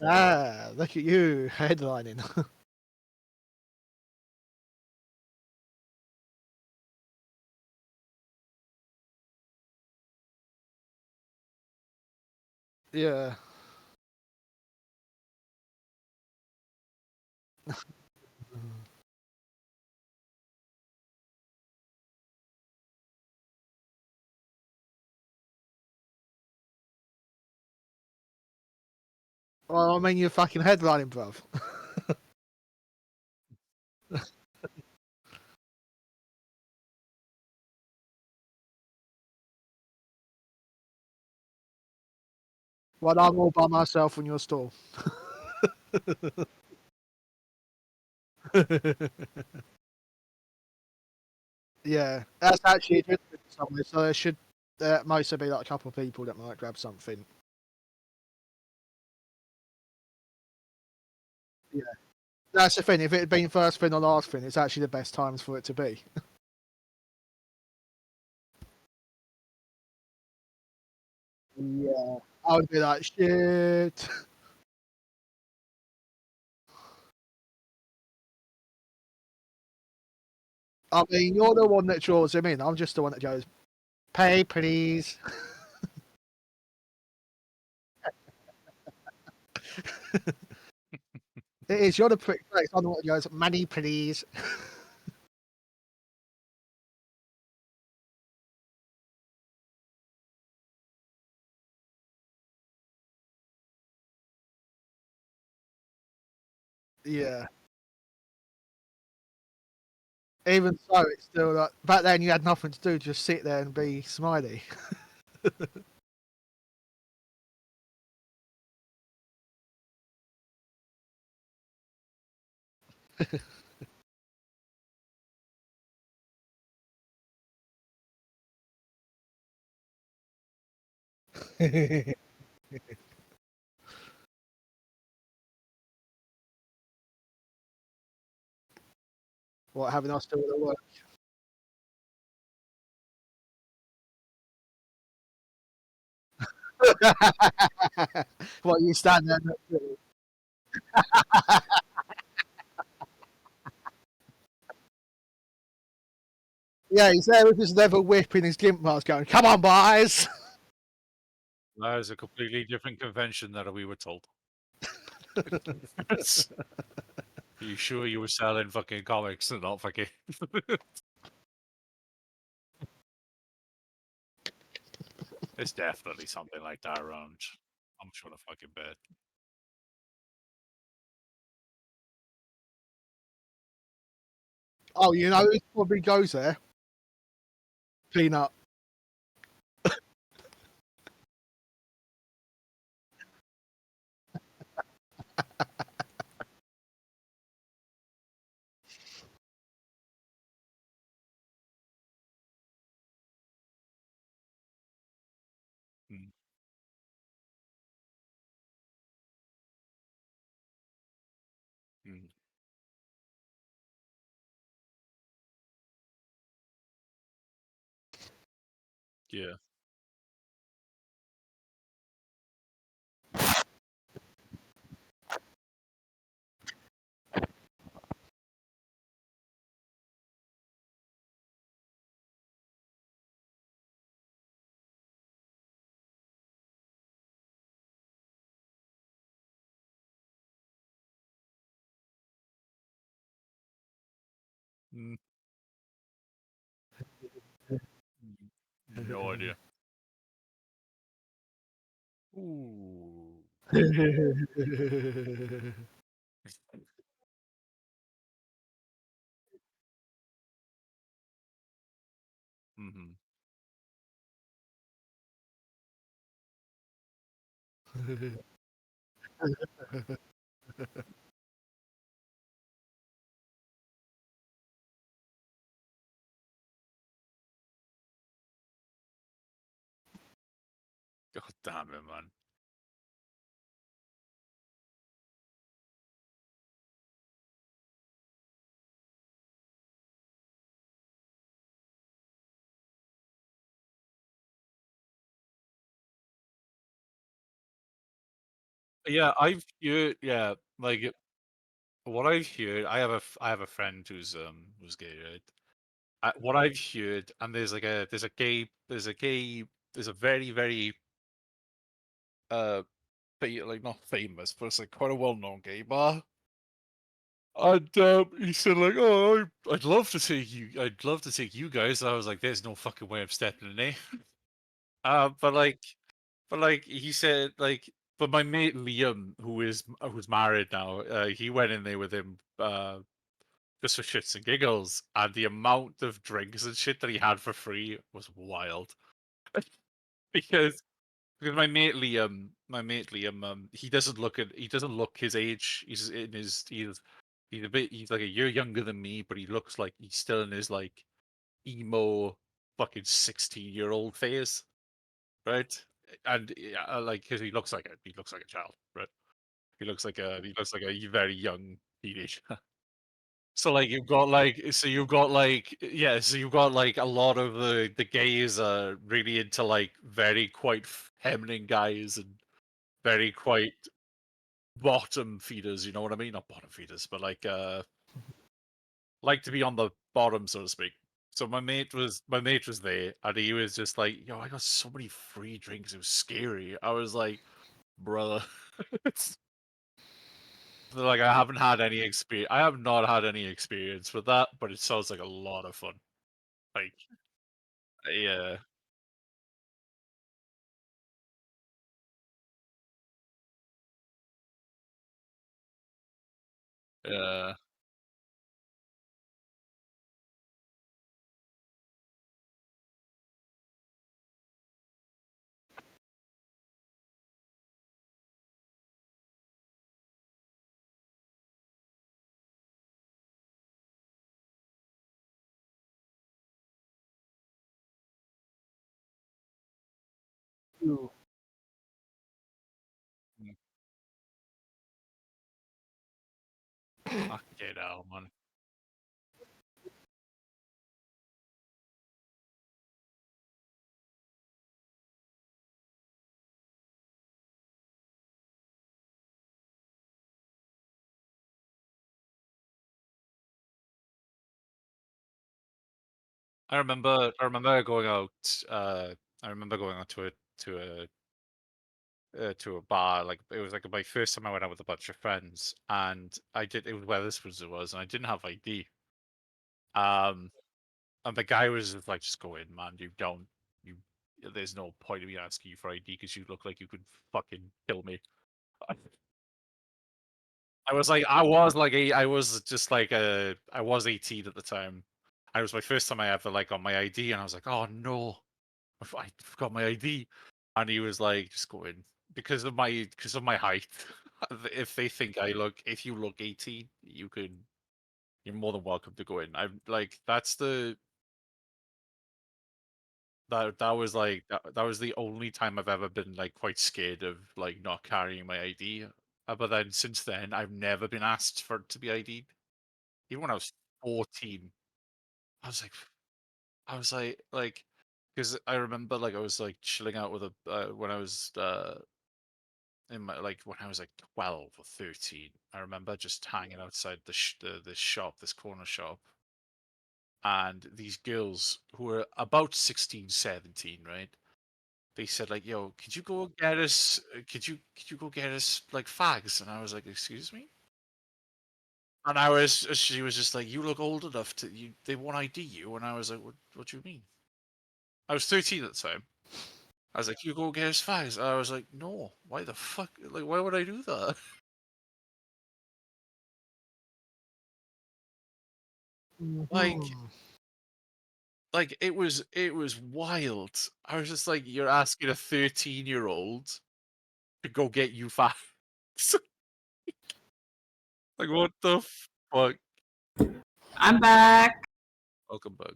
look at you headlining. Yeah. Well, I mean, you're fucking headlining, bruv. Well, I'm all by myself in your stall. Yeah, that's actually a good thing somewhere. So there should mostly be like a couple of people that might grab something. Yeah, that's the thing. If it had been first thing or last thing, it's actually the best times for it to be. Yeah, I would be like, shit. I mean, you're the one that draws him in. I'm just the one that goes, pay, please. It is. You're the prick face. I'm the one that goes, money, please. Yeah. Even so, it's still like back then you had nothing to do, just sit there and be smiley. What, having us do all the work? What, you stand there? Yeah, he's there with his leather whip in his gimp mask going, come on, boys! That is a completely different convention that we were told. Are you sure you were selling fucking comics and not fucking? There's definitely something like that around. I'm sure to fucking bet. Oh, you know who probably goes there? Peanut. Mm. Mm. Yeah. Mm, no idea. Ooh. Mm-hmm. God damn it, man. Yeah, like what I've heard. I have a friend who's gay, right? What I've heard, and there's a very very uh like not famous, but it's like quite a well known gay bar. And he said like, "Oh, I'd love to take you guys." I was like, "There's no fucking way I'm stepping in there." But like he said, like, but my mate Liam, who's married now, he went in there with him, just for shits and giggles, and the amount of drinks and shit that he had for free was wild. because because my mate Liam, he doesn't look his age. He's like a year younger than me, but he looks like he's still in his like emo fucking 16-year-old phase, right? And like because he looks like a child, right? He looks like a very young teenager. So like you've got like a lot of the gays are really into like very quite feminine guys and very quite bottom feeders, you know what I mean? Not bottom feeders, but like to be on the bottom, so to speak. So my mate was there, and he was just like, "Yo, I got so many free drinks. It was scary." I was like, "Brother, like I haven't had any experience. I have not had any experience with that, but it sounds like a lot of fun. Like, yeah, yeah." Ooh. Mm, fucking hell, man. I remember going out. I remember going out to a bar. Like it was like my first time I went out with a bunch of friends, and I did. It was Weatherspoons it was, and I didn't have ID. Um, and the guy was just like, "Just go in, man. You don't. You. There's no point in me asking you for ID because you look like you could fucking kill me." I was just like I was 18 at the time. It was my first time I ever like got my ID, and I was like, "Oh no, I forgot my ID." And he was like, "Just go in because of my height. If they think if you look 18, you're more than welcome to go in." I'm like, that was the only time I've ever been like quite scared of like not carrying my ID. But then since then, I've never been asked for to be ID'd. Even when I was 14, I was like, because I remember like I was like chilling out with a when I was in my like when I was like 12 or 13. I remember just hanging outside this shop, this corner shop, and these girls who were about 16, 17, right? They said like, "Yo, could you go get us? Could you go get us like fags?" And I was like, "Excuse me?" she was just like, you look old enough they won't ID you. And I was like, what do you mean? I was 13 at the time. I was like, you go get us fags. I was like, no, why the fuck? Like, why would I do that? Like, Mhm. like it was wild. I was just like, you're asking a 13-year-old to go get you fags. Like, what the fuck? I'm back. Welcome back.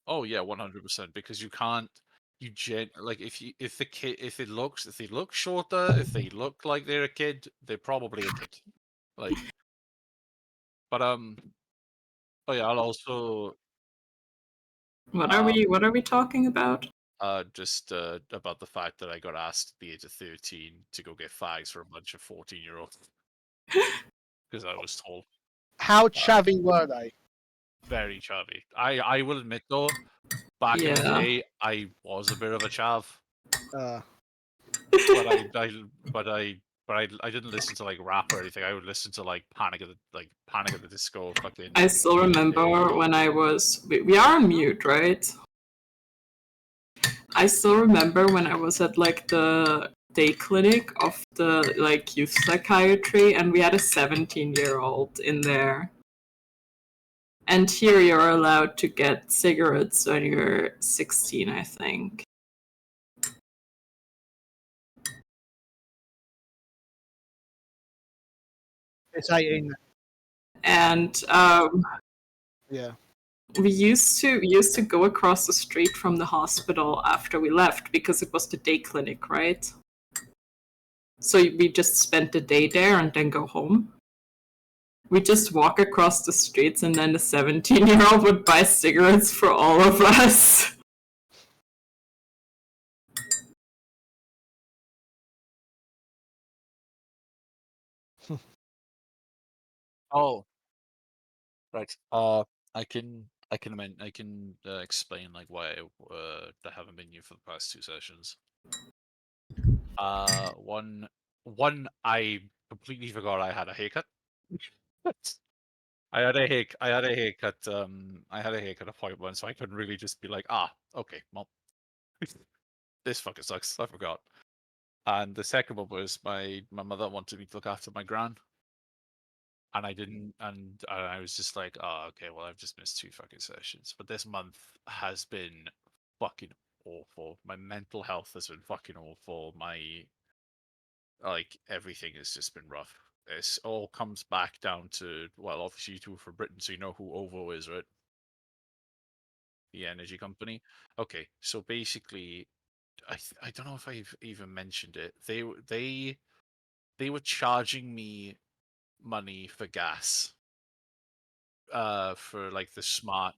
Oh yeah, 100%. Because you can't. Like if they look shorter, if they look like they're a kid, they're probably a kid. Like, but oh yeah, I'll also What are uh we talking about? just about the fact that I got asked at the age of 13 to go get fags for a bunch of 14-year-olds because I was told. How chavvy were they? Very chubby. I will admit though, back in the Yeah. day, I was a bit of a chav. Uh, But I didn't listen to like rap or anything. I would listen to like Panic at the Disco, fucking I still remember when I was. We are on mute, right? I still remember when I was at like the day clinic of the like youth psychiatry, and we had a 17-year-old in there. And here you're allowed to get cigarettes when you're 16, I think. it's 18. And Yeah. we used to go across the street from the hospital after we left because it was the day clinic, right? So we just spent the day there and then go home. We just walk across the streets and then the 17-year-old would buy cigarettes for all of us. Oh, right. I can explain like why I haven't been here for the past 2 sessions. One I completely forgot I had a haircut. I had a haircut appointment, so I couldn't really just be like, okay, well, this fucking sucks. I forgot. And the second one was my mother wanted me to look after my gran, and I didn't, and I was just like, oh, okay, well, I've just missed 2 fucking sessions. But this month has been fucking awful. My mental health has been fucking awful. My like everything has just been rough. It's all comes back down to, well, obviously you two are from Britain, so you know who OVO is, right? The energy company. Okay, so basically, I don't know if I've even mentioned it. They were charging me money for gas. For like the smart.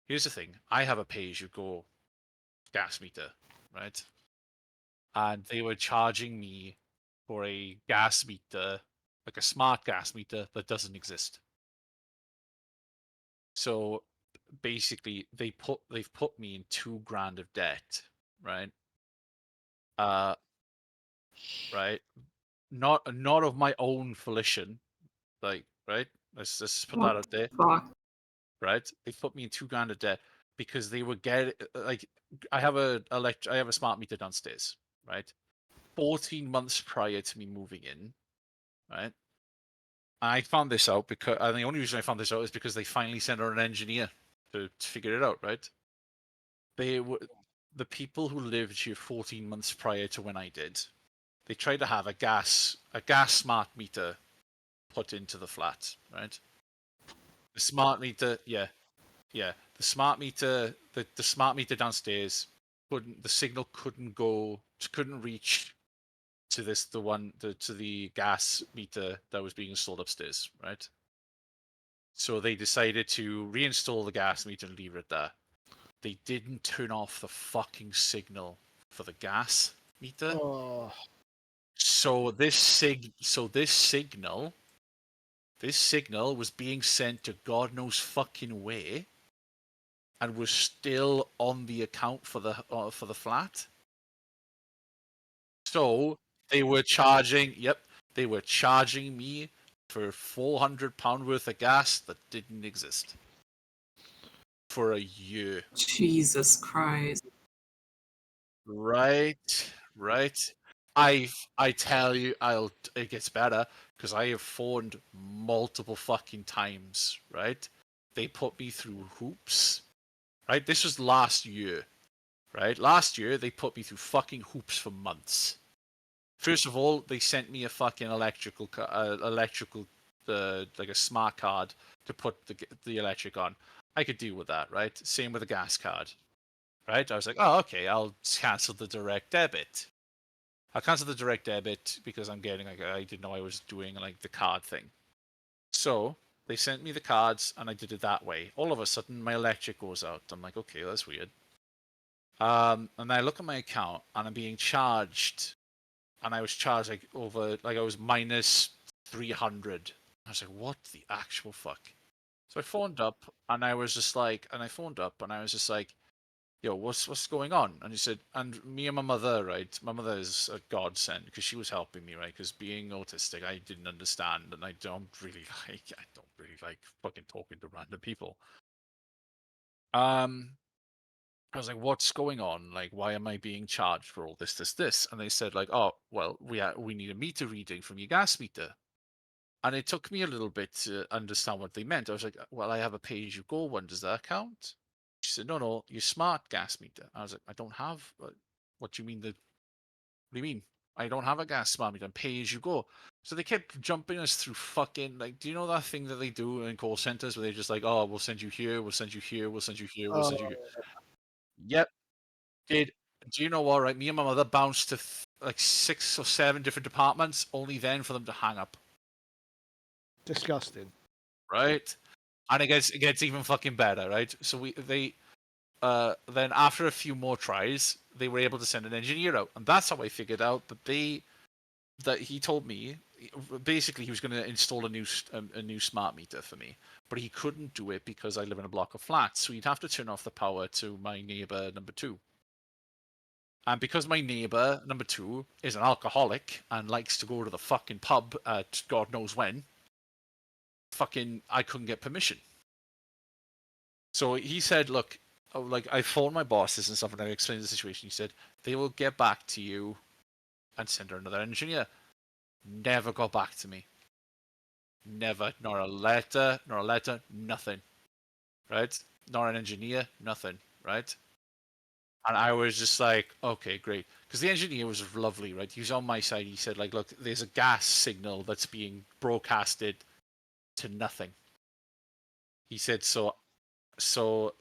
Here's the thing: I have a pay-as-you-go gas meter, right? And they were charging me for a gas meter, like a smart gas meter that doesn't exist. So basically, they've put me in 2 grand of debt, right? Uh, right. Not of my own volition, like right. Let's put that What out there, the fuck? right? They put me in 2 grand of debt because they were getting like I have a smart meter downstairs, right? 14 months prior to me moving in, right? I found this out because, and the only reason I found this out is because they finally sent out an engineer to figure it out, right? They were the people who lived here 14 months prior to when I did. They tried to have a gas smart meter put into the flat, right? The smart meter, yeah, yeah. The smart meter downstairs couldn't. The signal couldn't reach to to the gas meter that was being installed upstairs, right? So they decided to reinstall the gas meter and leave it there. They didn't turn off the fucking signal for the gas meter. Oh. So this signal was being sent to God knows fucking where, and was still on the account for the flat. So they were charging. Yep, they were charging me for £400 worth of gas that didn't exist for a year. Jesus Christ. Right, right. I tell you, it gets better because I have phoned multiple fucking times, right? They put me through hoops, right? This was last year, right? Last year they put me through fucking hoops for months. First of all, they sent me a fucking electrical like a smart card to put the electric on. I could deal with that, right? Same with a gas card, right? I was like, oh, okay, I'll cancel the direct debit. I'll cancel the direct debit because I'm getting like I didn't know I was doing like the card thing. So they sent me the cards and I did it that way. All of a sudden, my electric goes out. I'm like, okay, that's weird. And I look at my account and I'm being charged, and I was charged like over like I was minus 300. I was like, what the actual fuck? So I phoned up and I was just like, yo, what's going on? And he said, and me and my mother, right? My mother is a godsend because she was helping me, right? Because being autistic, I didn't understand, and I don't really like fucking talking to random people. I was like, what's going on? Like, why am I being charged for all this? And they said, like, oh, well, we need a meter reading from your gas meter. And it took me a little bit to understand what they meant. I was like, well, I have a pay-as-you-go one. Does that count? She said, no, your smart gas meter. I was like, I don't have. What do you mean? What do you mean? I don't have a gas smart meter. I'm pay-as-you-go. So they kept jumping us through fucking like. Do you know that thing that they do in call centers where they're just like, oh, we'll send you here, we'll send you here, we'll send you here, we'll send you here. Yep. Did Do you know what? Right, me and my mother bounced to like 6 or 7 different departments, only then for them to hang up. Disgusting. Right, and it gets even fucking better. Right, so they then after a few more tries, they were able to send an engineer out, and that's how I figured out that he told me basically he was going to install a new smart meter for me, but he couldn't do it because I live in a block of flats, so he'd have to turn off the power to my neighbor number 2. And because my neighbor number 2 is an alcoholic and likes to go to the fucking pub at God knows when, fucking I couldn't get permission. So he said, look, like I phoned my bosses and stuff and I explained the situation. He said, they will get back to you and send her another engineer. Never got back to me. Never. Nor a letter, nothing. Right? Nor an engineer, nothing. Right? And I was just like, okay, great. Because the engineer was lovely, right? He was on my side. He said, like, look, there's a gas signal that's being broadcasted to nothing. He said, so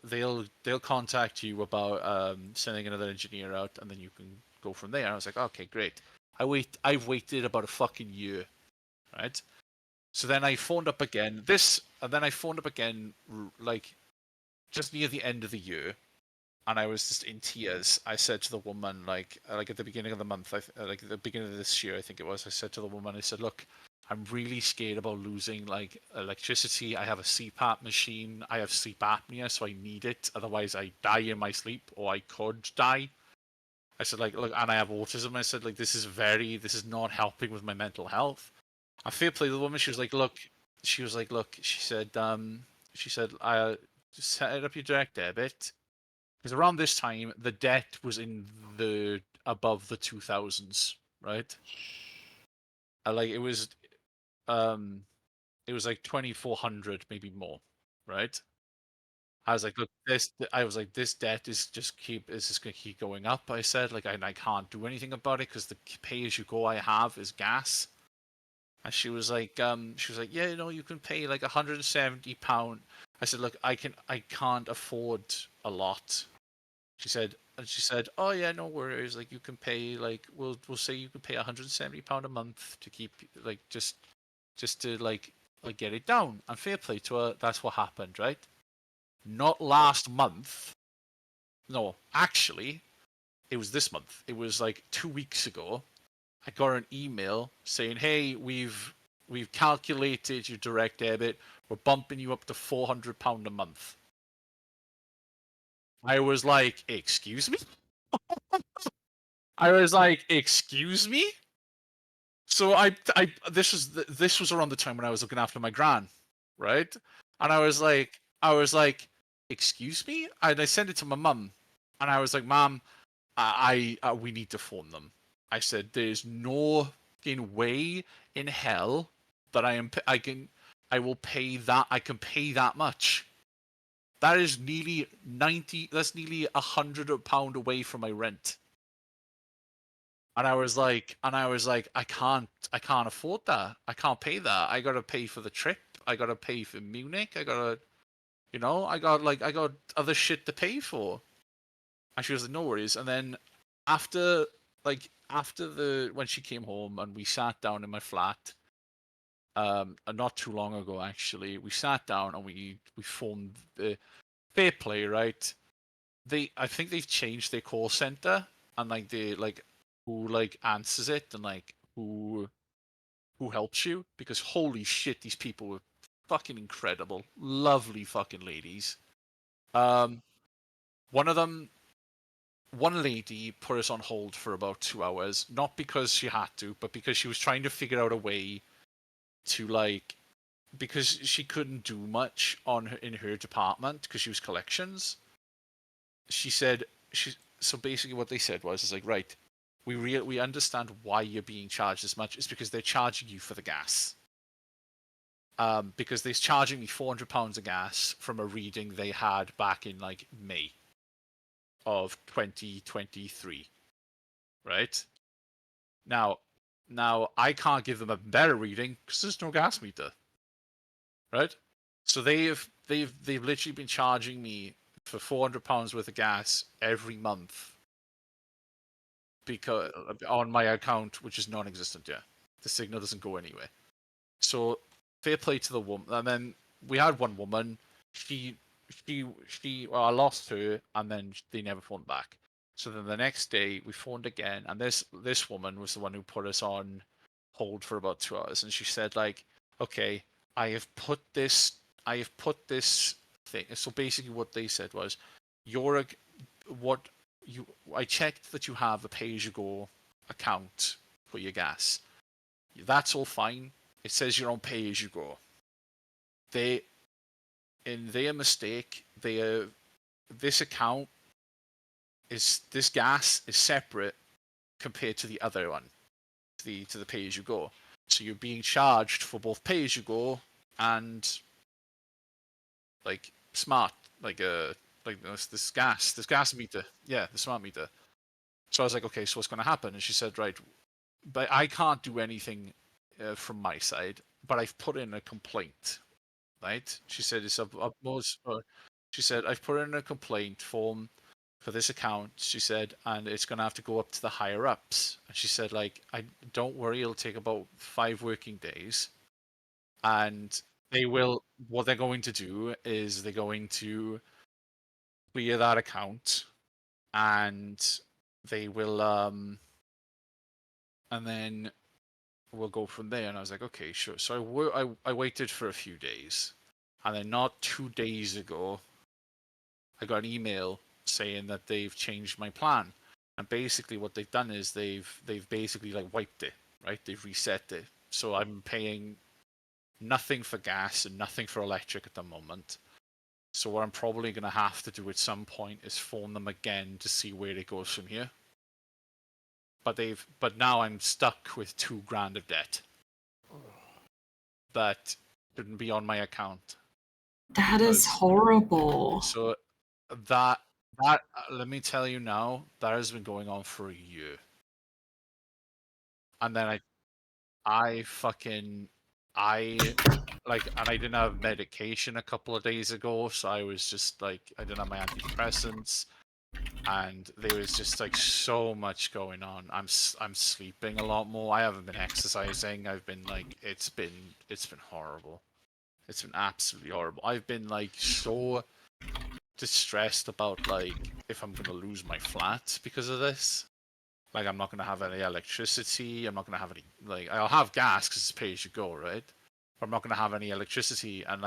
they'll contact you about sending another engineer out, and then you can go from there. And I was like, okay, great. I've waited about a fucking year, right? So then I phoned up again. Like just near the end of the year, and I was just in tears. I said to the woman, like at the beginning of the month, like at the beginning of this year, I think it was. I said to the woman, I said, look, I'm really scared about losing like electricity. I have a CPAP machine. I have sleep apnea, so I need it. Otherwise, I die in my sleep, or I could die. I said, like, look, and I have autism. I said, like, this is not helping with my mental health. I fair play the woman. She was like, look, she said, I just set up your direct debit. Because around this time, the debt was in the above the 2000s, right? Like it was like 2400, maybe more, right? I was like, look, this debt is just gonna keep going up. I said, like, I can't do anything about it because the pay as you go I have is gas. And she was like, yeah, you know, you can pay like £170. I said, look, I can't afford a lot. She said, oh yeah, no worries. Like you can pay, like we'll say you can pay £170 a month to keep like just to like get it down. And fair play to her, that's what happened, right? Not last month. No, actually, it was this month. It was like 2 weeks ago. I got an email saying, hey, we've calculated your direct debit. We're bumping you up to £400 a month. I was like, excuse me? I was like, excuse me? So this was around the time when I was looking after my gran, right? And I was like, excuse me? And I sent it to my mum, and I was like, Mom, we need to phone them. I said, there's no fucking way in hell that I will pay that. I can pay that much. That is nearly 90. That's nearly £100 away from my rent. And I was like, I can't afford that. I can't pay that. I gotta pay for the trip. I gotta pay for Munich. I gotta, I got other shit to pay for. And she was like, no worries. And then after when she came home and we sat down in my flat, not too long ago actually, we sat down and we formed the fair play, right? I think they've changed their call center and who answers it and who helps you, because holy shit, these people were fucking incredible, lovely fucking ladies. One of them, one lady put us on hold for about 2 hours, not because she had to, but because she was trying to figure out a way to because she couldn't do much in her department because she was collections. So basically what they said was, it's like, right, we understand why you're being charged as much. It's because they're charging you for the gas. Because they're charging me £400 of gas from a reading they had back in May of 2023, right? Now I can't give them a better reading because there's no gas meter, right? So they've literally been charging me for £400 worth of gas every month because on my account, which is non-existent yet. The signal doesn't go anywhere. So fair play to the woman. And then we had one woman. Well, I lost her, and then they never phoned back. So then the next day we phoned again, and this woman was the one who put us on hold for about 2 hours, and she said okay, I have put this thing. So basically, what they said was, I checked that you have a pay-as-you-go account for your gas. That's all fine. It says you're on pay-as-you-go. In their mistake, this gas is separate compared to the other one, to the pay-as-you-go. So you're being charged for both pay-as-you-go and smart, this gas meter. Yeah, the smart meter. So I was like, okay, so what's going to happen? And she said, right, but I can't do anything from my side, but I've put in a complaint, right? She said it's utmost. She said I've put in a complaint form for this account. She said, and it's going to have to go up to the higher ups. And she said, I don't worry, it'll take about 5 working days, and they will. What they're going to do is they're going to clear that account, and they will and then we'll go from there. And I was like, okay, sure. So I waited for a few days, and then not 2 days ago, I got an email saying that they've changed my plan. And basically, what they've done is they've basically wiped it, right? They've reset it. So I'm paying nothing for gas and nothing for electric at the moment. So what I'm probably going to have to do at some point is phone them again to see where it goes from here. But now I'm stuck with £2,000 of debt that shouldn't be on my account. That is horrible. So that let me tell you now, that has been going on for a year. And then I didn't have medication a couple of days ago, so I was just I didn't have my antidepressants, and there was just so much going on. I'm sleeping a lot more. I haven't been exercising. I've been it's been horrible. It's been absolutely horrible. I've been so distressed about if I'm gonna lose my flat because of this. I'm not gonna have any electricity. I'm not gonna have any I'll have gas because it's pay as you go, right? But I'm not gonna have any electricity, and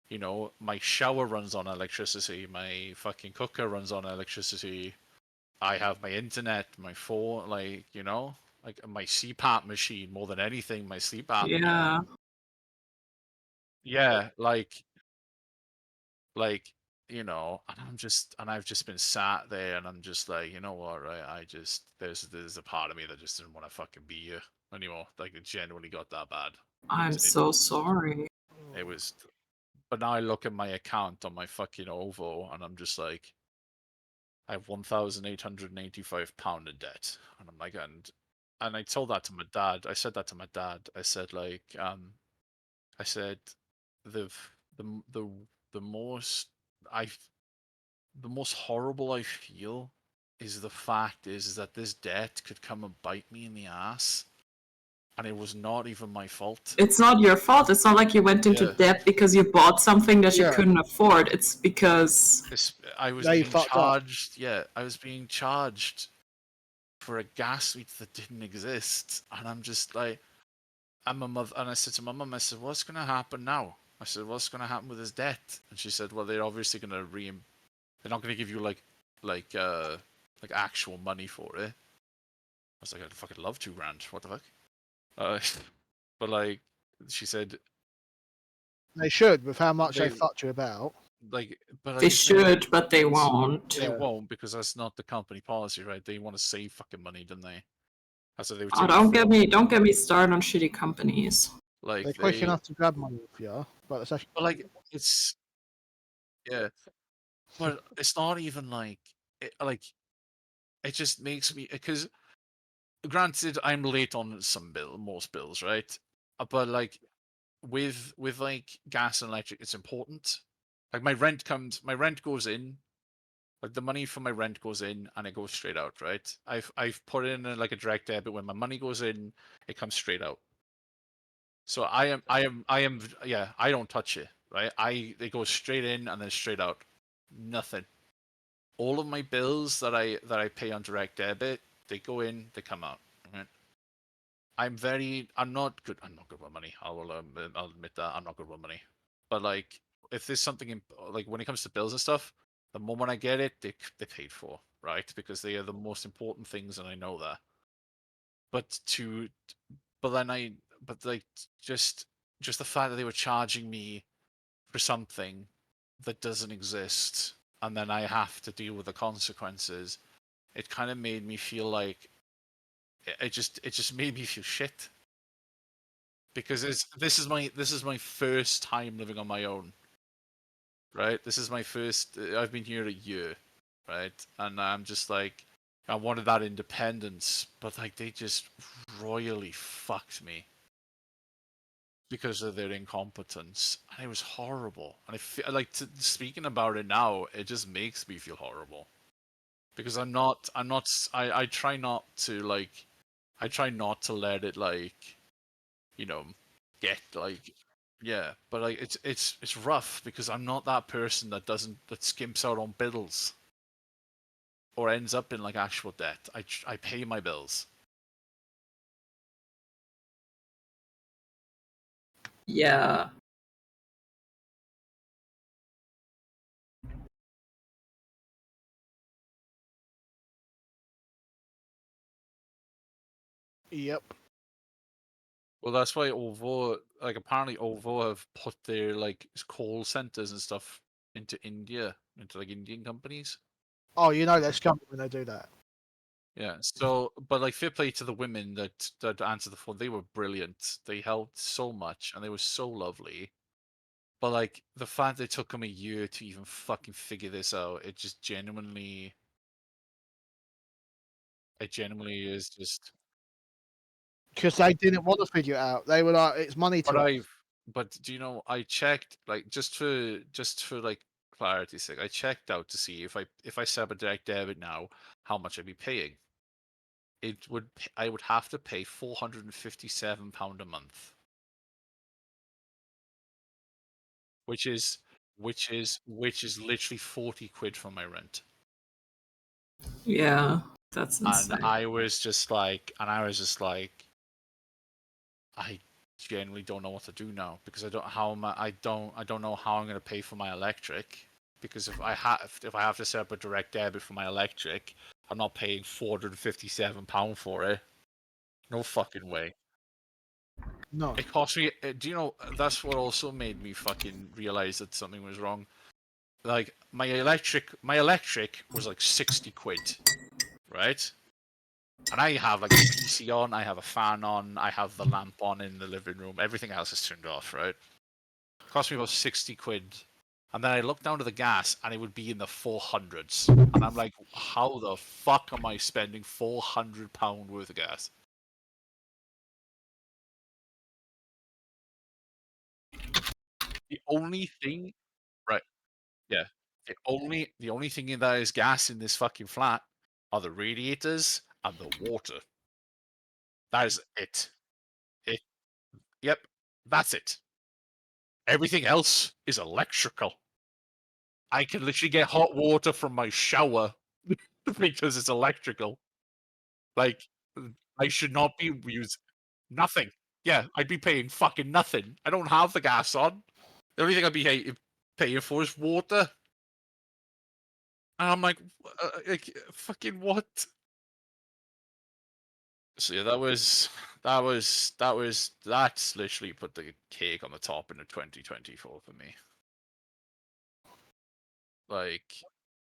You know, my shower runs on electricity. My fucking cooker runs on electricity. I have my internet, my phone, like, you know, like my CPAP machine more than anything. My sleep apnea. Yeah. Yeah, like you know, and I've just been sat there, and I'm just like, you know what, right? I just there's a part of me that just didn't want to fucking be here anymore. Like it genuinely got that bad. I'm so sorry. It was, but now I look at my account on my fucking OVO, and I'm just like, I have £1,885 in debt, and I'm like, and I told that to my dad. I said that to my dad. I said like, I said, the the the the most I the most horrible I feel is the fact is that this debt could come and bite me in the ass, and it was not even my fault. It's not your fault. It's not like you went into Yeah. debt because you bought something that you Yeah. couldn't afford. It's because I was They being fucked up. charged. Yeah, I was being charged for a gas meter that didn't exist, and I'm just like, I'm a mother, and I said to my mum, I said, "What's going to happen now?" I said, "What's going to happen with his debt?" And she said, "Well, they're obviously going to they're not going to give you like actual money for it." I was like, "I'd fucking love £2,000. What the fuck?" Uh, but like, she said, They should, with how much they They- fucked you about. like, but they I said, should, but they won't. They Yeah. won't, because that's not the company policy, right? They want to save fucking money, don't they? That's what they would Oh, take. don't get me started on shitty companies. Like They're quick enough to grab money off you, but it's actually but like it's yeah, but it's not even like it just makes me, because granted I'm late on most bills, right? But like with like gas and electric, it's important. Like my rent goes in, like the money for my rent goes in and it goes straight out, right? I've put in like a direct debit. When my money goes in, it comes straight out. So yeah, I don't touch it, right? It goes straight in and then straight out. Nothing. All of my bills that I pay on direct debit, they go in, they come out. Right? I'm not good. I'm not good with money. I'll admit that I'm not good with money. But like, if there's something like when it comes to bills and stuff, the moment I get it, they're paid for, right? Because they are the most important things, and I know that. But to, but then but like just the fact that they were charging me for something that doesn't exist, and then I have to deal with the consequences. It kind of made me feel like it just made me feel shit, because this is my first time living on my own, right? This is my first. I've been here a year, right? And I'm just like, I wanted that independence, but like they just royally fucked me because of their incompetence, and it was horrible. And I feel like speaking about it now, it just makes me feel horrible, because I try not to like, I try not to let it like, you know, get like, yeah, but like it's rough, because I'm not that person that skimps out on bills or ends up in like actual debt. I pay my bills. Yeah. yep. Well, that's why Ovo, like apparently Ovo have put their like call centers and stuff into India, into like Indian companies. Oh, you know they're scum when they do that. Yeah. So, but like fair play to the women that answered the phone. They were brilliant. They helped so much, and they were so lovely. But like the fact it took them a year to even fucking figure this out, it genuinely is just. Because they didn't want to figure it out. They were like, it's money to us. But do you know, I checked, like, just for like clarity's sake, I checked out to see if I set up a direct debit now, how much I'd be paying. I would have to pay £457 a month, which is literally 40 quid from my rent. Yeah. That's And insane. I was just like, I genuinely don't know what to do now because I don't know how I'm going to pay for my electric. Because if I have to set up a direct debit for my electric, I'm not paying £457 for it. No fucking way. No. It cost me. Do you know? That's what also made me fucking realize that something was wrong. Like my electric was like 60 quid, right? And I have like a PC on, I have a fan on, I have the lamp on in the living room. Everything else is turned off, right? It cost me about 60 quid. And then I look down to the gas and it would be in the 400s. And I'm like, how the fuck am I spending £400 worth of gas? The only thing, right? Yeah. The only thing in that is gas in this fucking flat are the radiators and the water. That is it. Yep, that's it. Everything else is electrical. I can literally get hot water from my shower because it's electrical. Like, I should not be using nothing. Yeah, I'd be paying fucking nothing. I don't have the gas on. The only thing I'd be paying for is water. And I'm like fucking what? So yeah, that's literally put the cake on the top in the 2024 for me. Like,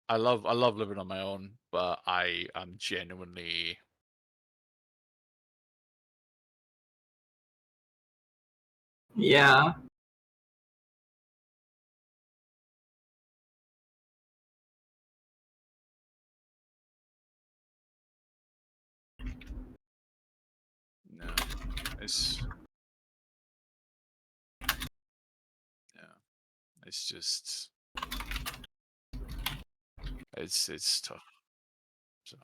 I love living on my own, but I am genuinely Yeah. no. It's it's just it's tough. So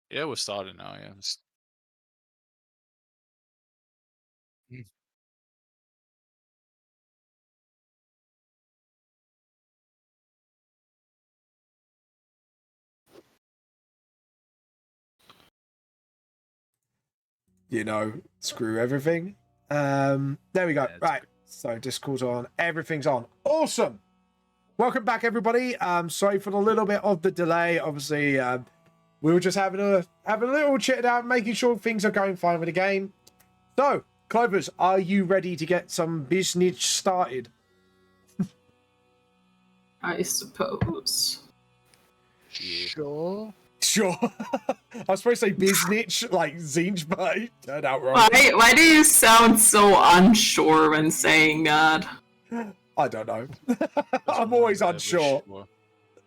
yeah, we're starting now. Yeah. Mm. You know, screw everything. There we go. Yeah, Right. So Discord's on. Everything's on. Awesome. Welcome back, everybody. Sorry for the little bit of the delay. Obviously, we were just having a little chit out, making sure things are going fine with the game. So, Clovers, are you ready to get some business started? I suppose. Yeah. Sure. Sure. I was supposed to say business, like Zinch, but it turned out wrong. Why do you sound so unsure when saying that? I don't know. I'm always unsure.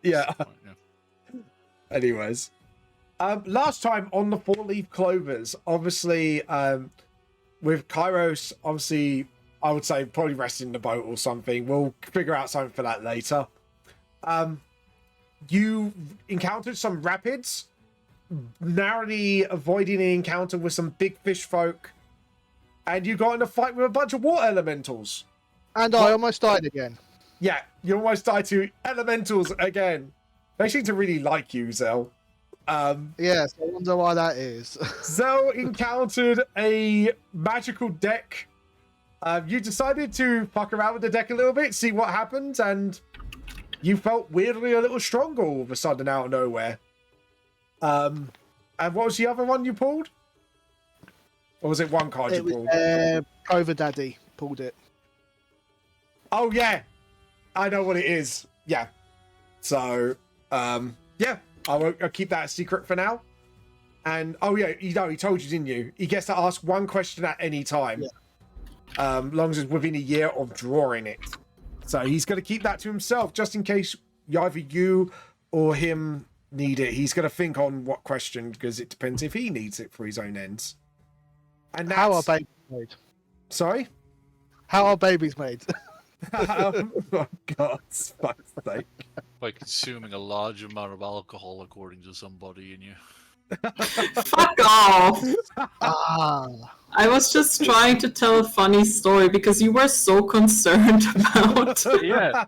Yeah. Anyways. Last time on the 4-leaf clovers, obviously, with Kairos, obviously, I would say probably resting the boat or something. We'll figure out something for that later. You encountered some rapids, narrowly avoiding an encounter with some big fish folk, and you got in a fight with a bunch of water elementals. And I almost died again. Yeah, you almost died to elementals again. They seem to really like you, Zell. Yes, I wonder why that is. Zell encountered a magical deck. You decided to fuck around with the deck a little bit, see what happened, and you felt weirdly a little stronger all of a sudden out of nowhere. And what was the other one you pulled? Or was it one card you pulled? Clover Daddy pulled it. Oh, yeah. I know what it is. Yeah. So, yeah. I'll keep that a secret for now. And, oh, yeah, he told you, didn't you? He gets to ask one question at any time. Yeah. Long as it's within a year of drawing it. So he's going to keep that to himself, just in case either you or him need it. He's going to think on what question, because it depends if he needs it for his own ends. And that's... How are babies made? Sorry? How are babies made? Oh, God's fuck's sake. By consuming a large amount of alcohol, according to somebody in you. Fuck off! Ah. I was just trying to tell a funny story because you were so concerned about. Yeah.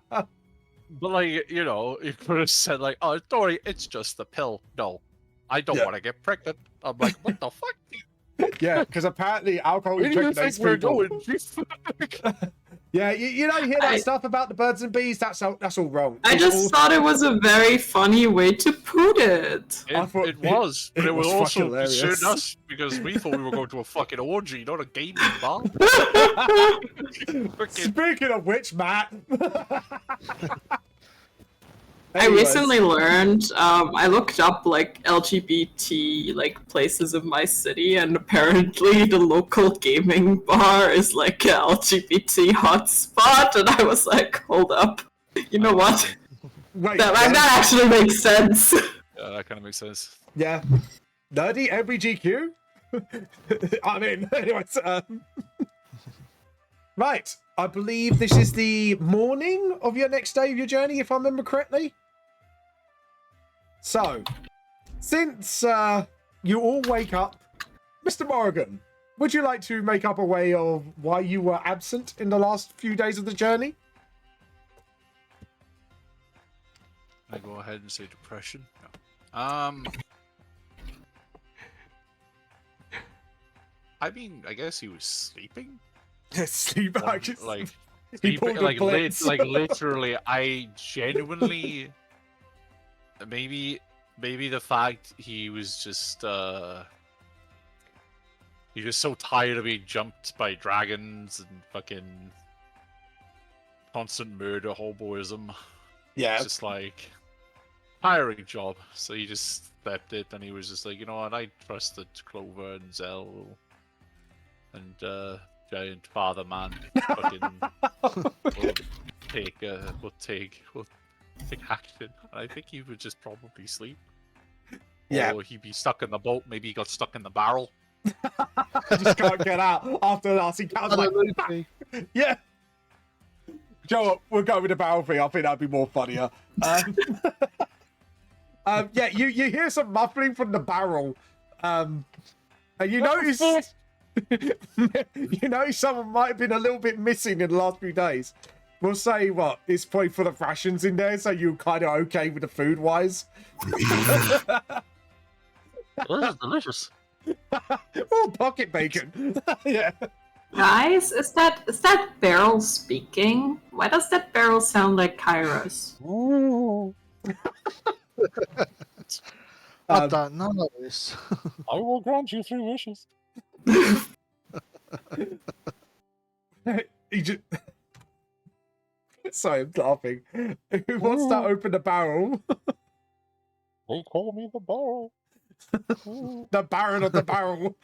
But like, you know, you could have said like, "Oh, don't worry, it's just a pill." No, I don't Yeah. want to get pregnant. I'm like, what the fuck? Yeah, because apparently alcohol Where do you think impregnates we're people. going? Yeah, you don't hear that I- stuff about the birds and bees. That's all wrong. I It's just all- thought it was a very funny way to put it. I thought It was, but it it was was also fucking hilarious. concerned us because we thought we were going to a fucking orgy, not a gaming bar. Fucking- Speaking of which, Matt. I Anyways, recently learned, I looked up like LGBT like places in my city, and apparently the local gaming bar is like a LGBT hotspot, and I was like, hold up, you know what? Wait, That actually makes sense. Yeah, that kind of makes sense. yeah, nerdy MBGQ. I mean, anyways. Right, I believe this is the morning of your next day of your journey, if I remember correctly. So, since you all wake up, Mr. Morrigan, would you like to make up a way of why you were absent in the last few days of the journey? I go ahead and say depression. No. I mean, I guess he was sleeping. Sleep. One- like, he sleeping, pulled a like, blitz. like literally, I genuinely, maybe the fact he was just so tired of being jumped by dragons and fucking constant murder hoboism. Yeah. It's just like tiring job. So he just stepped it, and he was just like, you know what? I trusted Clover and Zell and giant father man. Fucking will take action. And I think he would just probably sleep. Yeah. Or he'd be stuck in the boat. Maybe he got stuck in the barrel. Just can't get out after the last encounter. Like, Absolutely. yeah. Joe, what? We'll go with the barrel thing. I think that'd be more funnier. Yeah, you hear some muffling from the barrel, and you notice you notice someone might have been a little bit missing in the last few days. We'll say what it's probably full of rations in there, so you're kind of okay with the food wise. Oh, this is delicious. Oh, pocket bacon. Yeah. Guys, is that barrel speaking? Why does that barrel sound like Kairos? I don't know this. I will grant you 3 wishes. He just... Sorry, I'm laughing. Who wants to open the barrel? They call me the barrel. The Baron of the Barrel.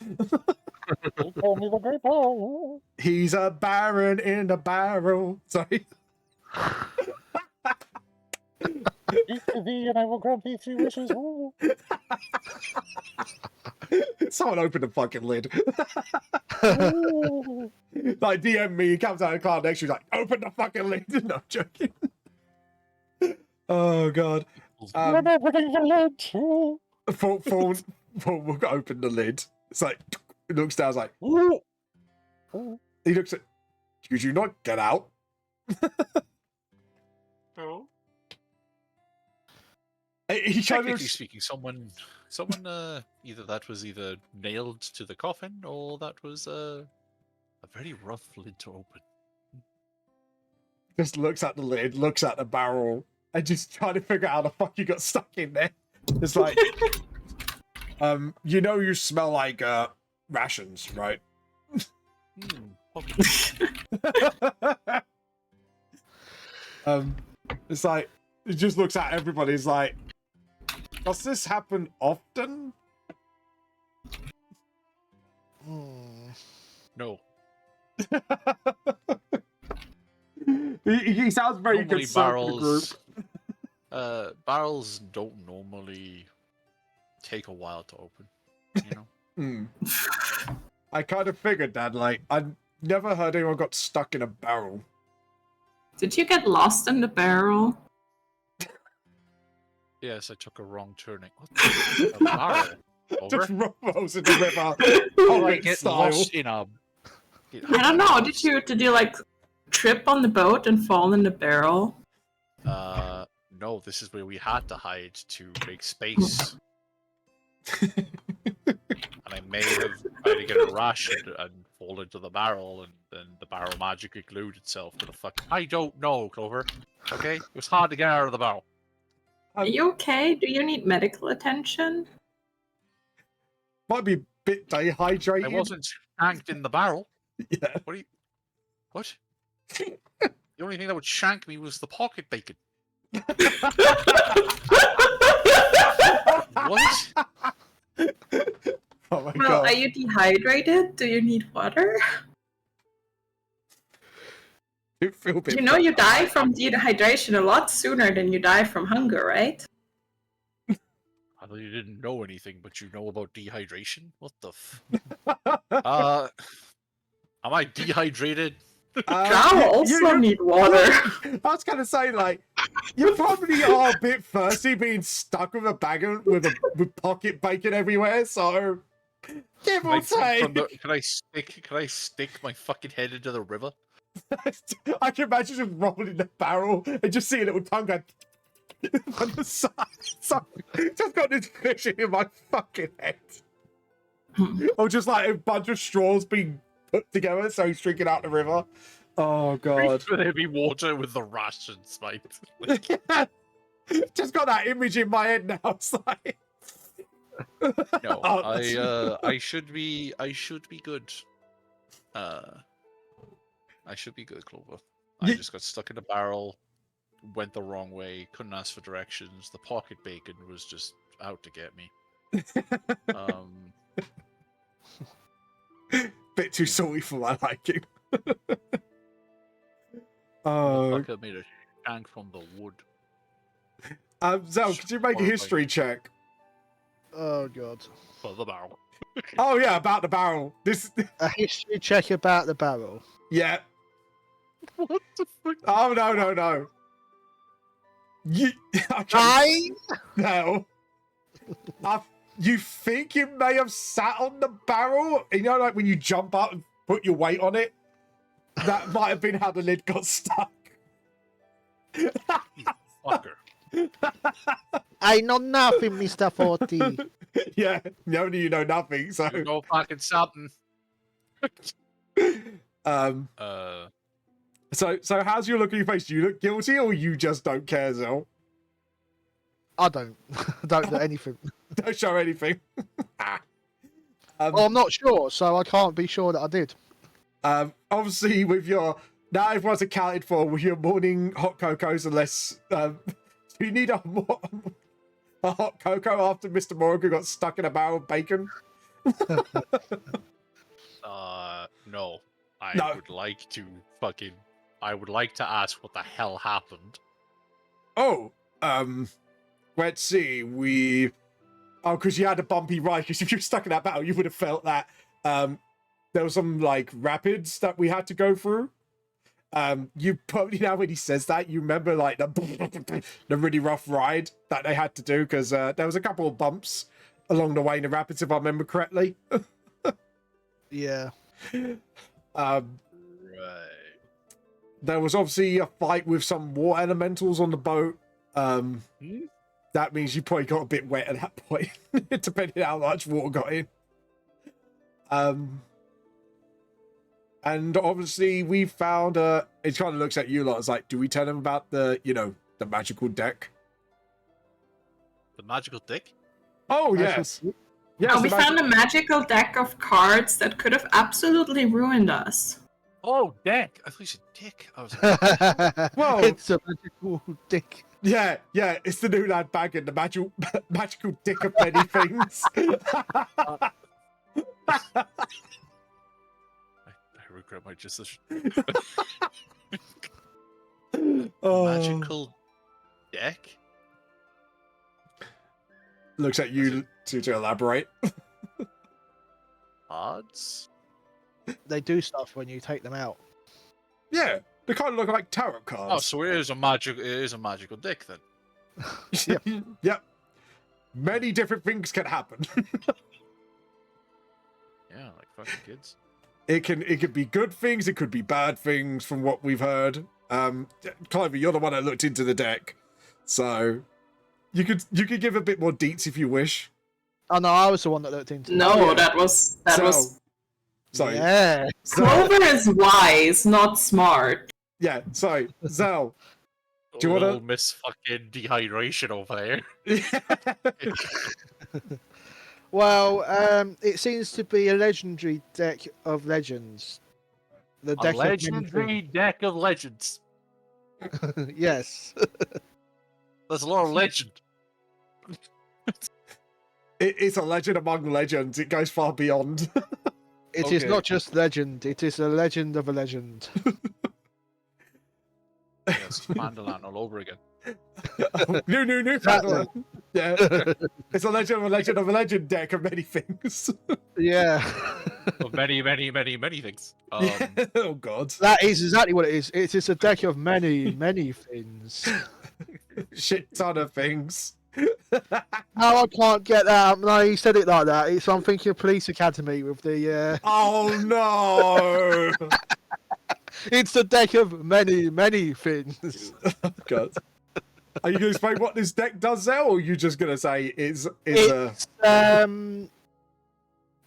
They call me the great barrel. He's a baron in a barrel. Sorry. Speak to thee, and I will grant thee 3 wishes. Someone open the fucking lid. Like DM me, he comes out of the car next to you, he's like, open the fucking lid. No, I'm joking. Oh god. You're not opening the lid too. Fawn will open the lid. It's like it looks down, it's like he looks at, could you not get out? No. He kind Technically of speaking, someone either that was either nailed to the coffin or that was a very rough lid to open. just looks at the lid, looks at the barrel, and just trying to figure out how the fuck you got stuck in there. It's like, you know, you smell like rations, right? It's like it just looks at everybody. It's like, does this happen often? No. He sounds very Normally concerned for the group. barrels don't normally take a while to open, you know? I kind of figured that. Like, I never heard anyone got stuck in a barrel. Did you get lost in the barrel? Yes, I took a wrong turning. What the? A barrel? Just Over? rolls in the river. How Oh, do I get style. lost in a... I don't know. Did you like trip on the boat and fall in the barrel? No, this is where we had to hide to make space. And I may have tried to get a rush and fall into the barrel, and then the barrel magically glued itself to the fuck. I don't know, Clover. Okay? It was hard to get out of the barrel. Are you okay? Do you need medical attention? Might be a bit dehydrated. I wasn't shanked in the barrel. Yeah. What are you... What? The only thing that would shank me was the pocket bacon. What? Oh my Well, god. are you dehydrated? Do you need water? You feel a bit You know you die from dehydration a lot sooner than you die from hunger, right? I thought you didn't know anything, but you know about dehydration? What the f... Am I dehydrated? Cow also need water. I was gonna say, like, you probably are a bit thirsty being stuck with a bag with pocket bacon everywhere, so give or take. Can I stick my fucking head into the river? I can imagine just rolling the barrel and just see a little tongue go on the side. So, just got this fish in my fucking head. Or just like a bunch of straws being put together so he's drinking out the river. Oh god. Would there be water with the rations, mate? Just got that image in my head now. It's like No, Oh, I should be good. I should be good, Clover. I Ye- just got stuck in a barrel, went the wrong way, couldn't ask for directions. The pocket bacon was just out to get me. bit too salty for my liking. Like I made a shank from the wood. Zell, could you make a history check? Oh god. For the barrel. Oh yeah, about the barrel. This A history check about the barrel. yeah. What the fuck? Oh no. You I no. You think you may have sat on the barrel? You know, like when you jump up and put your weight on it? That might have been how the lid got stuck. Fucker. I know nothing, Mr. 40. Yeah, only you know nothing, so You know fucking something. So how's your look on your face? Do you look guilty or you just don't care, Zell? I don't do anything. Don't show anything. Well, I'm not sure, so I can't be sure that I did. Obviously, with your now everyone's accounted for with your morning hot cocos, unless do you need a hot cocoa after Mr. Morgan got stuck in a barrel of bacon? No. No. I would like to ask what the hell happened. Oh, let's see. Because you had a bumpy ride. Because if you were stuck in that battle, you would have felt that. There was some like rapids that we had to go through. You probably now when he says that, you remember like the really rough ride that they had to do because there was a couple of bumps along the way in the rapids, if I remember correctly. Yeah. Right. There was obviously a fight with some water elementals on the boat. That means you probably got a bit wet at that point, depending on how much water got in. And obviously we found it kind of looks at you lot as like, do we tell them about the magical deck? The magical dick? Oh yes. Yes, We found a magical deck of cards that could have absolutely ruined us. Oh, dick. I thought you said dick. I was Whoa. It's a magical dick. Yeah, it's the new lad bag and the magical dick of many things. I regret my decision. Magical deck? Looks at you to elaborate. Odds? They do stuff when you take them out. Yeah, they kind of look like tarot Oh, cards. so it is a magical dick then. Yep. Many different things can happen. Yeah, like fucking kids. It could be good things, it could be bad things from what we've heard. Clover, you're the one that looked into the deck, so you could give a bit more deets if you wish. Oh no, I was the one that looked into it. No, Oh, yeah. that was Sorry. Yeah. Clover is wise, not smart. Yeah, sorry. Zell. Do you Little wanna- miss fucking dehydration over there? Well, it seems to be a legendary deck of legends. The A deck legendary deck of legends. of many yes. There's a lot of legend. It's a legend among legends. It goes far beyond. It is Okay. not just legend, it is a legend of a legend. Yes, Mandalan all over again. New Exactly. Yeah. It's a legend of a legend deck of many things. Yeah. Of many, many, many, many things. Yeah. Oh god. That is exactly what it is. It is a deck of many, many things. Shit ton of things. No, I can't get that. No, you said it like that. It's I'm thinking of Police Academy with the. Oh no. It's a deck of many, many things. God. Are you gonna explain what this deck does, Zell, or are you just gonna say it's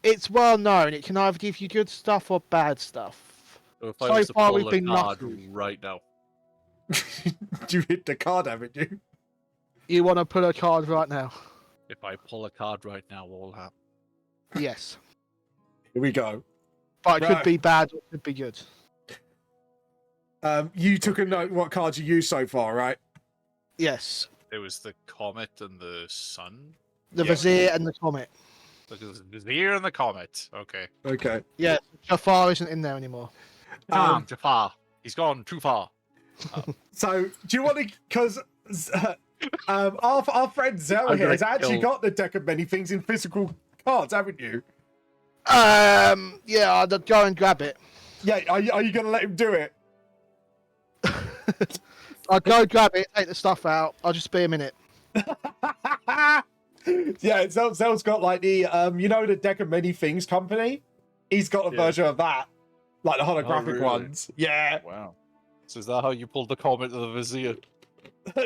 It's well known. It can either give you good stuff or bad stuff. So if So I was to far, pull we've a been card lucky. right now, You hit the card, haven't you? You want to pull a card right now? if I pull a card right now, what will happen? Yes, Here we go. but it Right. could be bad or it could be good. You took a note what cards you used so far, right? Yes, It was the comet and the sun. the Yeah. Vizier and the Comet. Because the year and the comet. Okay. Okay. Yeah, Jafar isn't in there anymore. Damn, Jafar. He's gone too far. So, do you want to? Because our friend Zell I'm here gonna has actually kill- got the deck of many things in physical cards, haven't you? Yeah, I'll go and grab it. Yeah. Are you going to let him do it? I'll go grab it, take the stuff out. I'll just be a minute. Yeah. Zell's got like the the deck of many things company. He's got a Yeah. version of that, like the holographic really? ones. Yeah. Wow. So is that how you pulled the comet to the Vizier?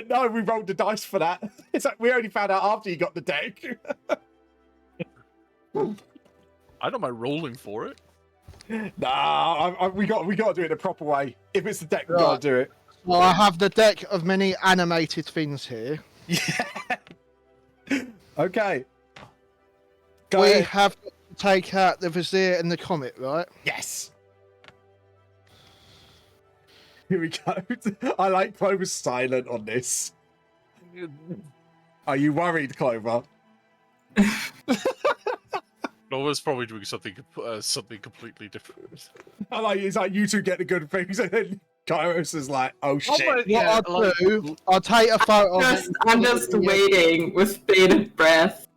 No, we rolled the dice for that. It's like we only found out after you got the deck. I don't mind rolling for it. Nah, we got to do it the proper way. If it's the deck, we Right. got to do it. Well, I have the deck of many animated things here. Yeah. Okay. Go We ahead. have to take out the Vizier and the Comet, right? Yes. Here we go. I like Clover's silent on this. Are you worried, Clover? Nova's probably doing something completely different. I like it's like you two get the good things, and then Kairos is like, "Oh shit." What I'll do, I'll take a photo of it. I'm just waiting with bated breath.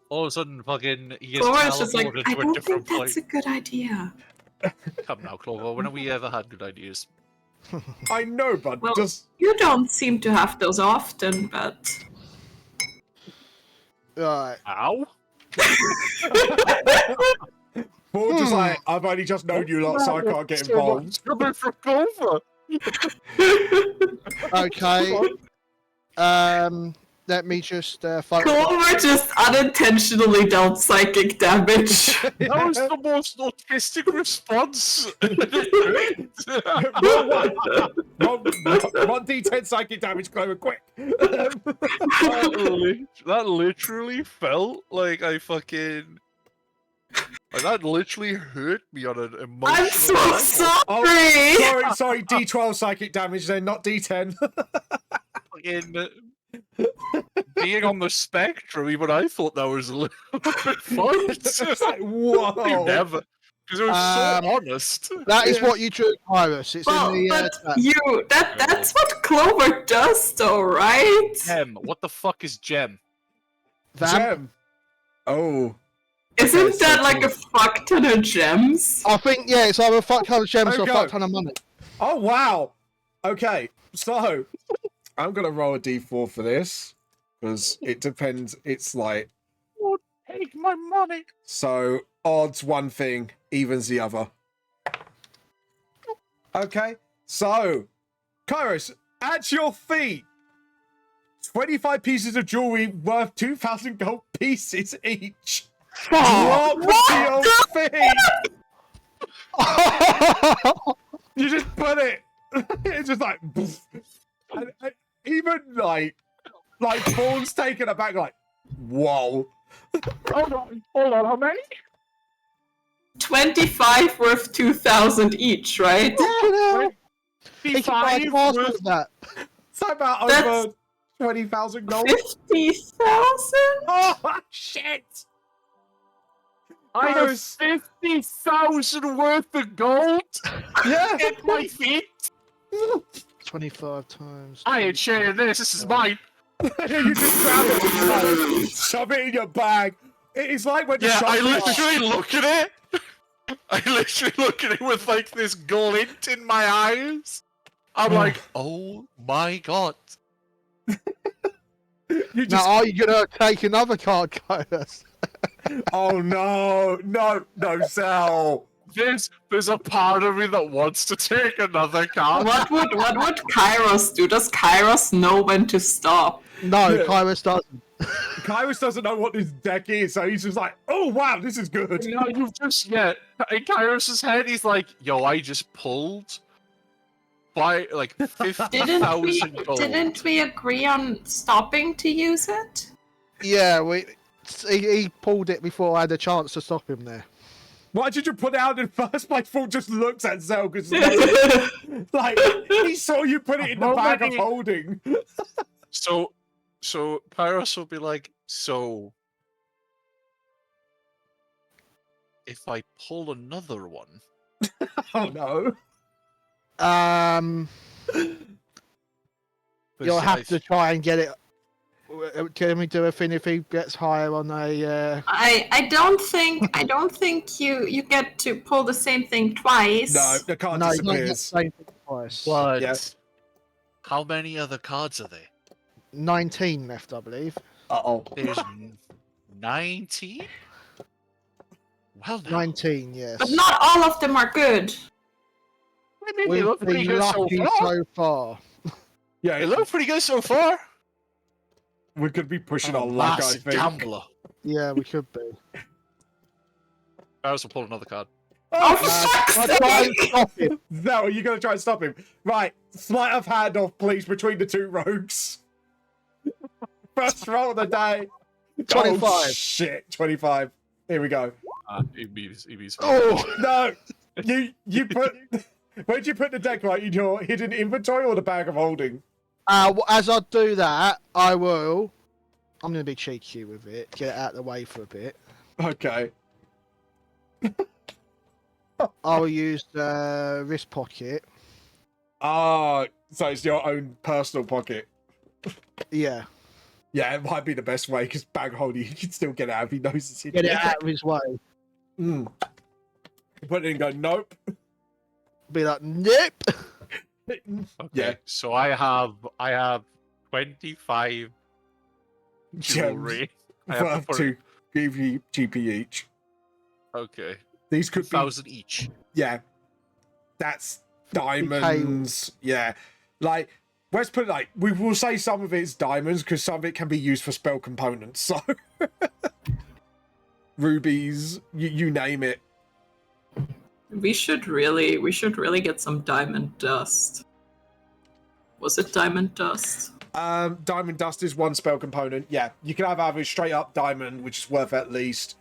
All of a sudden, fucking, he gets Clover's just like, teleported I to a don't different think that's place. a good idea. Come now, Clover. When have we ever had good ideas? I know, but Well- just You don't seem to have those often, but Right. Ow! more just like I've only just known you lot, so I can't get involved. Coming from Clover. Okay. Let me just photo. Clover just unintentionally dealt psychic damage. That was the most autistic response. One D10 psychic damage, Clover, quick. That literally felt like I fucking. Like, that literally hurt me on an emotional I'm so level. sorry. Sorry, D12 psychic damage then, not D10. Fucking being on the spectrum, even I thought that was a little bit fun. It's like, whoa. Never. Because it was so honest. That is what you drew, Iris. It's Well, in the. but that's what Clover does, though, right? Gem. What the fuck is Gem? Gem. Oh. Isn't so that like cool. a fuck ton of gems? I think, yeah, it's either a fuck ton of gems or a Okay. fuck ton of money. Oh, wow. Okay, so I'm going to roll a D4 for this because it depends. It's like, Oh, take my money. so odds one thing, evens the other. Okay, so Kairos, at your feet, 25 pieces of jewelry worth 2,000 gold pieces each. Drop to your feet. You just put it. It's just like, and even like Fawn's taken aback, like, whoa. Hold on, how many? 25 worth 2,000 each, right? He can buy a castle with that. It's about That's- over 20,000 gold. 50,000? Oh, shit. I have 50,000 worth of gold Yeah. at my feet. 25 times. I ain't sharing this. This is mine. You just grab it and like, shove it in your bag. It's like when the Yeah, shop I literally look at it. I literally look at it with like this glint in my eyes. I'm like, oh my god. you Now, just, are you gonna take another card, Kairos? oh no, Sal. There's a part of me that wants to take another card. What would Kairos do? Does Kairos know when to stop? No, Yeah. Kairos doesn't. Kairos doesn't know what this deck is, so he's just like, oh wow, this is good. No, you've just in Kairos' head, he's like, yo, I just pulled by like 50,000 gold. Didn't we agree on stopping to use it? Yeah, he pulled it before I had a chance to stop him there. Why did you put it out in the first place? Paul just looks at Zell because like he saw you put it in the bag of holding. So Kairos will be like, so if I pull another one, Oh no. You'll have to try and get it. Can we do a thing if he gets higher on a? I don't think you get to pull the same thing twice. No, the card No, you don't get the disappears. same thing twice. But Yeah. how many other cards are there? 19 left, I believe. Uh-oh. There's 19? Well, no. 19, yes. But not all of them are good. I mean, they We've look pretty been good so lucky far. so far. Yeah, They look pretty good so far. we could be pushing I'm our a luck, I massive think. gambler. Yeah, we could be. Kairos will pull another card. Oh, for I'll fuck's try and sake! stop him. Zell, are you going to try and stop him? Right, sleight of hand off, please, between the two rogues. First roll of the day. 25. Oh, shit, 25. Here we go. He means Oh, No, you put... Where'd you put the deck, right? In your hidden inventory or the bag of holding? as I do that, I will. I'm gonna be cheeky with it. Get it out of the way for a bit. Okay. I will use the wrist pocket. Ah, so it's your own personal pocket. Yeah, Yeah, it might be the best way, because bag holding, you can still get it out if he knows it's in get it there. out of his way. Mm. Put it in and go, nope. Be like, nope. Okay, Yeah. so I have 25 jewelry. I have to Worth put to give you GP each. Okay, These could be, 1,000 each. yeah. That's diamonds. Yeah. Like, let's put it like, we will say some of it's diamonds because some of it can be used for spell components. So, rubies, you name it. We should really get some diamond dust. Was it diamond dust? Diamond dust is one spell component. Yeah, you can have either straight up diamond, which is worth at least.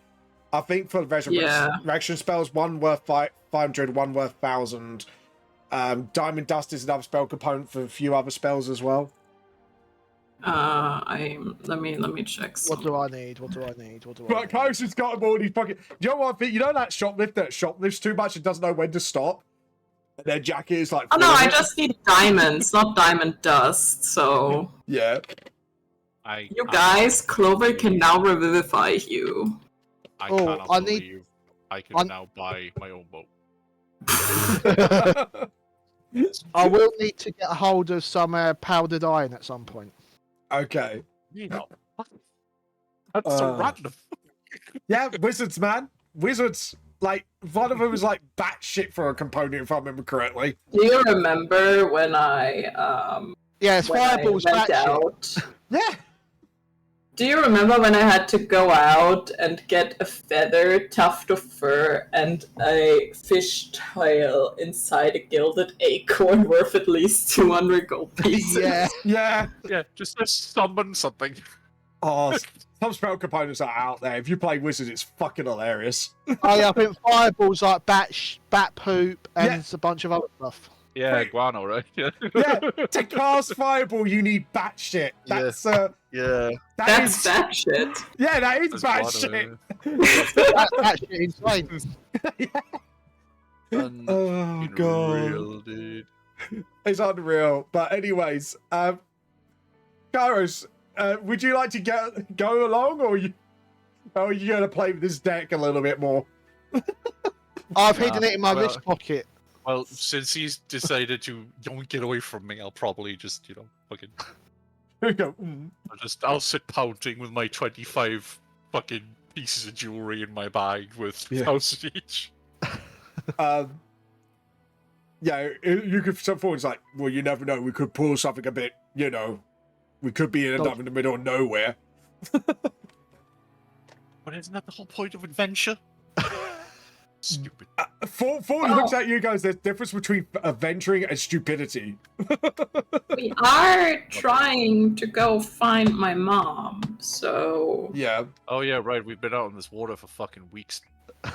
I think for resurrection spells, one worth 500, one worth 1,000. Diamond dust is another spell component for a few other spells as well. Let me check. What do I need? What do I need? What do I But need? Coach has got them all in his pocket. Do you know what I think? You know that shoplift that shoplifts too much and doesn't know when to stop? And their jacket is like... Oh no, full of I it? just need diamonds, not diamond dust. So Yeah. you guys, Clover can now revivify you. I Oh, cannot I need- believe I can now buy my own boat. I will need to get a hold of some powdered iron at some point. Okay. You know, that's so random. Yeah, wizards, man. Wizards. Like, one of them was like batshit for a component, if I remember correctly. Do you remember when I Yes, when I fireballs went batshit. out? Yeah. Do you remember when I had to go out and get a feather, tuft of fur, and a fish tail inside a gilded acorn worth at least 200 gold pieces? Yeah. Yeah. Yeah, just summon something. Oh, some spell components are out there. If you play Wizards, it's fucking hilarious. Oh, yeah, I think fireballs like bat poop and Yeah. a bunch of other stuff. Yeah, Wait. guano, right? Yeah. Yeah, to cast Fireball, you need batshit. Yeah. That's Yeah. That's that shit. Yeah, that is That's batshit. That's insane. Oh god, Unreal, dude. it's unreal. But anyways, Kairos, would you like to go along, or are you gonna play with this deck a little bit more? I've hidden it in my well- wrist pocket. Well, since he's decided to don't get away from me, I'll probably just, fucking, Go, mm. I'll sit pouting with my 25 fucking pieces of jewelry in my bag with Yeah. 1,000 each. Yeah, you could some point. It's like, well, you never know. We could pull something a bit, we could be in the middle of nowhere. But isn't that the whole point of adventure? Stupid. Ford looks at you guys. There's a difference between adventuring and stupidity. We are trying to go find my mom, so Yeah. Oh yeah, right. We've been out in this water for fucking weeks. I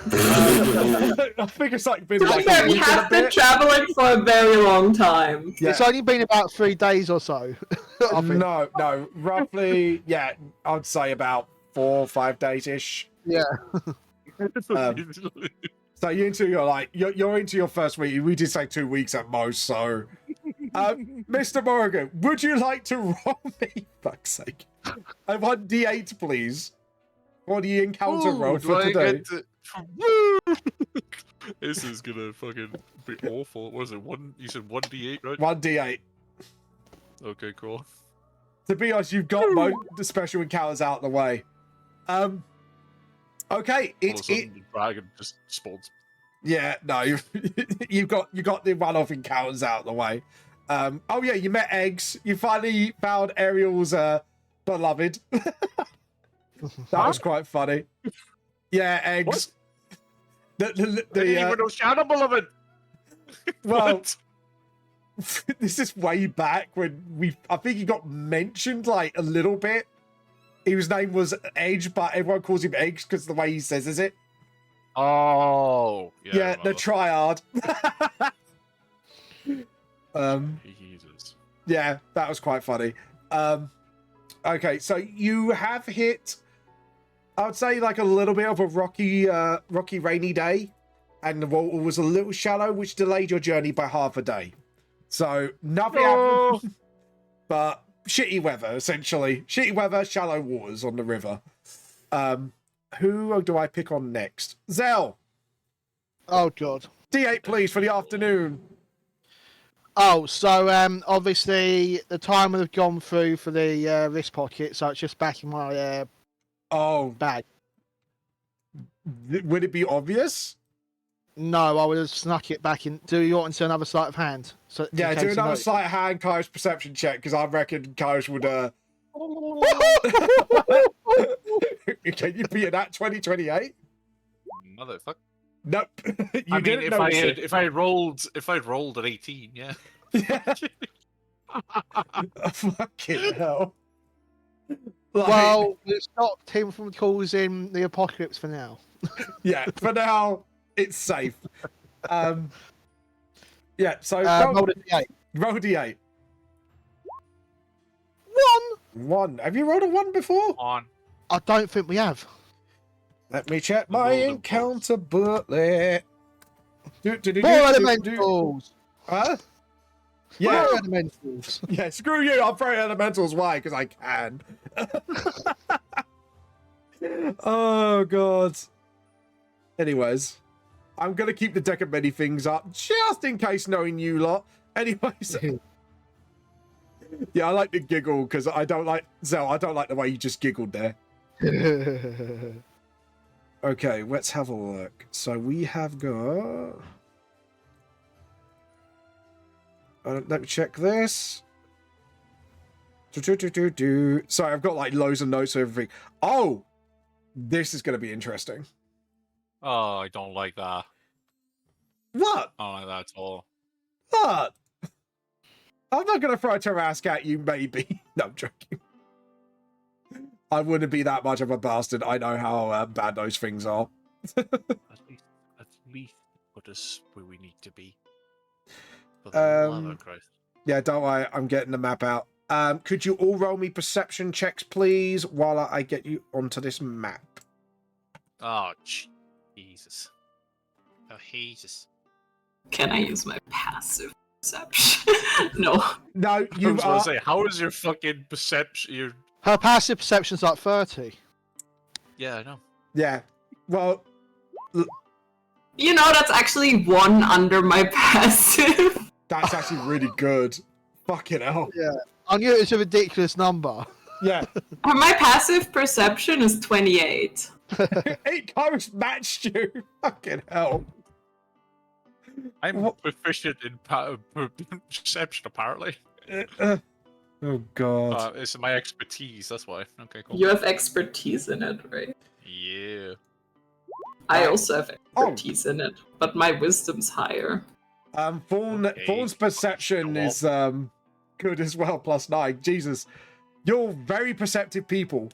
think it's like been to be like fair, a we week and a have been bit. traveling for a very long time. Yeah. It's only been about 3 days or so. I think. No, roughly, yeah, I'd say about 4 or 5 days ish. Yeah. So you're into you're into your first week. We did say 2 weeks at most. So, Mr. Morgan, would you like to roll me? Fuck's sake! I want D8, please. For the encounter roll for today. This is gonna fucking be awful. What is it? You said 1d8, right? 1d8. Okay, cool. To be honest, you've got the special encounters out of the way. Okay, All of a sudden, the dragon just spawns. Yeah, no, you've got the one-off encounters out of the way. Oh yeah, you met Eggs. You finally found Ariel's beloved. That was quite funny. Yeah, Eggs. I didn't even know Shadow Beloved. Well, this is way back when I think he got mentioned like a little bit. His name was Edge, but everyone calls him Eggs because the way he says it. Oh, Yeah, the triad. Jesus. Yeah, that was quite funny. Okay, so you have hit, I would say, like a little bit of a rocky, rainy day, and the water was a little shallow, which delayed your journey by half a day. So nothing happened, but shitty weather, essentially. Shitty weather, shallow waters on the river. Who do I pick on next? Zell, Oh god. D8 please for the afternoon. Oh, so obviously the time would have gone through for the wrist pocket, so it's just back in my Oh, bag. would it be obvious? No, I would have snuck it back in. Do you want into another sleight of hand? So in Yeah, case do you another notice. sleight of hand Kai's perception check, because I reckon Kai's would Can you beat that 2028? Motherfucker. Nope. You I mean, didn't if I notice had, it. if I rolled at 18, yeah. Yeah. Fucking hell. Like, Well, we stopped him from causing the apocalypse for now. yeah, for now, it's safe. Yeah, so Roll a d8. roll D8. 1. 1. Have you rolled a 1 before? On. I don't think we have. Let me check I my rolled a encounter booklet. More elementals. Huh? Yeah, More elementals. yeah, screw you. I'm throwing elementals. Why? Because I can. Oh, God. Anyways, I'm going to keep the deck of many things up just in case knowing you lot. Anyways. Yeah, I like the giggle because I don't like Zell. I don't like the way you just giggled there. Okay, let's have a look. So we have got. Let me check this. Sorry, I've got like loads of notes of everything. Oh, this is going to be interesting. Oh, I don't like that. What? I don't like that at all. What? I'm not going to throw a Tarask at you, maybe. No, I'm joking. I wouldn't be that much of a bastard. I know how bad those things are. At least put us where we need to be. For the love of Christ. Yeah, don't worry. I'm getting the map out. Could you all roll me perception checks, please, while I get you onto this map? Oh, Jesus. Oh, Jesus. Can I use my passive perception? No. No, I you was gonna are. say, how is your fucking perception? Her passive perception's like 30. Yeah, I know. Yeah. Well, You know, that's actually 1 under my passive. that's actually really good. Fucking hell. Yeah. I knew it was a ridiculous number. Yeah. My passive perception is 28. It goes matched you. Fucking hell. I'm What? proficient in perception, apparently. Oh god. It's my expertise, that's why. Okay, cool. You have expertise in it, right? Yeah. I also have expertise in it, but my wisdom's higher. Fawn's perception Go on. is good as well, +9. Jesus. You're very perceptive people.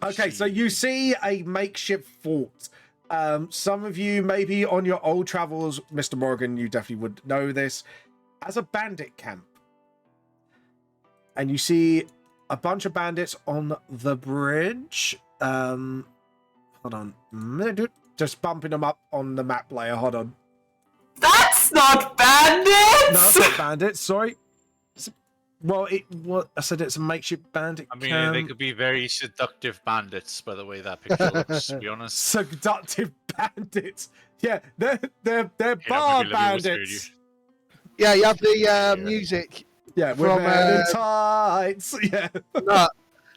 Okay, so you see a makeshift fort. Some of you, maybe on your old travels, Mr. Morgan, you definitely would know this, as a bandit camp. And you see a bunch of bandits on the bridge. Hold on. Just bumping them up on the map layer. Hold on. That's not bandits! No, it's not bandits. Sorry. Well, I said it's a makeshift bandit I mean, camp. they could be very seductive bandits, by the way that picture looks, to be honest. Seductive bandits. Yeah, they're Hey, bar maybe let me whisper bandits. Yeah, you have the music. Yeah, we're From, men in tights. Yeah. No,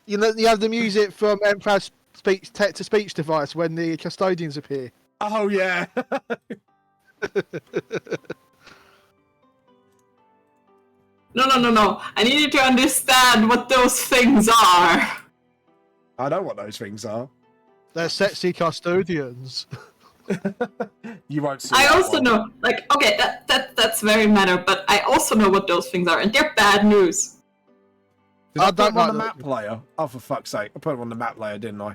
you have the music from Emperor's speech text-to-speech device when the custodians appear. Oh yeah. No. I need you to understand what those things are. I know what those things are. They're sexy custodians. You won't see. I that also one. know, like, okay, that's very meta, but I also know what those things are, and they're bad news. Did I I put don't them on the know. map layer? Oh, for fuck's sake! I put them on the map layer, didn't I?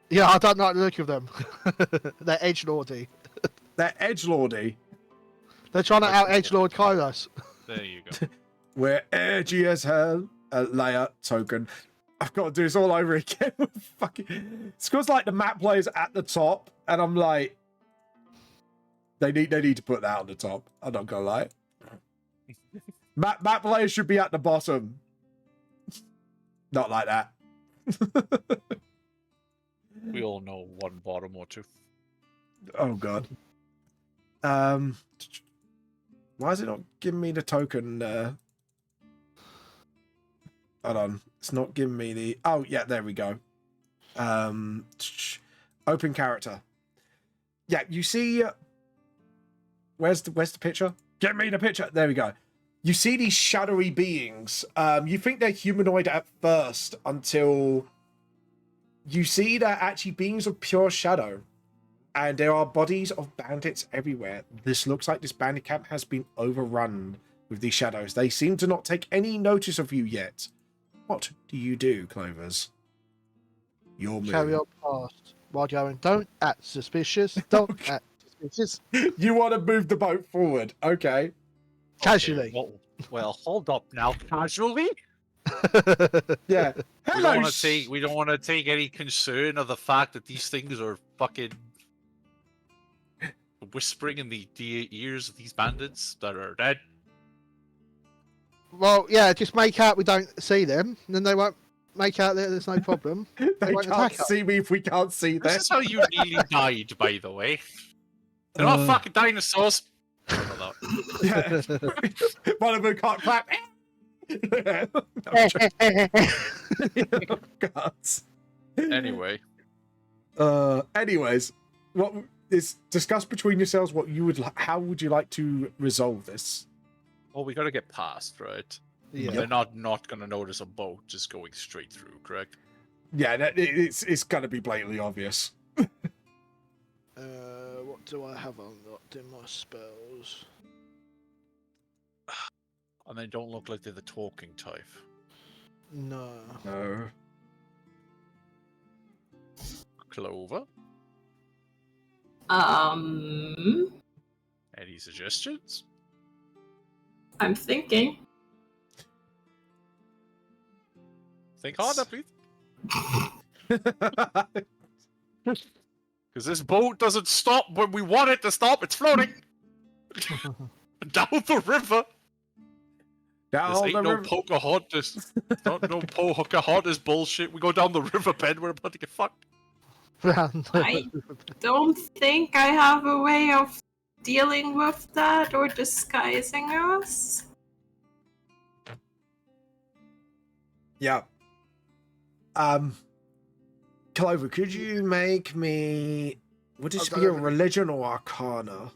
Yeah, I don't like the look of them. They're edgelordy. They're edgelordy. They're trying to out edgelord Kairos. There you go. We're edgy as hell. Layer token. I've got to do this all over again. Fucking. It's because like the map layer's at the top, and I'm like, they need to put that on the top. I'm not gonna lie. Map layer should be at the bottom. Not like that. We all know one bottom or two. Oh god. Why is it not giving me the token? Hold on. It's not giving me the. Oh yeah, there we go. Open character. Yeah, you see. Where's the picture? Get me the picture. There we go. You see these shadowy beings. You think they're humanoid at first until you see they're actually beings of pure shadow. And there are bodies of bandits everywhere. This looks like this bandit camp has been overrun with these shadows. They seem to not take any notice of you yet. What do you do, Clovers? Your move. Carry on past while going, don't act suspicious. Don't act suspicious. You want to move the boat forward. Okay. Casually. Okay, well, hold up now, casually. Yeah. We don't want to take any concern of the fact that these things are fucking whispering in the ears of these bandits that are dead. Well, yeah, just make out we don't see them, and then they won't make out that there's no problem. They won't can't attack us. see me if we can't see them. This is how you nearly died, by the way. They're not fucking dinosaurs. Yeah. One of them can't clap. Oh, God. Anyway, Anyways, what is discussed between yourselves? What you would how would you like to resolve this? Well, we gotta get past, right? Yeah. They're not gonna notice a boat just going straight through, correct? Yeah, it's gonna be blatantly obvious. What do I have unlocked in my spells? And they don't look like they're the talking type. No. No. Clover? Any suggestions? I'm thinking. Think harder, please. Because this boat doesn't stop when we want it to stop. It's floating down the river. Down This ain't the no river. Pocahontas. Not no Pocahontas bullshit. We go down the riverbed. We're about to get fucked. I don't think I have a way of dealing with that or disguising us. Yeah. Clover, could you make me? Would this be a religion or arcana?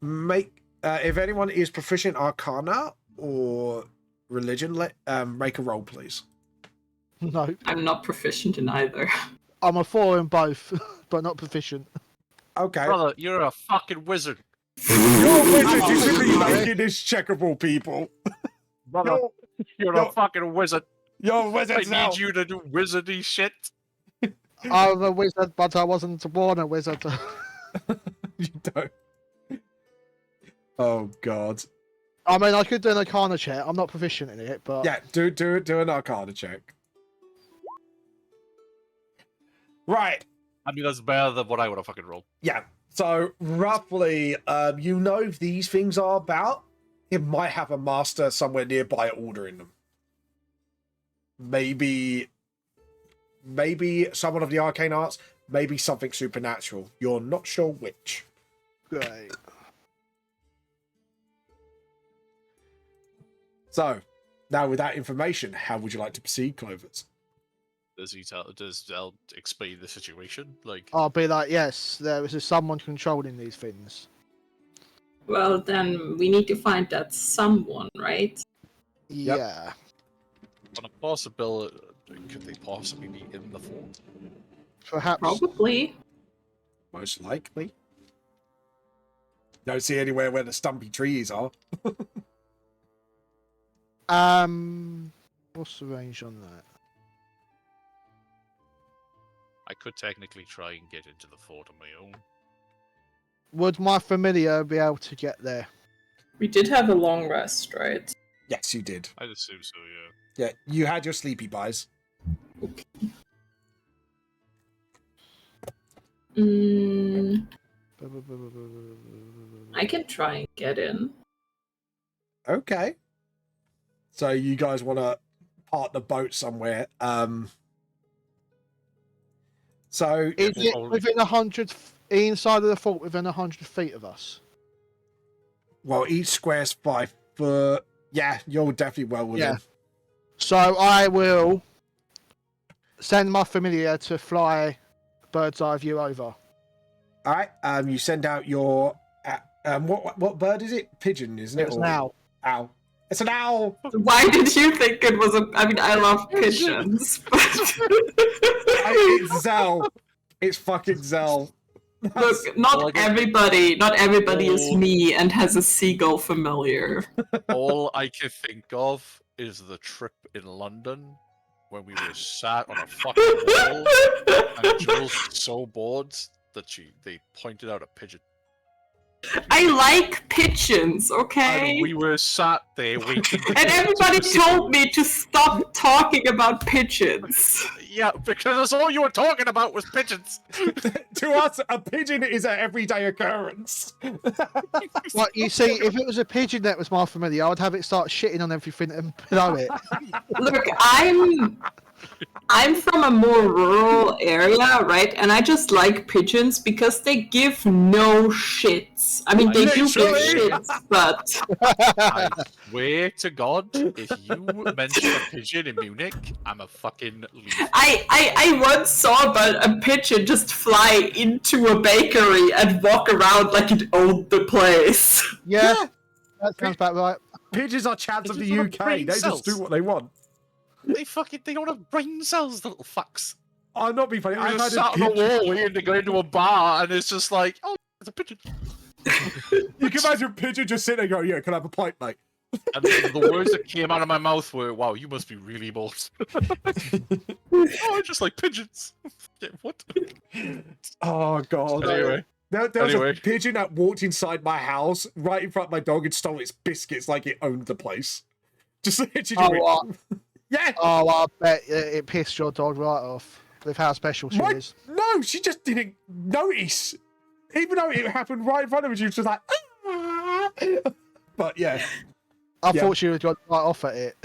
Make if anyone is proficient arcana or religion, make a roll, please. No. I'm not proficient in either. I'm a 4 in both, but not proficient. Okay. Brother, you're a fucking wizard. You're a wizard. You should be making this checkable, people. Brother, you're a fucking wizard. You're a wizard I now. need you to do wizardy shit. I'm a wizard, but I wasn't born a wizard. You don't. Oh God. I mean, I could do an arcana check. I'm not proficient in it, but Yeah, do an arcana check. Right. I mean, that's better than what I would have fucking rolled. Yeah. So roughly, you know if these things are about, it might have a master somewhere nearby ordering them. Maybe someone of the arcane arts, maybe something supernatural. You're not sure which. great. So, now with that information, how would you like to proceed, Clovers? Does Zell explain the situation? Like, I'll be like, yes, there is someone controlling these things. Well, then we need to find that someone, right? Yep. Yeah. on a possibility, could they possibly be in the fort? Perhaps. Probably. Most likely. Don't see anywhere where the stumpy trees are. What's the range on that? I could technically try and get into the fort on my own. Would my familiar be able to get there? We did have a long rest, right? Yes, you did. I'd assume so, yeah. Yeah, you had your sleepy buys. I can try and get in. Okay. So you guys want to park the boat somewhere. So Is it probably. within 100 inside of the fort within 100 feet of us? well, each square's 5 foot. Yeah, you're definitely well within. Yeah. So I will send my familiar to fly bird's eye view over. All right. You send out your. What bird is it? Pigeon, isn't it? It's Or- an owl. Owl. It's an owl. Why did you think it was a... I mean, I love pigeons, but... It's Zell. It's fucking Zell. Look, not everybody is me and has a seagull familiar. All I can think of is the trip in London when we were sat on a fucking wall and Jules was so bored that they pointed out a pigeon. I like pigeons, okay? And we were sat there waiting. And everybody told me to stop talking about pigeons. Yeah, because that's all you were talking about was pigeons. To us, a pigeon is an everyday occurrence. Well, you see, if it was a pigeon that was my familiar, I would have it start shitting on everything and below it. Look, I'm from a more rural area, right? And I just like pigeons because they give no shits. I mean, they do give Literally. shits, but I swear to God, if you mention a pigeon in Munich, I'm a fucking leave. I once saw a pigeon just fly into a bakery and walk around like it owned the place. Yeah, that sounds about right. Pigeons are chads of Pigeons the don't have UK. brain They just do cells. what they want. They don't have brain cells, the little fucks. I'm not being funny. They're I've just had a sat on the pigeon. wall waiting to go into a bar, and it's just like, oh, there's a pigeon. You can imagine a pigeon just sitting there going, yeah, can I have a pint, mate? And the words that came out of my mouth were, wow, you must be really bored. Oh, I just like pigeons. Yeah, what? Oh, God. Anyway. There was a Anyway. pigeon that walked inside my house right in front of my dog and stole its biscuits like it owned the place. Just literally. Yeah. Oh, I bet it pissed your dog right off with how special she What? is. No, she just didn't notice. Even though it happened right in front of her, she was just like, ah. But yeah. I Yeah. thought she would got right off at it.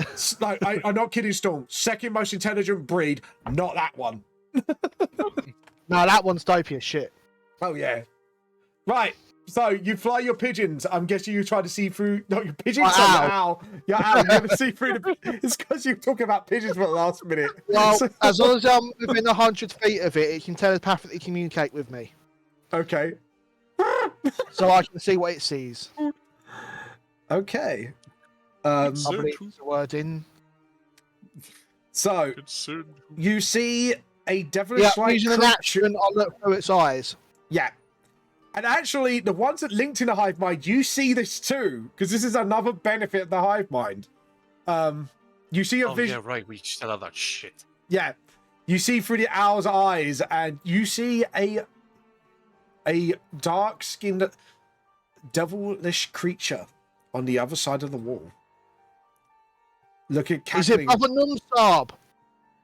No, I'm not kidding, Storm. Second most intelligent breed, not that one. No, that one's dopey as shit. Oh, yeah. Right. So you fly your pigeons. I'm guessing you try to see through. No, your pigeons. My Your owl. owl. Your owl. You're going to see through the. It's because you're talking about pigeons for the last minute. Well, So- as long as I'm within 100 feet of it, it can telepathically communicate with me. Okay. So I can see what it sees. Okay. I believe it's a word in. So Concerned. you see a devilish Yeah, like using an creature. action, I look through its eyes. Yeah. And actually, the ones that linked in the hive mind, you see this too, because this is another benefit of the hive mind. You see a Oh, vision. yeah, right, we still have that shit. Yeah. You see through the owl's eyes, and you see a dark-skinned, devilish creature on the other side of the wall. Look at Is it cackling. Papa Numsab?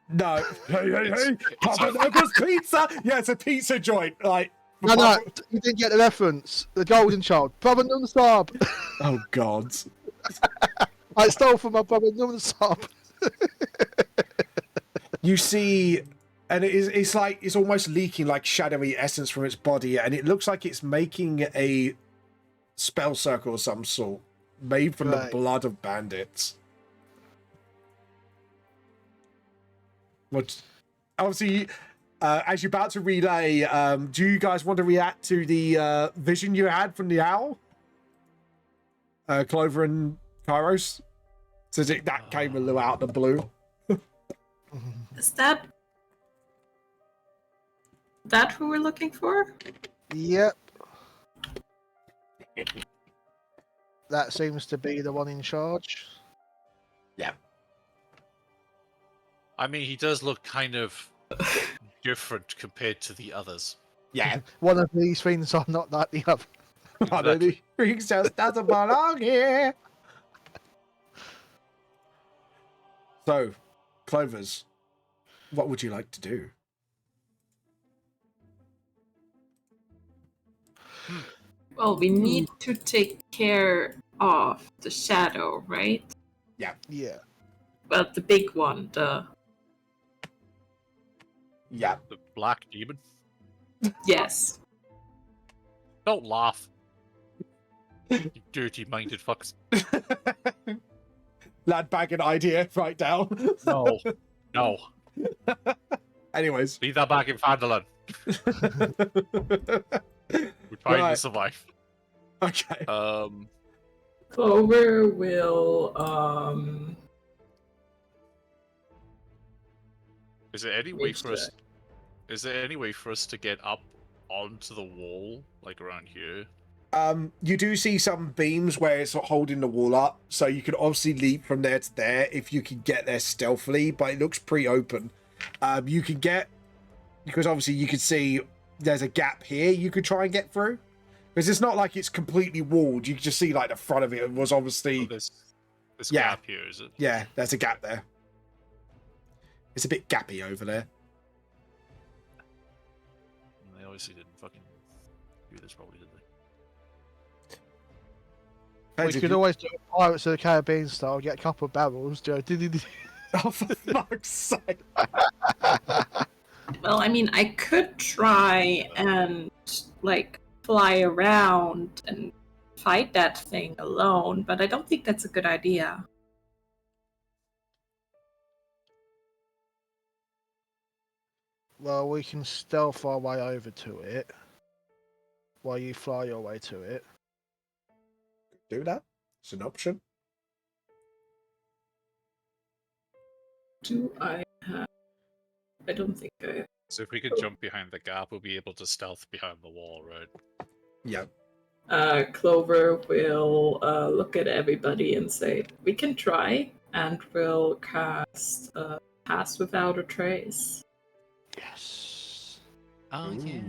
No. Hey, hey, hey. It's Papa Nuggets Pizza. Yeah, it's a pizza joint. Like. No, you didn't get the reference. The Golden Child. Papa Numsab. Oh God. I stole from my brother Numsab. You see, and it's like it's almost leaking like shadowy essence from its body, and it looks like it's making a spell circle of some sort, made from the Right. blood of bandits. What? Obviously, as you're about to relay, do you guys want to react to the vision you had from the owl? Clover and Kairos? So that came a little out of the blue. Is that who we're looking for? Yep. That seems to be the one in charge. I mean, he does look kind of different compared to the others. Yeah. One of these things are not like the other. One of the rings just doesn't belong here. So, Clovers, what would you like to do? Well, we need to take care of the shadow, right? Yeah. Well, the big one, Yeah. The black demon. yes. Don't laugh. You dirty-minded fucks. Lad bag an idea right down. No. No. Anyways. Leave that back in Fandolin. We're trying Right. to survive. Okay. Clover will, Is there any way for us? Is there any way for us to get up onto the wall, like around here? You do see some beams where it's holding the wall up, so you can obviously leap from there to there if you can get there stealthily, but it looks pretty open. You can get, because obviously you can see there's a gap here you could try and get through, because it's not like it's completely walled. You can just see like the front of it was obviously, Oh, this Yeah. gap here, is it? yeah, there's a gap there. It's a bit gappy over there. They obviously didn't fucking do this properly, did they? We Depends if could you- always do a Pirates of the Caribbean style, get a couple of barrels, do a Oh, for fuck's sake. Well, I mean, I could try and, like, fly around and fight that thing alone, but I don't think that's a good idea. Well, we can stealth our way over to it while you fly your way to it. Do that. It's an option. Do I have... I don't think I have. So if we could jump behind the gap, we'll be able to stealth behind the wall, right? Yeah. Clover will look at everybody and say, we can try, and we'll cast Pass Without a Trace. Yes. Oh, Ooh. yeah.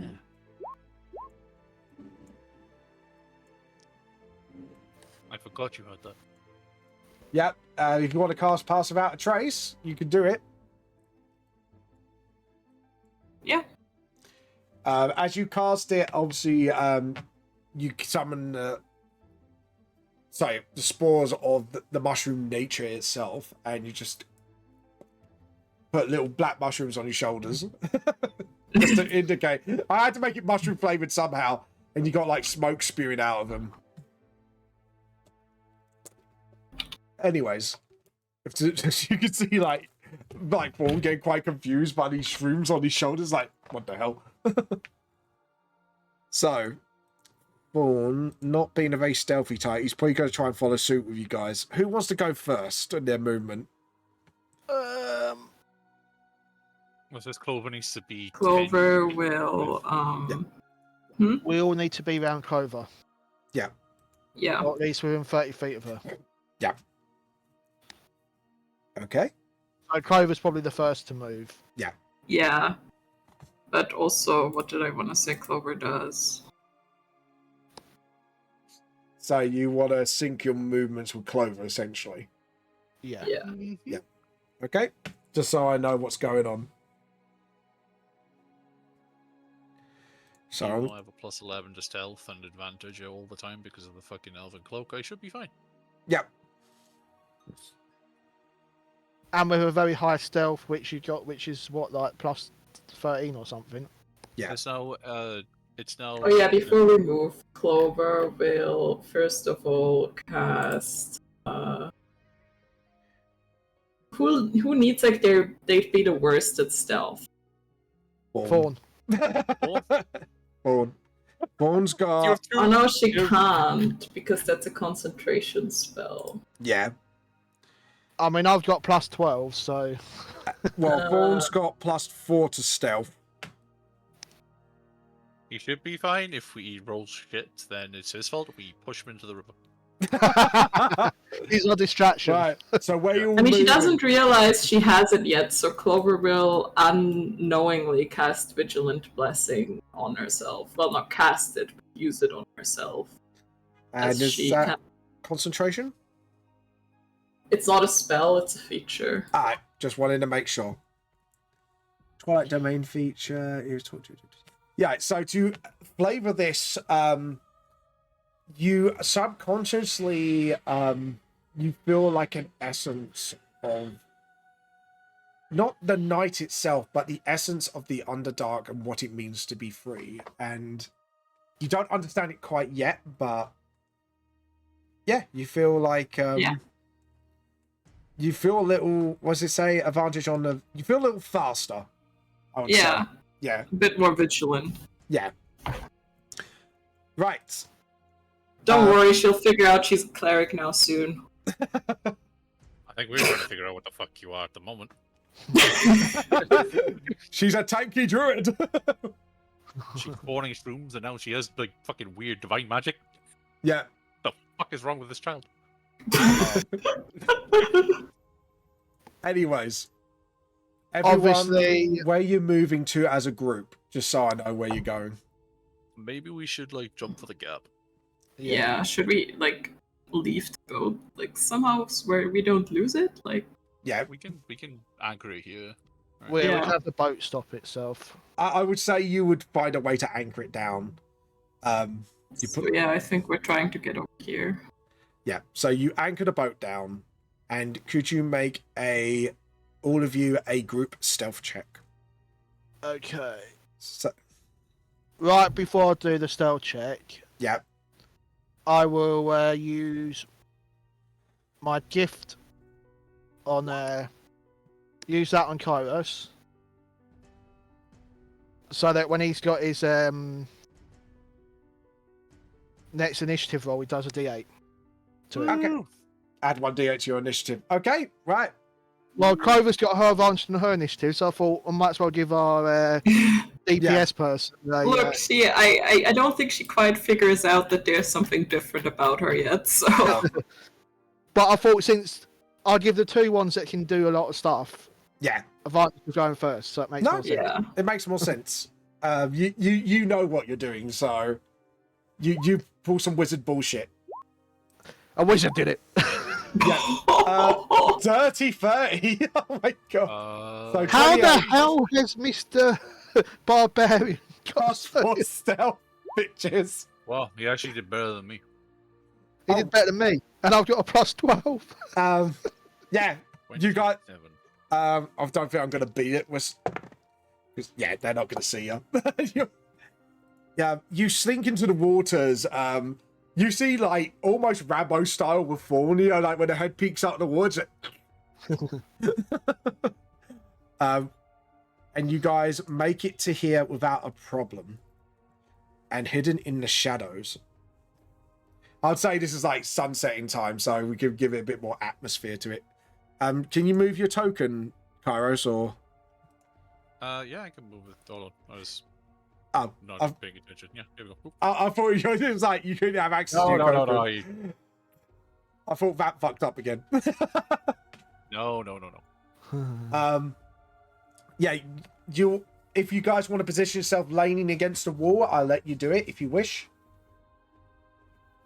I forgot you had that. Yep. If you want to cast Pass Without a Trace, you can do it. Yeah. As you cast it, obviously, you summon the spores of the mushroom nature itself, and you just put little black mushrooms on your shoulders just to indicate. I had to make it mushroom flavored somehow, and you got like smoke spewing out of them. Anyways, if you can see like Paul getting quite confused by these shrooms on his shoulders, like what the hell? So, Fawn, not being a very stealthy type, he's probably going to try and follow suit with you guys. Who wants to go first in their movement? Um, Well, this Clover needs to be. Clover 10 will, we all need to be round Clover, yeah. or at least within 30 feet of her. Okay. So Clover's probably the first to move. Yeah. But also, what did I want to say Clover does? So you want to sync your movements with Clover, essentially. Yeah. Yeah. Okay? Just so I know what's going on. So I So, have a plus 11 to stealth and advantage all the time because of the fucking elven cloak. I should be fine. yeah. And with a very high stealth, which you got, which is what, like plus 13 or something. Yeah. It's now. Oh yeah, before we move, Clover will first of all cast who needs like they'd be the worst at stealth. Fawn. Fawn. Fawn's got... Oh no, she can't because that's a concentration spell. Yeah. I mean, I've got plus 12, so... Well, Fawn's got +4 to stealth. He should be fine. If he rolls shit, then it's his fault. We push him into the river. He's a distraction. Right. So where you I mean, she moving? doesn't realize she has it yet, so Clover will unknowingly cast Vigilant Blessing on herself. Well, not cast it, but use it on herself. And as is she that can. concentration? It's not a spell, it's a feature. Alright, just wanted to make sure. Twilight Domain feature. Yeah, so to flavor this, you subconsciously you feel like an essence of not the night itself, but the essence of the Underdark and what it means to be free. And you don't understand it quite yet, but yeah, you feel like you feel a little, what does it say? Advantage on the... You feel a little faster, I would say. Yeah. A bit more vigilant. Yeah. Right. Don't worry, she'll figure out she's a cleric now soon. I think we're trying to figure out what the fuck you are at the moment. She's a tanky druid. She's spawning shrooms and now she has like fucking weird divine magic. Yeah. The fuck is wrong with this child? Anyways. Everyone, Obviously... where you're moving to as a group, just so I know where you're going. Maybe we should like jump for the gap. Yeah, should we like leave the boat like somehow where we don't lose it? Like Yeah. We can anchor it here. Right? We'll Yeah. have the boat stop itself. I would say you would find a way to anchor it down. so yeah, I think we're trying to get over here. Yeah, so you anchor the boat down, and could you make a all of you a group stealth check. Okay. So, Right before I do the stealth check, yeah. I will use my gift on use that on Kairos, so that when he's got his next initiative roll, he does a D8 to it. Okay. Add 1d8 to your initiative. Okay, right. Well, Clover's got her advantage on her initiative, so I thought I might as well give our DPS person. Look, I don't think she quite figures out that there's something different about her yet. So, But I thought since I give the two ones that can do a lot of stuff, Yeah. advantage of going first, so it makes No, more sense. yeah. It makes more sense. You know what you're doing, so you pull some wizard bullshit. A wizard did it. Dirty 30. Oh my god. So How the 28 hell has Mr. Barbarian plus 4 stealth, bitches. Well, he actually did better than me. He did better than me, and I've got a plus 12. Yeah, you got. 27. I don't think I'm gonna beat it. Because yeah, they're not gonna see you. Yeah, you slink into the waters. You see, like, almost Rambo style with Fawn, you know, like when the head peeks out of the woods. And you guys make it to here without a problem. And hidden in the shadows. I'd say this is like sunsetting time, so we could give it a bit more atmosphere to it. Can you move your token, Kairos, or? Yeah, I can move it. Hold on. I was not paying attention. Yeah, here we go. I thought it was like you couldn't have access to your No. token. I thought that fucked up again. No. Yeah, if you guys want to position yourself leaning against the wall, I'll let you do it if you wish.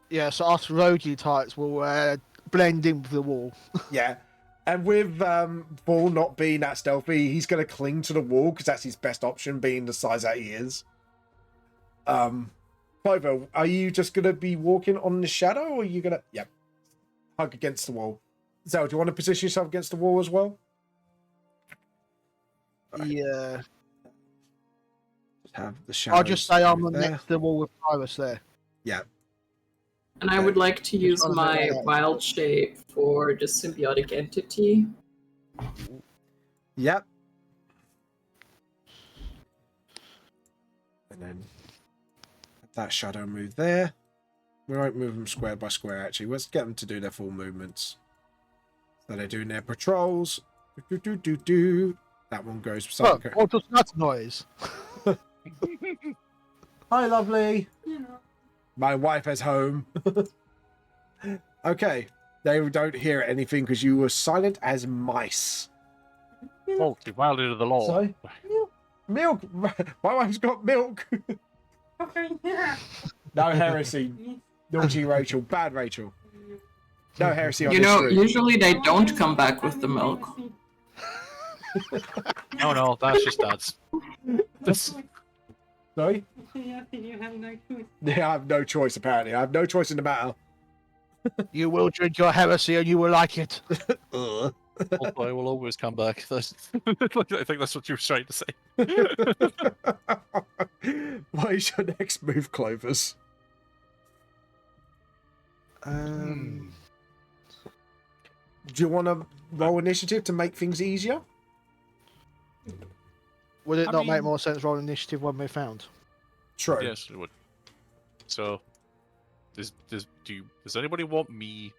Yeah, so us roguey types will blend in with the wall. Yeah. And with Ball not being that stealthy, he's going to cling to the wall because that's his best option, being the size that he is. Clover, are you just going to be walking on the shadow, or are you going to... Yep. Hug against the wall. Zell, do you want to position yourself against the wall as well? Yeah. Just have the shadow. I'll just say I'm next to the wall with Pyrus there. Yeah. And I would like to use my wild shape for the symbiotic entity. Yep. And then that shadow move there. We won't move them square by square, actually. Let's get them to do their full movements. So they're doing their patrols. That one goes beside. What does that noise? Hi, lovely. My wife is home. Okay. They don't hear anything because you were silent as mice. Oh, you violated the law. Sorry? Milk. My wife's got milk. No heresy. Naughty Rachel. Bad Rachel. No heresy on You this know, street. usually they don't come back with the milk. No, that's just dad's. Sorry? You have no choice. Yeah, I have no choice, apparently. I have no choice in the matter. You will drink your heresy and you will like it. Ugh. I will always come back. I think that's what you were trying to say. What is your next move, Clovers? Do you want to roll initiative to make things easier? Would it I not make mean- more sense rolling initiative when we're found? True. Yes, it would. So, does anybody want me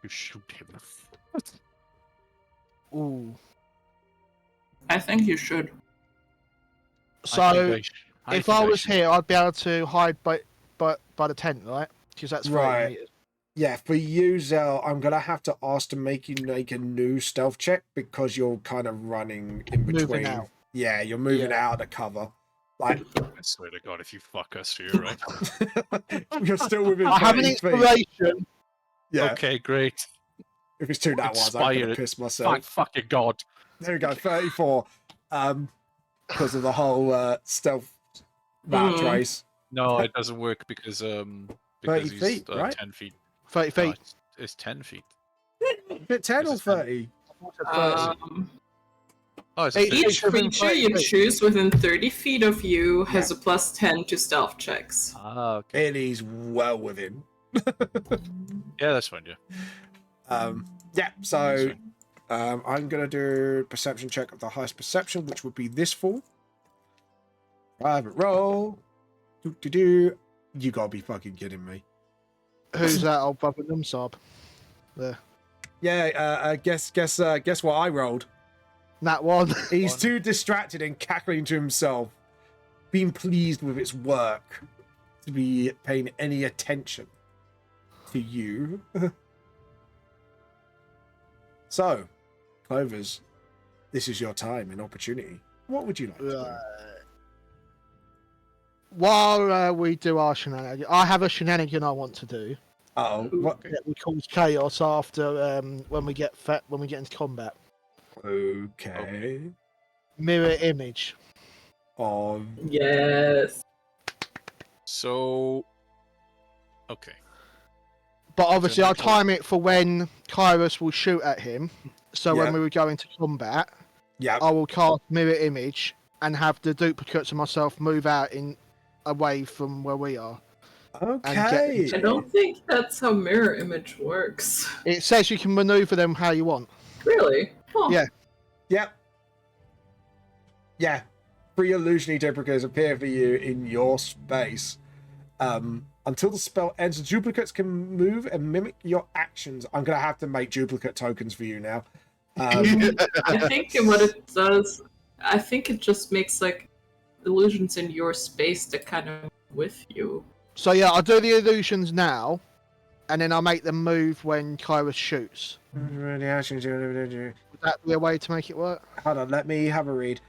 to shoot him? Ooh. I think you should. So, if I was should. here, I'd be able to hide by the tent, right? Because that's 30 Right. meters. Yeah, for you, Zell, I'm going to have to ask to make you make a new stealth check because you're kind of running in Moving between. out. Yeah, you're moving Yeah. out of the cover. Like, I swear to God, if you fuck us here, right? you're still within I have an 30 feet. inspiration. Yeah, Okay, great. if it's two that ones, I'm going to Inspired. piss myself. Thank fucking God. There we go, 34. Because of the whole stealth rat Mhm. race. No, it doesn't work because 30 he's feet, right? 10 feet. 30 No, feet. it's 10 feet. Is it 10 or Is it 10? 30? 30. Oh, it's a Each finish. Each within creature 30 you feet. choose within 30 feet of you has a +10 to stealth checks. Ah, okay. It is well within. Yeah, that's fine. Yeah. Yeah, That's so fine. I'm gonna do perception check of the highest perception, which would be this fall. Private roll. Do. You gotta be fucking kidding me. Who's that old brother Numsob? There. Yeah, guess what I rolled. That one. He's One. too distracted and cackling to himself, being pleased with its work, to be paying any attention to you. So, Clovers, this is your time and opportunity. What would you like to do? While we do our shenanigans, I have a shenanigan I want to do. Uh-oh. What? That we cause chaos after when we get into combat. Okay. Mirror image. Of Yes. So. Okay. But obviously, So I'll Nicole- time it for when Kyrus will shoot at him. So Yeah. when we would go into combat, yeah. I will cast mirror image and have the duplicates of myself move out away from where we are. Okay. I don't think that's how mirror image works. It says you can maneuver them how you want. Really? Huh. Yeah. Yep. Yeah. Free illusionary duplicates appear for you in your space. Until the spell ends, the duplicates can move and mimic your actions. I'm gonna have to make duplicate tokens for you now. I think what it does, I think it just makes like illusions in your space that kind of with you. So yeah, I'll do the illusions now, and then I'll make them move when Kyrus shoots. Would that be a way to make it work? Hold on, let me have a read.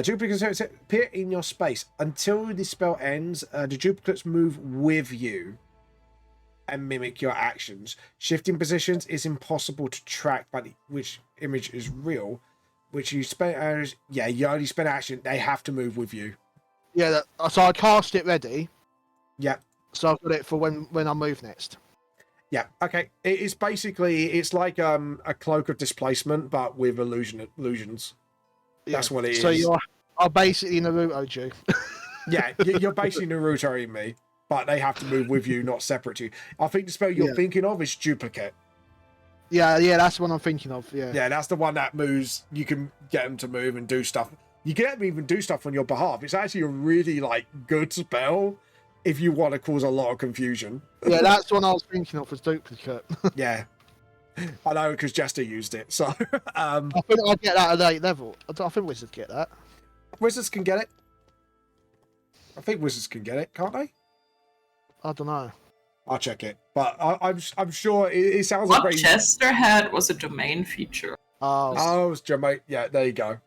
Duplicates appear in your space. Until the spell ends, the duplicates move with you and mimic your actions. Shifting positions is impossible to track, but which image is real. Which you spend, you only spend action. They have to move with you. Yeah, so I cast it ready. Yep. So I've got it for when I move next. Yeah. Okay. It's basically it's like a cloak of displacement, but with illusions. Yeah. That's what it So is. I'll basically Naruto you. Yeah, you're basically Naruto-ing me, but they have to move with you, not separate to you. I think the spell you're Yeah. thinking of is duplicate. Yeah, that's what I'm thinking of. Yeah. Yeah, that's the one that moves. You can get them to move and do stuff. You get them to even do stuff on your behalf. It's actually a really good spell if you want to cause a lot of confusion. Yeah, that's the one I was thinking of as duplicate. Yeah, I know because Jester used it. So I think I'll get that at 8 level. I think Wizards get that. Wizards can get it. I think Wizards can get it, can't they? I don't know. I'll check it, but I'm sure it sounds like What very. Chester had was a domain feature. Oh, it's Jermaine. Yeah, there you go.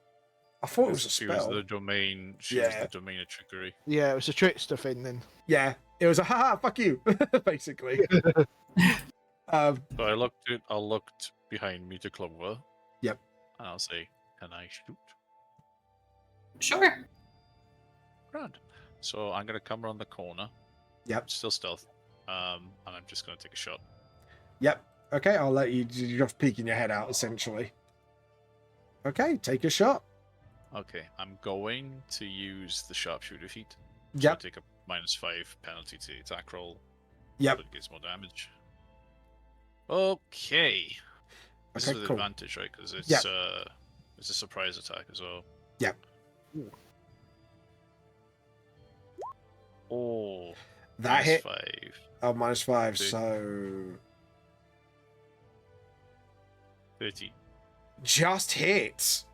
I thought it was a She was spell. the domain. She Yeah. was the domain of trickery. Yeah, it was a trickster thing then. Yeah, it was a haha, fuck you, basically. So I looked behind me to Clover. Yep. And I'll say, "Can I shoot?" Sure. Grand. So I'm gonna come around the corner. Yep. Still stealth. And I'm just gonna take a shot. Yep. Okay, I'll let you. You're just peeking your head out, essentially. Okay, take a shot. Okay, I'm going to use the sharpshooter feat. So I Yep. take a -5 penalty to the attack roll. Yep. But it gets more damage. Okay. This Okay, is with cool. advantage, right? Because it's Yep. it's a surprise attack as well. Yep. Oh, That hit. -5. Oh, -5. Dude. So 13. just hits.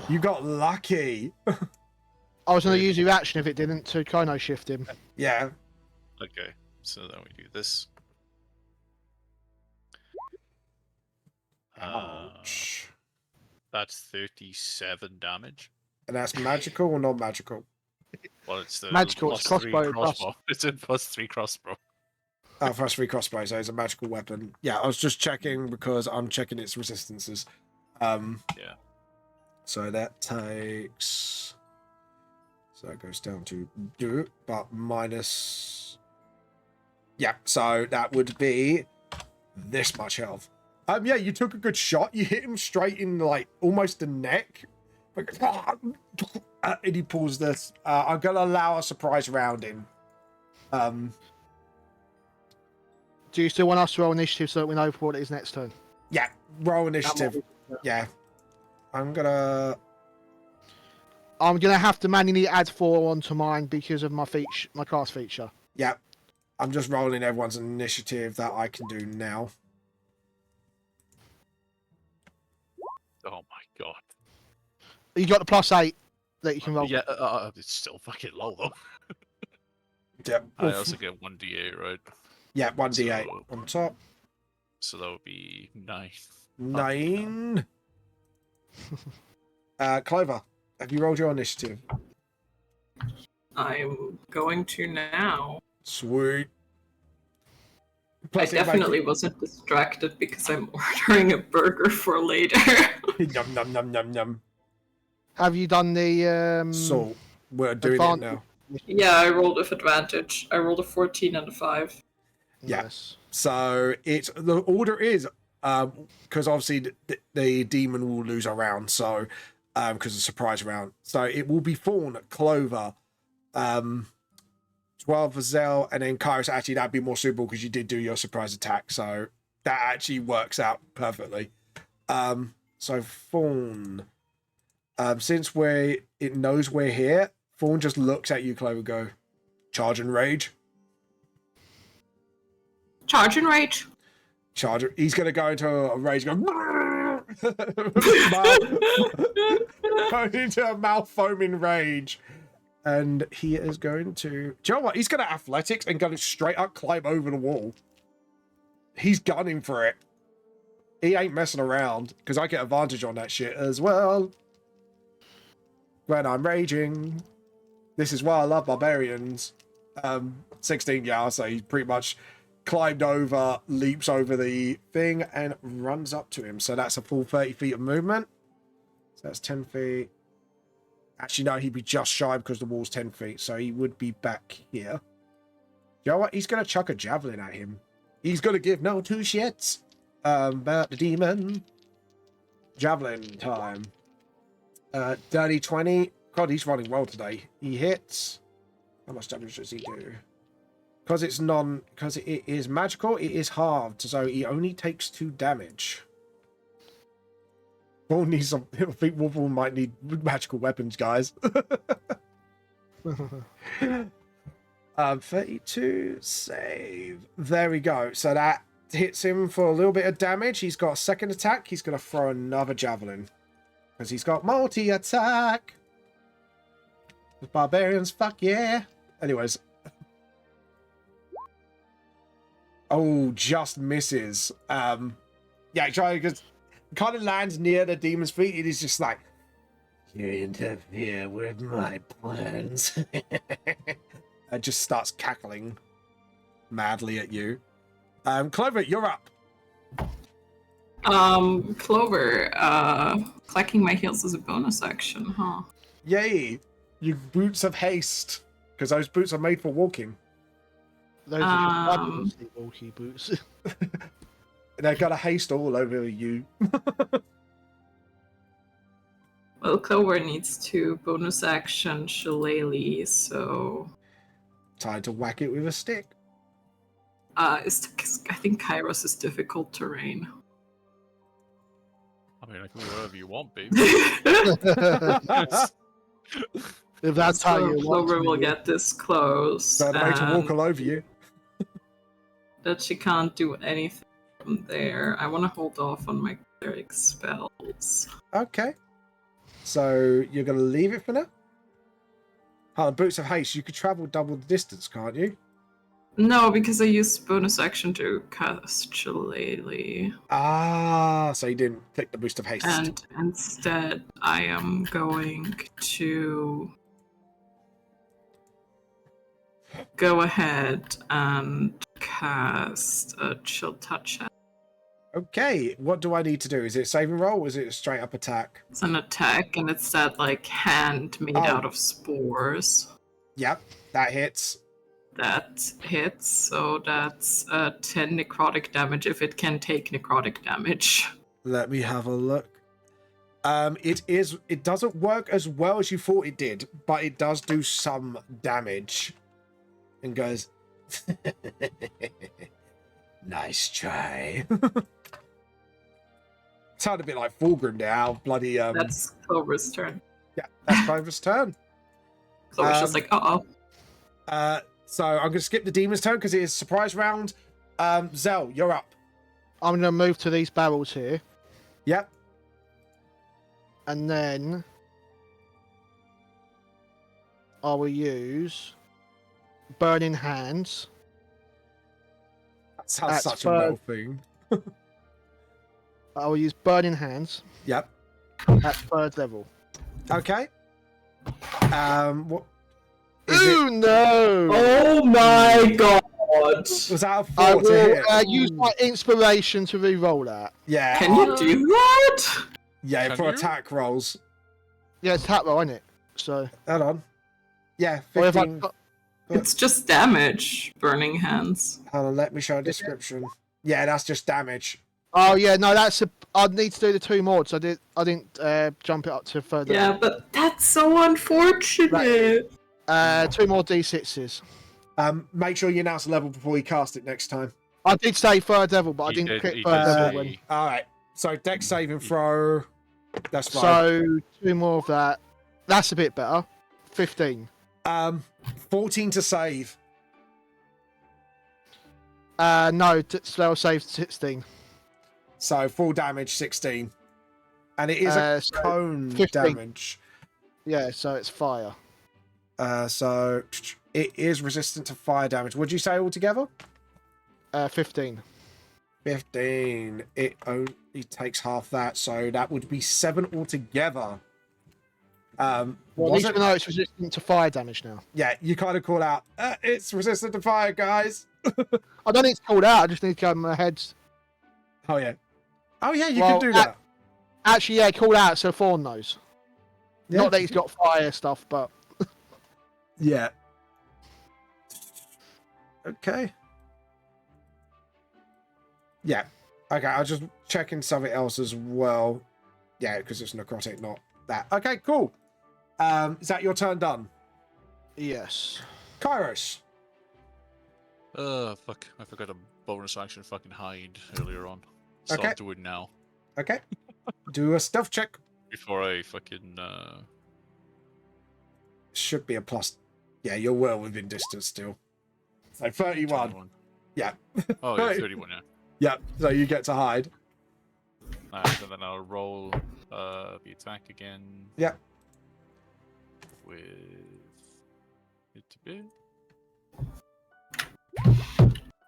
You got lucky. I was going to use your action if it didn't to Kino shift him. Yeah. Okay, so then we do this. Ouch. That's 37 damage. And that's magical or not magical? Well, it's the Magical, it's +3 crossbow, plus- crossbow. It's a +3 crossbow. Oh, first 3 crossbow, so it's a magical weapon. Yeah, I was just checking because I'm checking its resistances. Yeah. So that takes. So it goes down to do, but minus. Yeah, so that would be this much health. Yeah, you took a good shot. You hit him straight in almost the neck. And he pulls this. I'm gonna allow a surprise round in. Do you still want us to roll initiative so that we know what it is next turn? Yeah, roll initiative. Yeah, I'm gonna have to manually add 4 onto mine because of my cast feature. Yeah, I'm just rolling everyone's initiative that I can do now. Oh my god. You got the +8 that you can roll. Yeah, it's still fucking low though. Yeah, I also get 1d8, right? yeah, 1d8 So- on top. So that would be 9. 9. Clover, have you rolled your initiative? I'm going to now. Sweet. I Plus, it might- definitely wasn't distracted because I'm ordering a burger for later. Yum, num, num, num, num. Have you done the So, we're doing it advantage? now. Yeah, I rolled with advantage. I rolled a 14 and a 5. Yeah. Yes. So, it's the order is, because obviously the demon will lose a round, so, because of surprise round. So, it will be Fawn, Clover, 12 for Zell, and then Kairos. Actually, that'd be more suitable because you did do your surprise attack, so that actually works out perfectly. So Fawn, since it knows we're here, Fawn just looks at you, Clover, go, charge and rage. Charge and rage. Charge. He's gonna go into a rage, go into a mouth foaming rage. And he is going to... Do you know what? He's going to athletics and going to straight up climb over the wall. He's gunning for it. He ain't messing around, because I get advantage on that shit as well. When I'm raging. This is why I love barbarians. 16, yeah, I'll say he pretty much climbed over, leaps over the thing, and runs up to him. So that's a full 30 feet of movement. So that's 10 feet. Actually, no, he'd be just shy because the wall's 10 feet, so he would be back here. You know what? He's going to chuck a javelin at him. He's going to give no two shits about the demon. Javelin time. Dirty 20. God, he's running well today. He hits. How much damage does he do? Because it is magical, it is halved, so he only takes 2 damage. We'll need some. I think Wolverine might need magical weapons, guys. 32 save. There we go. So that hits him for a little bit of damage. He's got a second attack. He's going to throw another javelin. Because he's got multi-attack. The barbarians, fuck yeah. Anyways. Oh, just misses. Yeah, try because kind of lands near the demon's feet. It is just like, you interfere with my plans. It just starts cackling madly at you. Clover, you're up. Clover, clacking my heels is a bonus action, huh? Yay! You boots of haste. Because those boots are made for walking. Those are fabulously bulky boots. They're gonna haste all over you. Well, Clover needs to bonus action Shillelagh, so... Time to whack it with a stick. I think Kairos is difficult terrain. I mean, I can do whatever you want, babe. If that's how So you want Clover to will do it. get this close. So to make to walk all over you. That she can't do anything from there. I want to hold off on my cleric spells. Okay. So you're gonna leave it for now? Oh, boots of haste. You could travel double the distance, can't you? No, because I used bonus action to cast Shillelagh. Ah, so you didn't click the boost of haste. And instead, I am going to go ahead and cast a Chill Touch. Okay, what do I need to do? Is it saving roll or is it a straight up attack? It's an attack, and it's that like hand made Oh. out of spores. Yep, that hits. That hits, so that's 10 necrotic damage if it can take necrotic damage. Let me have a look. It doesn't work as well as you thought it did, but it does do some damage. And goes, nice try. Sounded a bit like Fulgrim now. Bloody That's Clover's turn. yeah, that's Clover's turn. Clover's just like, So I'm gonna skip the demon's turn because it is surprise round. Zell, you're up. I'm going to move to these barrels here, Yep. and then I will use Burning Hands. That sounds That's such a fine. well thing. I will use Burning Hands Yep. at third level. Okay. What is it? Ooh, no! oh my god! Was that a I 4 to will hit? use my inspiration to re-roll that. Yeah. Can you do that? Yeah, Can for you? attack rolls. Yeah, it's tap roll, isn't it? So, Hold on. Yeah, or if I 15. It's just damage, burning hands. Hold on, let me show a description. Yeah, that's just damage. oh yeah, no, that's a. I'd need to do the 2 mods. I didn't jump it up to third Yeah, level. but that's so unfortunate. 2 more d6s. Make sure you announce the level before you cast it next time. I did say third level, but I He didn't did- click he third did level. say- When... All right. So dex saving throw. That's fine. So 2 more of that. That's a bit better. 15. 14 to save. No, spell save 16. So full damage 16. And it is a So cone 15. damage. Yeah, so it's fire. So it is resistant to fire damage. Would you say altogether? 15. 15. It only takes half that, so that would be 7 altogether. Well, at Was least it- we know it's resistant to fire damage now. Yeah, you kind of call out, it's resistant to fire, guys. I don't need to call it out. I just need to go in my head. Oh, yeah. Oh, yeah, you Well, can do that. Actually, yeah, call out so Fawn knows. Yeah. Not that he's got fire stuff, but Yeah. Okay. Yeah. Okay, I'll just check in something else as well. Yeah, because it's necrotic, not that. Okay, cool. Is that your turn done? yes. Kairos. Fuck. I forgot a bonus action fucking hide earlier on. So Okay. I'll do it now. Okay. Do a stealth check. Before I fucking, Should be a plus. Yeah, you're well within distance still. So 31. 21. Yeah. Oh, yeah, 31, yeah. Yeah, so you get to hide. So then I'll roll the attack again. Yeah. With it to be.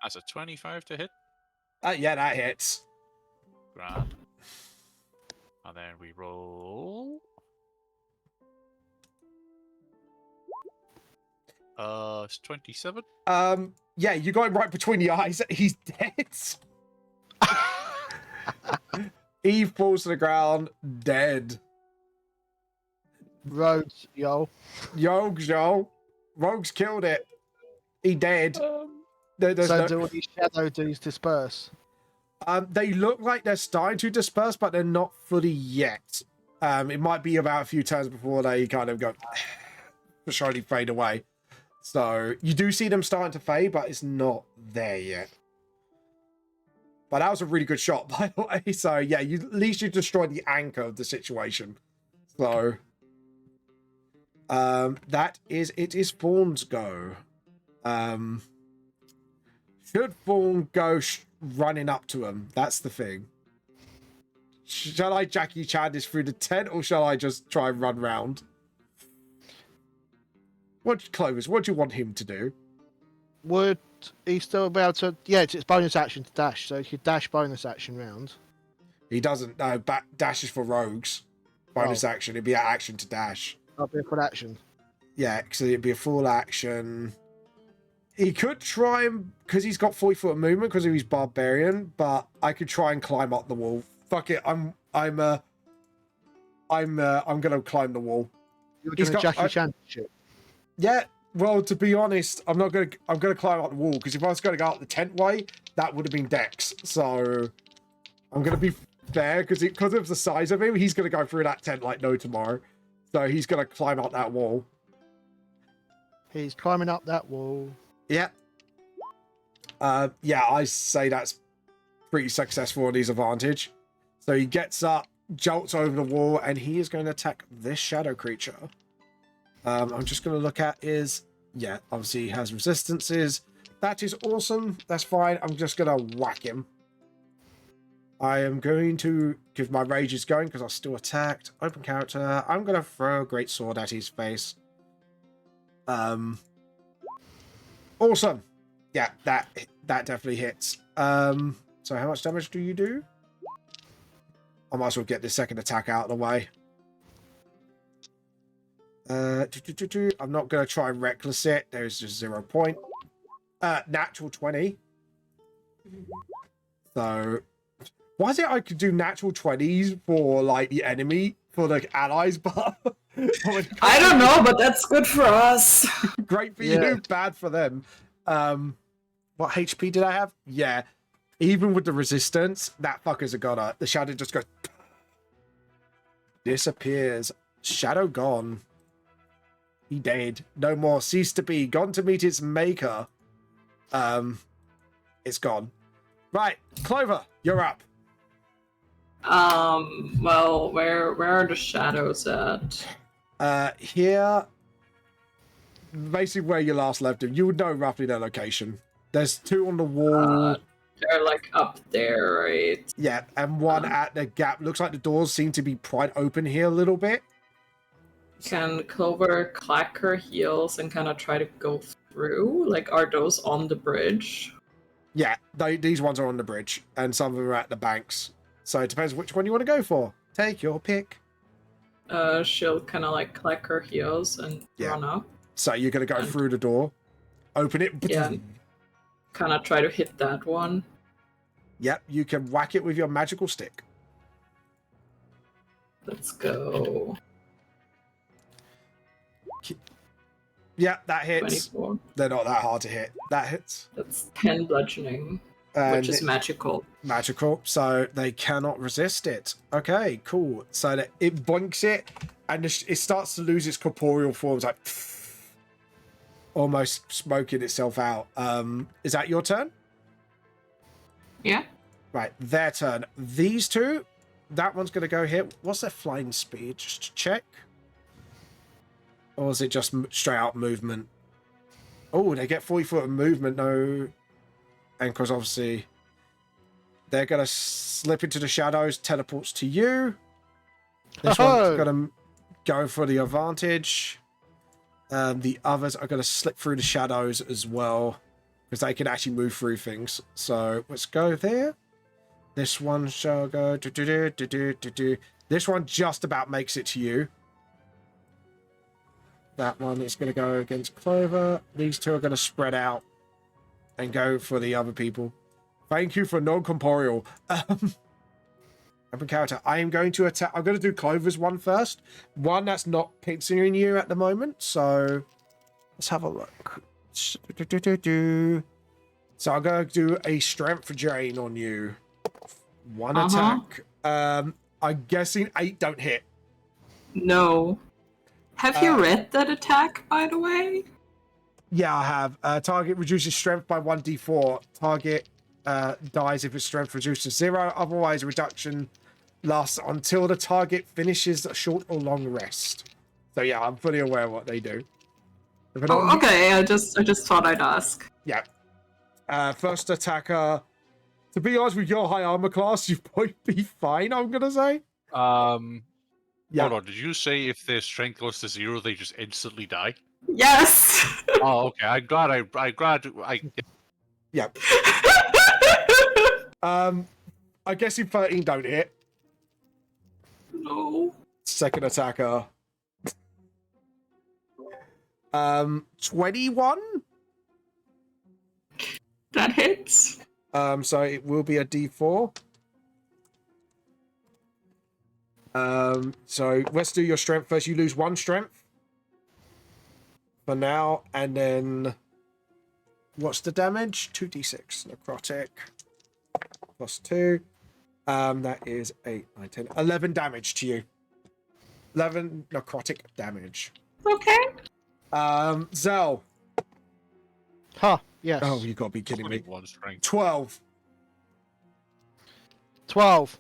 That's a 25 to hit. Yeah, that hits. Grand. And then we roll. It's 27. Yeah, you got him right between the eyes. He's dead. He falls to the ground, dead. Roads, yo. Rogue's killed it. He dead. There's So no- do all these shadow dudes disperse? they look like they're starting to disperse, but they're not fully yet. It might be about a few turns before they kind of go slowly fade away. So you do see them starting to fade, but it's not there yet. But that was a really good shot, by the way. So yeah, at least you destroyed the anchor of the situation. So it is Fawn's go. Should Fawn go running up to him? That's the thing. Shall I Jackie Chan this through the tent, or shall I just try and run round? Clovers, what do you want him to do? Would he still be able to? Yeah, it's bonus action to dash, so he could dash bonus action round. He doesn't. No, dash is for rogues. Bonus Oh. action. It'd be an action to dash. That'll be a full action. Yeah, so it'd be a full action. He could try and, because he's got 40-foot movement because he's barbarian, but I could try and climb up the wall. Fuck it, I'm gonna climb the wall. You're He's doing got- Jackie Chan shit. Yeah, well, to be honest, I'm gonna climb up the wall because if I was gonna go up the tent way, that would have been Dex. So I'm gonna be there because of the size of him. He's gonna go through that tent like no tomorrow. So he's gonna climb up that wall. He's climbing up that wall. Yeah. Yeah, I say that's pretty successful on his advantage. So he gets up, jolts over the wall, and he is going to attack this shadow creature. I'm just going to look at his... Yeah, obviously he has resistances. That is awesome. That's fine. I'm just going to whack him. I am going to... Because my rage is going, because I still attacked. Open character. I'm going to throw a great sword at his face. Awesome. Yeah, that definitely hits. So how much damage do you do? I might as well get this second attack out of the way. I'm not going to try and reckless it. There's just 0 point. Natural 20. So, why is it I could do natural 20s for, like, the enemy, for, like, allies, but... I don't know, but that's good for us. Great for you, bad for them. What HP did I have? Yeah. Even with the resistance, that fucker's a goner. The shadow just goes... Disappears. Shadow gone. He dead. No more. Ceased to be. Gone to meet its maker. It's gone. Right. Clover, you're up. Well, where are the shadows at? Here... Basically where you last left him. You would know roughly their location. There's 2 on the wall. They're like up there, right? Yeah, and 1 at the gap. Looks like the doors seem to be pried open here a little bit. Can Clover clack her heels and kind of try to go through? Like, are those on the bridge? Yeah, these ones are on the bridge, and some of them are at the banks. So it depends which one you want to go for. Take your pick. She'll kind of like clack her heels and run up. So you're going to go through the door, open it. Yeah. Kind of try to hit that one. Yep, you can whack it with your magical stick. Let's go. Yeah, that hits. 24. They're not that hard to hit. That hits. That's 10 bludgeoning, which is magical. Magical, so they cannot resist it. Okay, cool. So that it boinks it, and it starts to lose its corporeal forms, like almost smoking itself out. Is that your turn? Yeah. Right, their turn. These 2, that one's going to go here. What's their flying speed? Just to check. Or is it just straight out movement? Oh, they get 40 foot of movement, no. And because obviously they're going to slip into the shadows, teleports to you. This one's going to go for the advantage. The others are going to slip through the shadows as well, because they can actually move through things. So let's go there. This one shall go. This one just about makes it to you. That one is going to go against Clover. These 2 are going to spread out and go for the other people. Thank you for non-corporeal. Open character. I am going to attack. I'm going to do Clover's one first. One that's not pinching you at the moment. So let's have a look. So I'm going to do a strength drain on you. 1 attack. I'm guessing 8 don't hit. No. Have you read that attack, by the way? Yeah, I have. Target reduces strength by 1d4. Target dies if its strength reduces to 0. Otherwise, reduction lasts until the target finishes a short or long rest. So yeah, I'm fully aware of what they do. Oh, okay. I just thought I'd ask. Yeah. First attacker. To be honest, with your high armor class, you might be fine. I'm gonna say. Yeah. Hold on. Did you say if their strength goes to 0, they just instantly die? Yes. Oh, okay. I'm glad. Yeah. I guess in 13 don't hit. No. Second attacker. 21. That hits. So it will be a D4. So let's do your strength first. You lose 1 strength for now, and then what's the damage? 2d6 necrotic plus 2. That is 8, 9, 10, 11 damage to you. 11 necrotic damage. Okay. Zell. Huh, yes. Oh, you gotta be kidding me. 21 strength. 12. 12.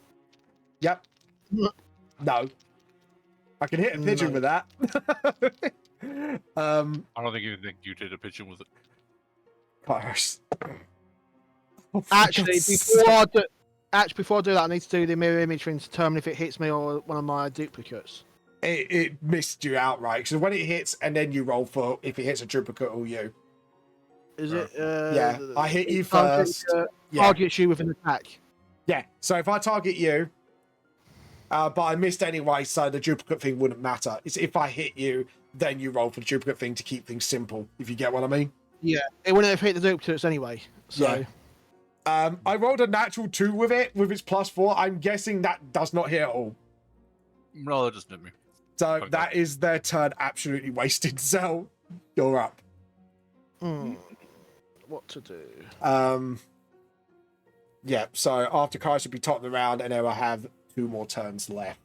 Yep. No. I can hit a pigeon No. with that. I don't think you did a pigeon with it. Cyrus. Oh, for Actually, God's before I do that, I need to do the mirror image thing to determine if it hits me or one of my duplicates. it missed you outright. So when it hits, and then you roll for if it hits a duplicate or you. Is it? Yeah, I hit you target, first. Yeah. Targets you with an attack. Yeah. So if I target you, but I missed anyway, so the duplicate thing wouldn't matter. It's if I hit you, then you roll for the duplicate thing to keep things simple. If you get what I mean. Yeah, it wouldn't have hit the duplicates anyway. So. Yeah. I rolled a natural 2 with it, with its +4. I'm guessing that does not hit at all. No, that doesn't hit me. So Okay. that is their turn absolutely wasted. Zell, you're up. What to do? Yeah, so after Kai should be top of the round, and then we'll have 2 more turns left.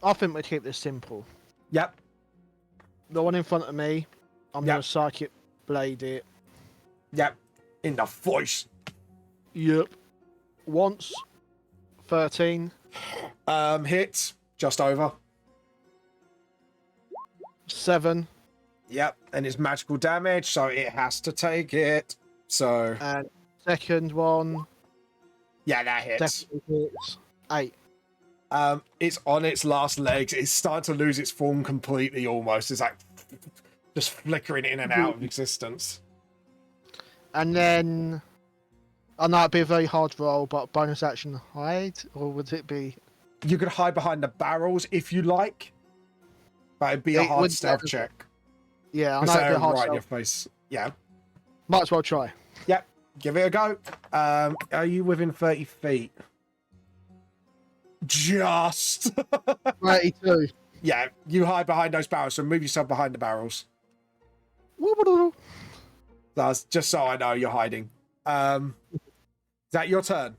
I think we keep this simple. Yep. The one in front of me, I'm Yep. gonna psychic blade it. Yep. In the voice. Yep. Once. 13. Hits. Just over. 7. Yep. And it's magical damage, so it has to take it. So, And second one yeah, that hits. definitely hits. 8. It's on its last legs. It's starting to lose its form completely almost. It's like just flickering in and out of existence. And then I know it'd be a very hard roll, but bonus action hide, or would it be? You could hide behind the barrels if you like, but it'd be a It hard would- stealth check. Yeah, I Because know it'd be they're a hard right in your roll. face. Yeah. Might as well try. Yep. Give it a go. Are you within 30 feet? Just. 32. Yeah, you hide behind those barrels, so move yourself behind the barrels. That's just so I know you're hiding. Is that your turn?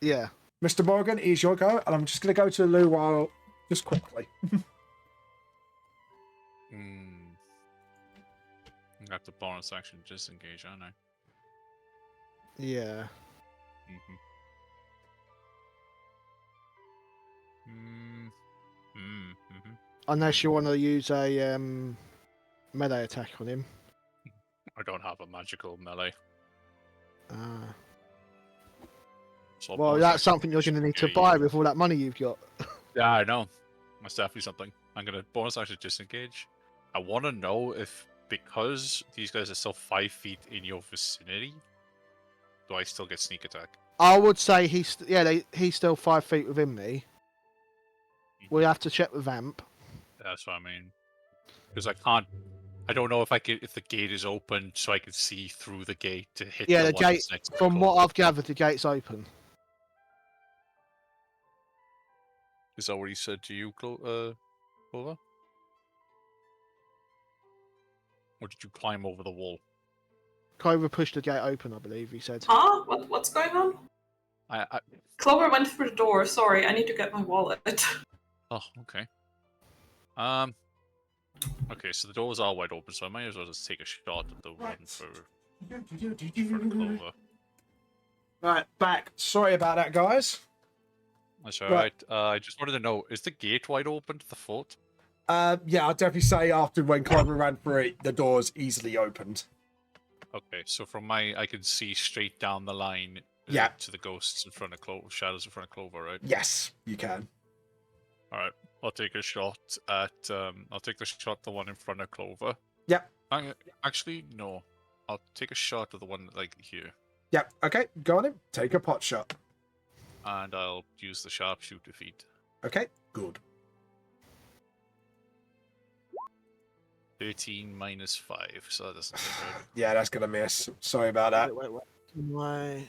Yeah. Mr. Morgan, it is your go, and I'm just going to go to Lou while just quickly. I have to bonus action disengage, aren't I? Yeah. Unless you want to use a melee attack on him. I don't have a magical melee. So Well, bonus that's action something you're going to need to disengage. buy with all that money you've got. Yeah, I know. That's definitely something. I'm gonna bonus action disengage. I want to know if, because these guys are still 5 feet in your vicinity, do I still get sneak attack? I would say he's still 5 feet within me. We have to check with Vamp. That's what I mean. Because I don't know if if the gate is open so I can see through the gate to hit. Yeah, the the one gate. that's next to From what Clover. I've gathered, the gate's open. Is that what he said to you, Clover? Or did you climb over the wall? Clover pushed the gate open, I believe he said. Huh? What's going on? I Clover went through the door. Sorry, I need to get my wallet. Oh, okay. Okay, so the doors are wide open, so I might as well just take a shot at the one for Clover. Right, back. Sorry about that, guys. That's Right. alright. I just wanted to know, is the gate wide open to the fort? Yeah, I'll definitely say after when Clover ran through it, the door's easily opened. Okay, so from I can see straight down the line Yeah. to the ghosts in front of Clover, shadows in front of Clover, right? Yes, you can. Alright, I'll take a shot at, I'll take the shot at the one in front of Clover. Yep. Actually, no. I'll take a shot at the one, like, here. Yep, okay, go on in. Take a pot shot. And I'll use the sharpshooter feat. Okay, good. 13 minus 5, so that doesn't sound good. Yeah, that's going to miss. Sorry about that. Wait.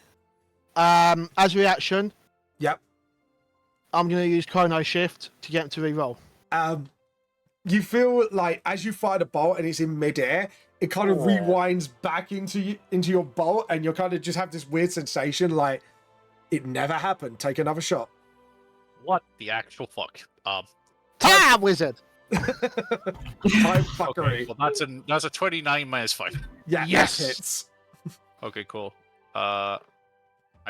As reaction, Yep. I'm going to use Chrono Shift to get him to re-roll. you feel like as you fire the bolt and it's in midair, it kind of rewinds back into your bolt, and you'll kind of just have this weird sensation like it never happened. Take another shot. What the actual fuck? Time wizard. Time fuckery. Okay, well that's a 29 minus 5. Yeah, Yes! that hits. Okay, cool. I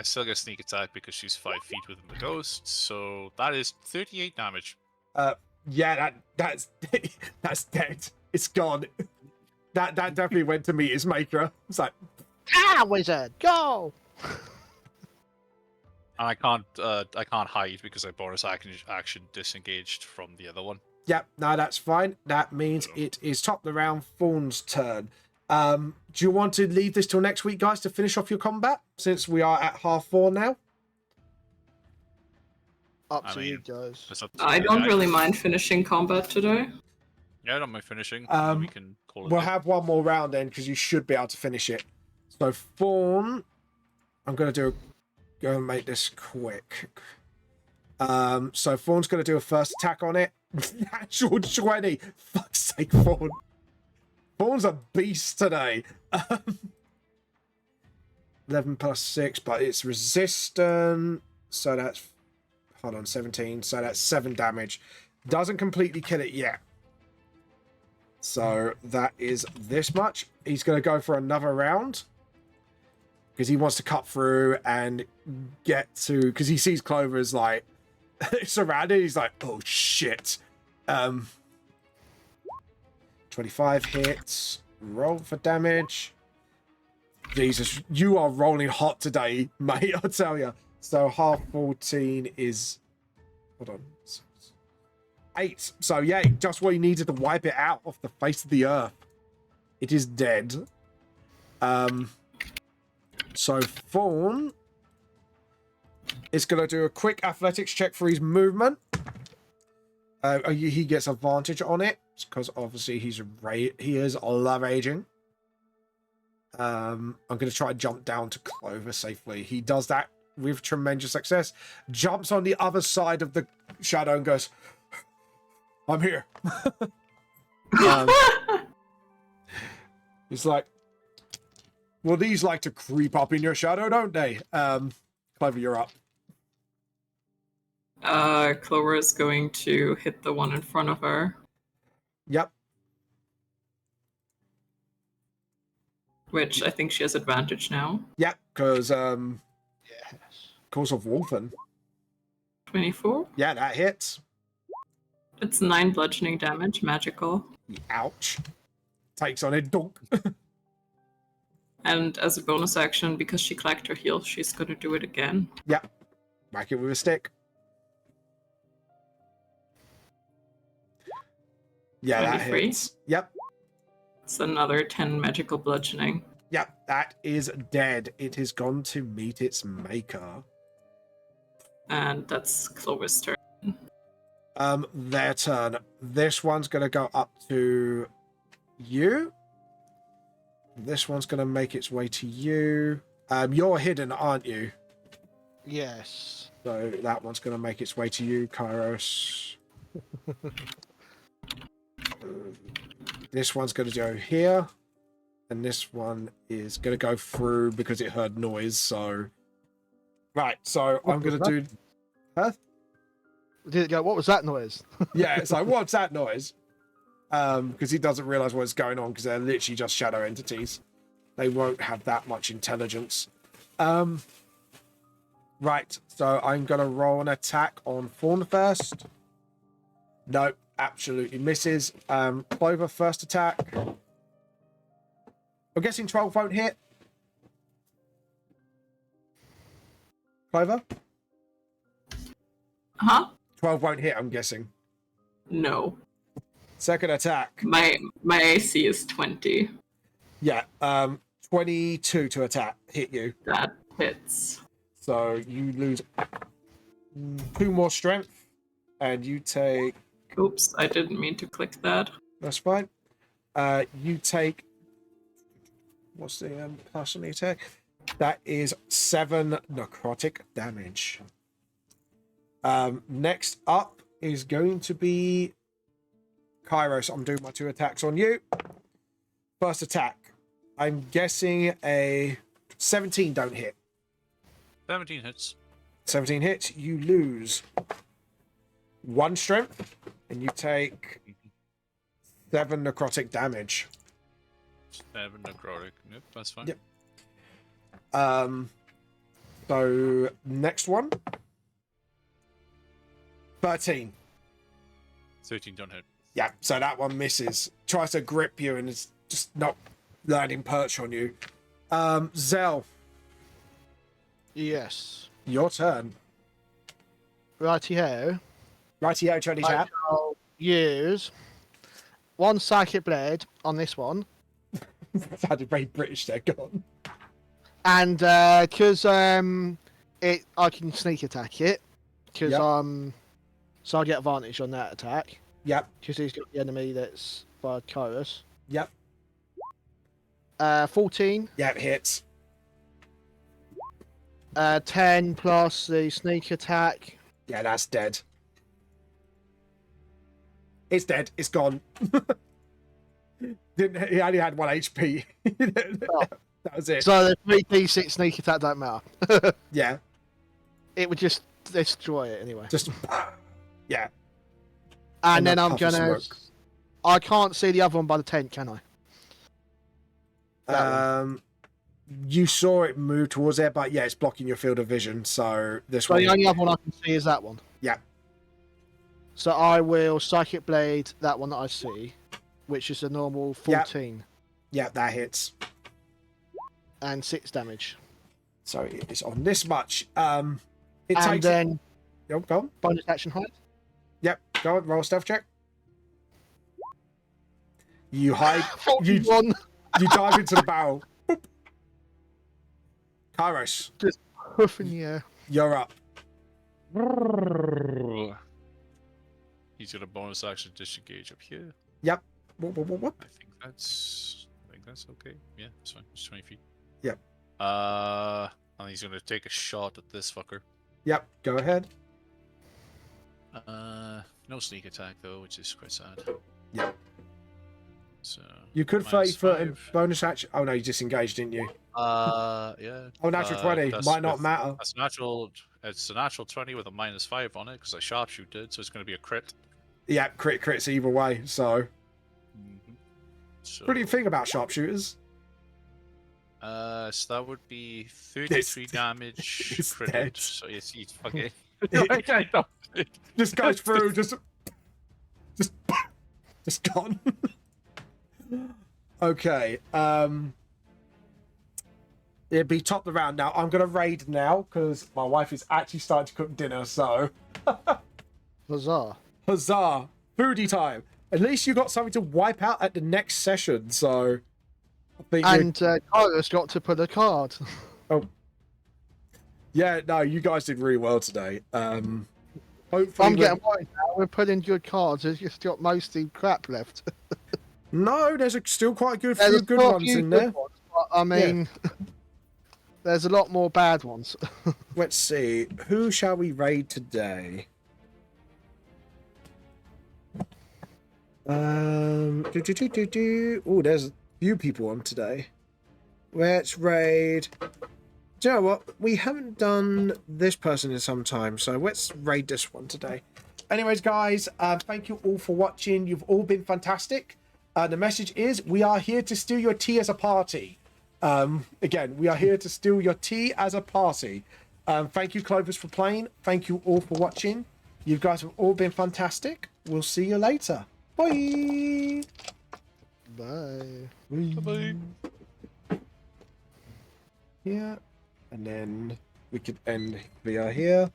still get sneak attack because she's 5 feet within the ghost, so that is 38 damage. Yeah, that's dead. It's gone. That definitely went to meet his maker. It's like, Time wizard, go! And I can't hide because I bonus action disengaged from the other one. yep, no, that's fine. That means it is top of the round, Fawn's turn. Do you want to leave this till next week, guys, to finish off your combat, since we are at 4:30 now? Up I to mean, you guys. It's up to I you don't guys. really mind finishing combat today. Yeah, I don't mind finishing. We can call it. We'll there. have one more round then, because you should be able to finish it. So Fawn, I'm going to go and make this quick. So Fawn's going to do a first attack on it. Natural 20. Fuck's sake, Fawn. Fawn's a beast today. 11 plus 6, but it's resistant. So that's, hold on, 17. So that's 7 damage. Doesn't completely kill it yet. So that is this much. He's going to go for another round, because he wants to cut through and get to, because he sees Clovers like surrounded. He's like, oh shit. 25 hits. Roll for damage. Jesus, you are rolling hot today, mate, I'll tell you. So half 14 is, hold on, 8. So yeah, just what he needed to wipe it out off the face of the earth. It is dead. So Fawn is going to do a quick athletics check for his movement. He gets advantage on it because obviously he is raging. I'm going to try and jump down to Clover safely. He does that with tremendous success. Jumps on the other side of the shadow and goes, I'm here. He's like, well, these like to creep up in your shadow, don't they? Clover, you're up. Clover is going to hit the one in front of her, Yep. which I think she has advantage now. Yep, because Yes. Cause of Wolfen. 24. Yeah, that hits. It's 9 bludgeoning damage, magical. Ouch. Takes on it. Dunk. And as a bonus action, because she clacked her heel, she's going to do it again. Yep. Whack it with a stick. Yeah, that 23. hits. Yep. It's another 10 magical bludgeoning. Yep, that is dead. It has gone to meet its maker. And that's Clover's turn. Their turn. This one's going to go up to you. This one's going to make its way to you. You're hidden, aren't you? Yes. So that one's going to make its way to you, Kairos. This one's going to go here. And this one is going to go through because it heard noise. So, right. So I'm going to do. Huh? Did it go, what was that noise? Yeah, it's like, what's that noise? Because he doesn't realize what's going on because they're literally just shadow entities. They won't have that much intelligence. Right, so I'm going to roll an attack on Fawn first. Nope, absolutely misses. Clover, first attack. I'm guessing 12 won't hit. Clover? Huh? 12 won't hit, I'm guessing. No. Second attack. My AC is 20. Yeah, 22 to attack. Hit you. That hits. So you lose 2 more strength. And you take... Oops, I didn't mean to click that. That's fine. You take... What's the plus on the attack? That is 7 necrotic damage. Next up is going to be Kairos, I'm doing my 2 attacks on you. First attack. I'm guessing a 17 don't hit. 17 hits. 17 hits. You lose 1 strength, and you take 7 necrotic damage. 7 necrotic. Yep, that's fine. Yep. So next one. 13. 13 don't hit. Yeah, so that one misses. Tries to grip you and is just not landing perch on you. Zell, Yes. your turn. Righty-ho. Righty-o, Tony I Tap. shall use 1 psychic blade on this one. Sounded very British there, go on. And because I can sneak attack it, because Yep. so I get advantage on that attack. Yep, Because he's got the enemy that's by Kairos. yep, 14, yep, hits. 10 plus the sneak attack. Yeah, that's dead. It's dead, it's gone. He only had 1 HP. That was it. So the 3d6 sneak attack don't matter. Yeah, It would just destroy it anyway. just, yeah. And a then I'm puff of gonna. smoke. I can't see the other one by the tent, can I? That one. You saw it move towards there, but yeah, it's blocking your field of vision. So this So one. the only other one I can see is that one. Yeah. So I will psychic blade that one that I see, which is a normal 14 Yeah, that hits. and 6 damage. So it's on this much. It And takes. then Yep, go on. bonus action hide. Yep, go on. Roll a stealth check. You hide. you 41. you dive into the barrel. Boop. Kairos, Hoof in the air. you're up. He's got a bonus action disengage up here. Yep. Whoop, whoop, whoop, whoop. I think that's okay. Yeah, it's fine. It's 20 feet. Yep. And he's gonna take a shot at this fucker. Yep. Go ahead. No sneak attack though, which is quite sad. Yep. So You could minus 30 foot and 5. bonus action. Oh no, you disengaged, didn't you? Yeah. Oh, natural 20 that's might not with- matter. That's natural. It's a natural 20 with a -5 on it because I sharpshooted, so it's going to be a crit. Yeah, crits either way. So, So, what do you think about sharpshooters? So that would be 33 damage it's critted. dead. So yes, he's fucking. Just goes through, just gone. Okay. It'd be top of the round now. I'm gonna raid now because my wife is actually starting to cook dinner. So, Huzzah. huzzah! Foodie time. At least you got something to wipe out at the next session. So, I think And Kairos got to put a card. yeah, no, you guys did really well today. Hopefully, I'm getting worried now. We're putting good cards. There's just got mostly crap left. no. There's still quite a good There's few good still a ones few in good there. ones, but, I mean, there's a lot more bad ones. Let's see. Who shall we raid today? Oh, there's a few people on today. Let's raid. Do you know what? We haven't done this person in some time, so let's raid this one today. Anyways, guys, thank you all for watching. You've all been fantastic. The message is we are here to steal your tea as a party. Again, we are here to steal your tea as a party. Thank you, Clovers, for playing. Thank you all for watching. You guys have all been fantastic. We'll see you later. Bye. Bye. Bye-bye. Yeah, and then we could end via here.